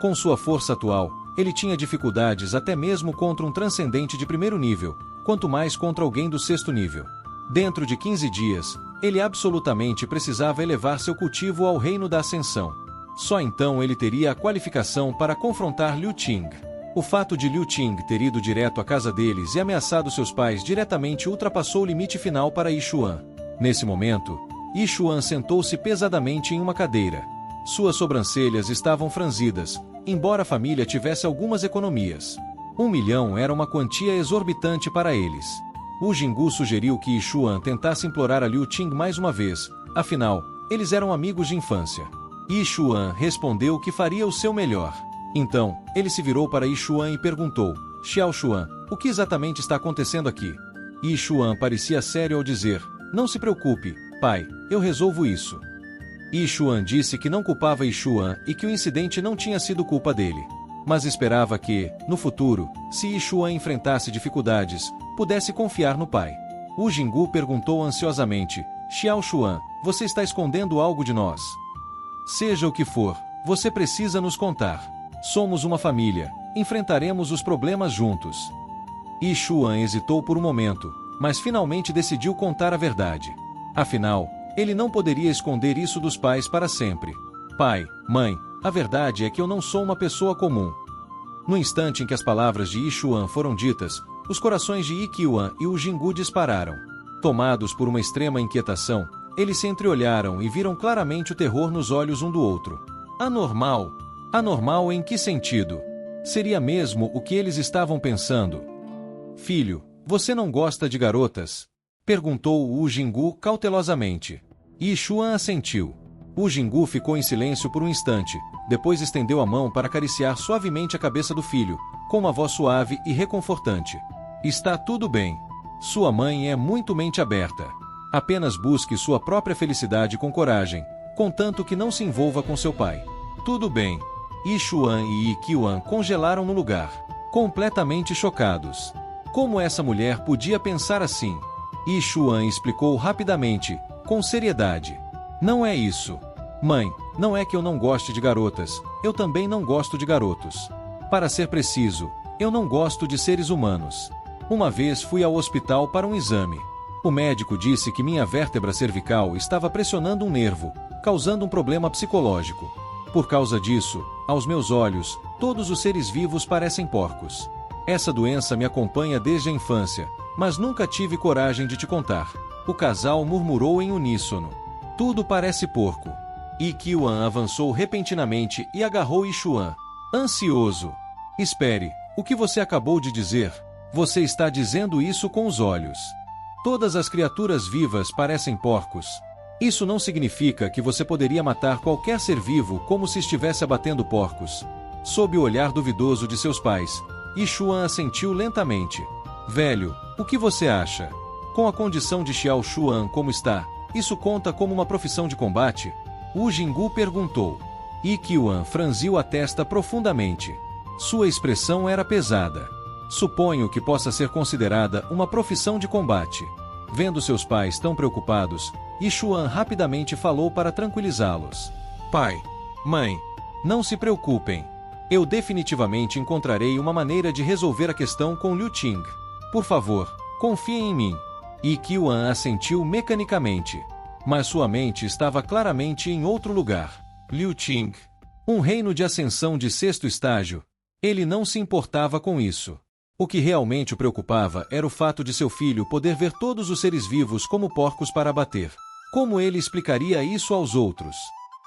Com sua força atual, ele tinha dificuldades até mesmo contra um transcendente de 1º nível, quanto mais contra alguém do 6º nível. Dentro de 15 dias, ele absolutamente precisava elevar seu cultivo ao Reino da Ascensão. Só então ele teria a qualificação para confrontar Liu Qing. O fato de Liu Qing ter ido direto à casa deles e ameaçado seus pais diretamente ultrapassou o limite final para Yi Xuan. Nesse momento, Yi Xuan sentou-se pesadamente em uma cadeira. Suas sobrancelhas estavam franzidas, embora a família tivesse algumas economias. 1 milhão era uma quantia exorbitante para eles. Wu Jinggu sugeriu que Yi Xuan tentasse implorar a Liu Qing mais uma vez, afinal, eles eram amigos de infância. Yi Xuan respondeu que faria o seu melhor. Então, ele se virou para Yi Xuan e perguntou: Xiao Xuan, o que exatamente está acontecendo aqui? Yi Xuan parecia sério ao dizer: Não se preocupe, pai, eu resolvo isso. Yi Xuan disse que não culpava Yi Xuan e que o incidente não tinha sido culpa dele. Mas esperava que, no futuro, se Yi Xuan enfrentasse dificuldades, pudesse confiar no pai. Wu Jinggu perguntou ansiosamente: Xiao Xuan, você está escondendo algo de nós? Seja o que for, você precisa nos contar. Somos uma família, enfrentaremos os problemas juntos. Yi Xuan hesitou por um momento, mas finalmente decidiu contar a verdade. Afinal, ele não poderia esconder isso dos pais para sempre. Pai, mãe, a verdade é que eu não sou uma pessoa comum. No instante em que as palavras de Yi Xuan foram ditas, os corações de Yi Qiuan e Wu Jinggu dispararam. Tomados por uma extrema inquietação, eles se entreolharam e viram claramente o terror nos olhos um do outro. Anormal? Anormal em que sentido? Seria mesmo o que eles estavam pensando? Filho, você não gosta de garotas? Perguntou Wu Jinggu cautelosamente. Yi Xuan assentiu. Wu Jinggu ficou em silêncio por um instante, depois estendeu a mão para acariciar suavemente a cabeça do filho, com uma voz suave e reconfortante. Está tudo bem. Sua mãe é muito mente aberta. Apenas busque sua própria felicidade com coragem, contanto que não se envolva com seu pai. Tudo bem. Yi Xuan e Yi Qiuan congelaram no lugar, completamente chocados. Como essa mulher podia pensar assim? Yi Xuan explicou rapidamente, com seriedade. Não é isso. Mãe, não é que eu não goste de garotas, eu também não gosto de garotos. Para ser preciso, eu não gosto de seres humanos. Uma vez fui ao hospital para um exame. O médico disse que minha vértebra cervical estava pressionando um nervo, causando um problema psicológico. Por causa disso, aos meus olhos, todos os seres vivos parecem porcos. Essa doença me acompanha desde a infância, mas nunca tive coragem de te contar. O casal murmurou em uníssono. Tudo parece porco. Yi Qiuan avançou repentinamente e agarrou Yi Xuan. Ansioso. Espere, o que você acabou de dizer? Você está dizendo isso com os olhos. Todas as criaturas vivas parecem porcos. Isso não significa que você poderia matar qualquer ser vivo como se estivesse abatendo porcos. Sob o olhar duvidoso de seus pais, Yi Xuan assentiu lentamente. Velho, o que você acha? Com a condição de Xiao Xuan como está, isso conta como uma profissão de combate? Wu Jinggu perguntou. Yi Qiuan franziu a testa profundamente. Sua expressão era pesada. Suponho que possa ser considerada uma profissão de combate. Vendo seus pais tão preocupados, Yichuan rapidamente falou para tranquilizá-los. Pai, mãe, não se preocupem. Eu definitivamente encontrarei uma maneira de resolver a questão com Liu Qing. Por favor, confiem em mim. Yichuan assentiu mecanicamente. Mas sua mente estava claramente em outro lugar. Liu Qing. Um reino de ascensão de 6º estágio. Ele não se importava com isso. O que realmente o preocupava era o fato de seu filho poder ver todos os seres vivos como porcos para abater. Como ele explicaria isso aos outros?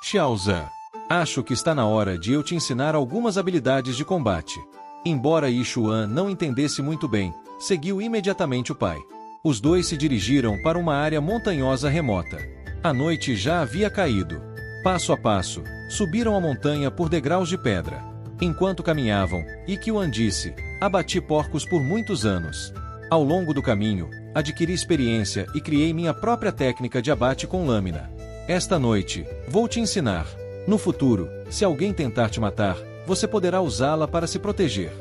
Xiaozan, acho que está na hora de eu te ensinar algumas habilidades de combate. Embora Yichuan não entendesse muito bem, seguiu imediatamente o pai. Os dois se dirigiram para uma área montanhosa remota. A noite já havia caído. Passo a passo, subiram a montanha por degraus de pedra. Enquanto caminhavam, Yichuan disse: abati porcos por muitos anos. Ao longo do caminho, adquiri experiência e criei minha própria técnica de abate com lâmina. Esta noite, vou te ensinar. No futuro, se alguém tentar te matar, você poderá usá-la para se proteger.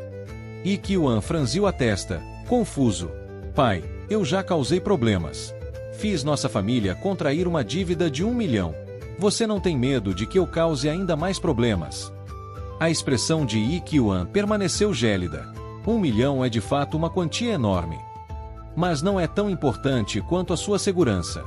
Yichuan franziu a testa, confuso. Pai, eu já causei problemas. Fiz nossa família contrair uma dívida de 1 milhão. Você não tem medo de que eu cause ainda mais problemas? A expressão de Yichuan permaneceu gélida. 1 milhão é de fato uma quantia enorme. Mas não é tão importante quanto a sua segurança.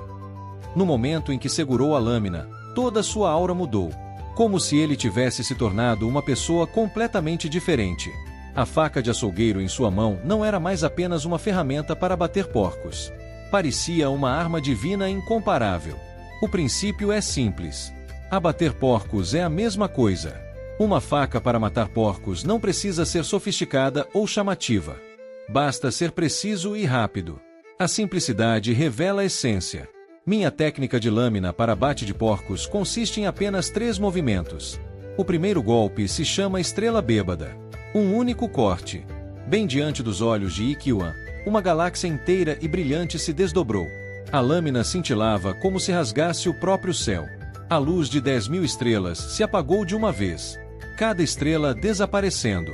No momento em que segurou a lâmina, toda sua aura mudou. Como se ele tivesse se tornado uma pessoa completamente diferente. A faca de açougueiro em sua mão não era mais apenas uma ferramenta para bater porcos. Parecia uma arma divina incomparável. O princípio é simples. Abater porcos é a mesma coisa. Uma faca para matar porcos não precisa ser sofisticada ou chamativa. Basta ser preciso e rápido. A simplicidade revela a essência. Minha técnica de lâmina para abate de porcos consiste em apenas 3 movimentos. O primeiro golpe se chama Estrela Bêbada. Um único corte. Bem diante dos olhos de Yichuan, uma galáxia inteira e brilhante se desdobrou. A lâmina cintilava como se rasgasse o próprio céu. A luz de 10.000 estrelas se apagou de uma vez. Cada estrela desaparecendo.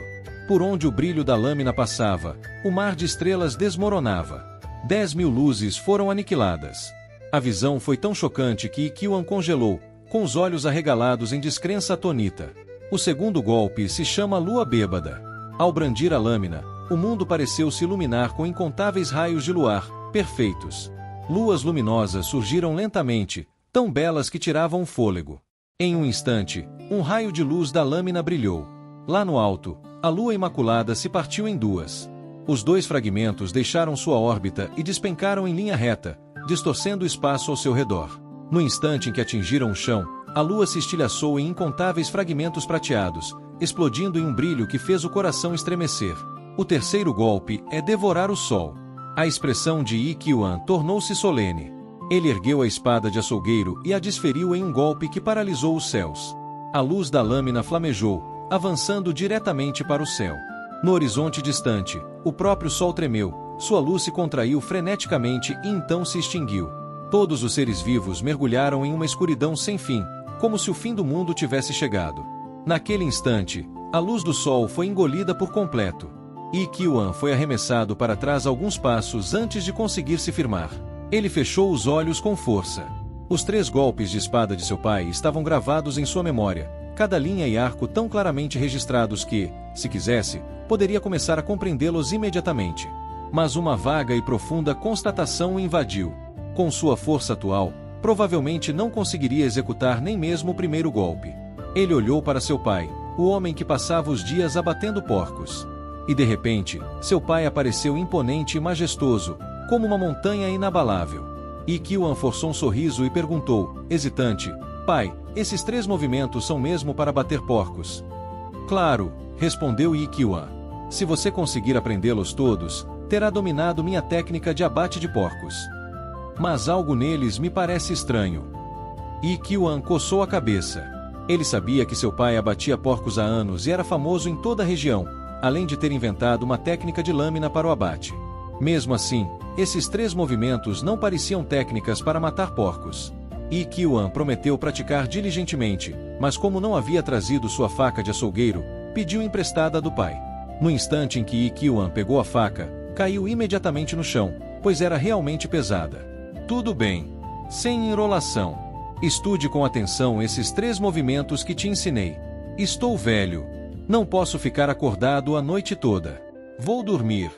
Por onde o brilho da lâmina passava, o mar de estrelas desmoronava. 10.000 luzes foram aniquiladas. A visão foi tão chocante que Yichuan congelou, com os olhos arregalados em descrença atônita. O segundo golpe se chama Lua Bêbada. Ao brandir a lâmina, o mundo pareceu se iluminar com incontáveis raios de luar, perfeitos. Luas luminosas surgiram lentamente, tão belas que tiravam o fôlego. Em um instante, um raio de luz da lâmina brilhou. Lá no alto, a lua imaculada se partiu em 2. Os 2 fragmentos deixaram sua órbita e despencaram em linha reta, distorcendo o espaço ao seu redor. No instante em que atingiram o chão, a lua se estilhaçou em incontáveis fragmentos prateados, explodindo em um brilho que fez o coração estremecer. O terceiro golpe é devorar o sol. A expressão de Yichuan tornou-se solene. Ele ergueu a espada de açougueiro e a desferiu em um golpe que paralisou os céus. A luz da lâmina flamejou, avançando diretamente para o céu. No horizonte distante, o próprio sol tremeu, sua luz se contraiu freneticamente e então se extinguiu. Todos os seres vivos mergulharam em uma escuridão sem fim, como se o fim do mundo tivesse chegado. Naquele instante, a luz do sol foi engolida por completo. Yichuan foi arremessado para trás alguns passos antes de conseguir se firmar. Ele fechou os olhos com força. Os 3 golpes de espada de seu pai estavam gravados em sua memória, cada linha e arco tão claramente registrados que, se quisesse, poderia começar a compreendê-los imediatamente. Mas uma vaga e profunda constatação o invadiu. Com sua força atual, provavelmente não conseguiria executar nem mesmo o primeiro golpe. Ele olhou para seu pai, o homem que passava os dias abatendo porcos. E de repente, seu pai apareceu imponente e majestoso, como uma montanha inabalável. Yichuan forçou um sorriso e perguntou, hesitante: pai, esses 3 movimentos são mesmo para bater porcos? Claro, respondeu Yichuan. Se você conseguir aprendê-los todos, terá dominado minha técnica de abate de porcos. Mas algo neles me parece estranho. Yichuan coçou a cabeça. Ele sabia que seu pai abatia porcos há anos e era famoso em toda a região, além de ter inventado uma técnica de lâmina para o abate. Mesmo assim, esses 3 movimentos não pareciam técnicas para matar porcos. Yichuan prometeu praticar diligentemente, mas como não havia trazido sua faca de açougueiro, pediu emprestada do pai. No instante em que Yichuan pegou a faca, Caiu imediatamente no chão, pois era realmente pesada. Tudo bem. Sem enrolação. Estude com atenção esses 3 movimentos que te ensinei. Estou velho. Não posso ficar acordado a noite toda. Vou dormir.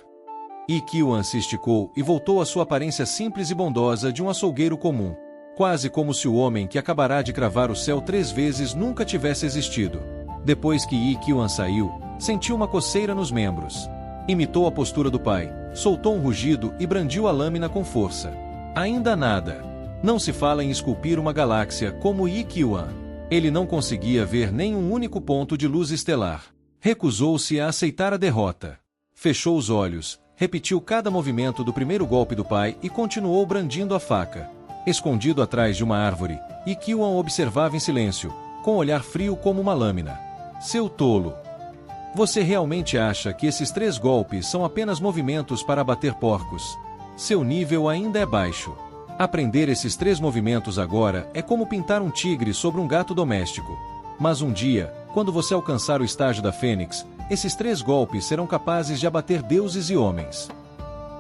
Ikkyo se esticou e voltou à sua aparência simples e bondosa de um açougueiro comum. Quase como se o homem que acabará de cravar o céu 3 vezes nunca tivesse existido. Depois que Ikkyo saiu, sentiu uma coceira nos membros. Imitou a postura do pai, soltou um rugido e brandiu a lâmina com força. Ainda nada. Não se fala em esculpir uma galáxia como Ikkyo. Ele não conseguia ver nenhum único ponto de luz estelar. Recusou-se a aceitar a derrota. Fechou os olhos, repetiu cada movimento do primeiro golpe do pai e continuou brandindo a faca. Escondido atrás de uma árvore, Ikkyo observava em silêncio, com um olhar frio como uma lâmina. Seu tolo! Você realmente acha que esses 3 golpes são apenas movimentos para abater porcos? Seu nível ainda é baixo. Aprender esses 3 movimentos agora é como pintar um tigre sobre um gato doméstico. Mas um dia, quando você alcançar o estágio da Fênix, esses 3 golpes serão capazes de abater deuses e homens.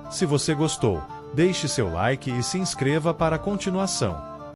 Se você gostou, deixe seu like e se inscreva para a continuação.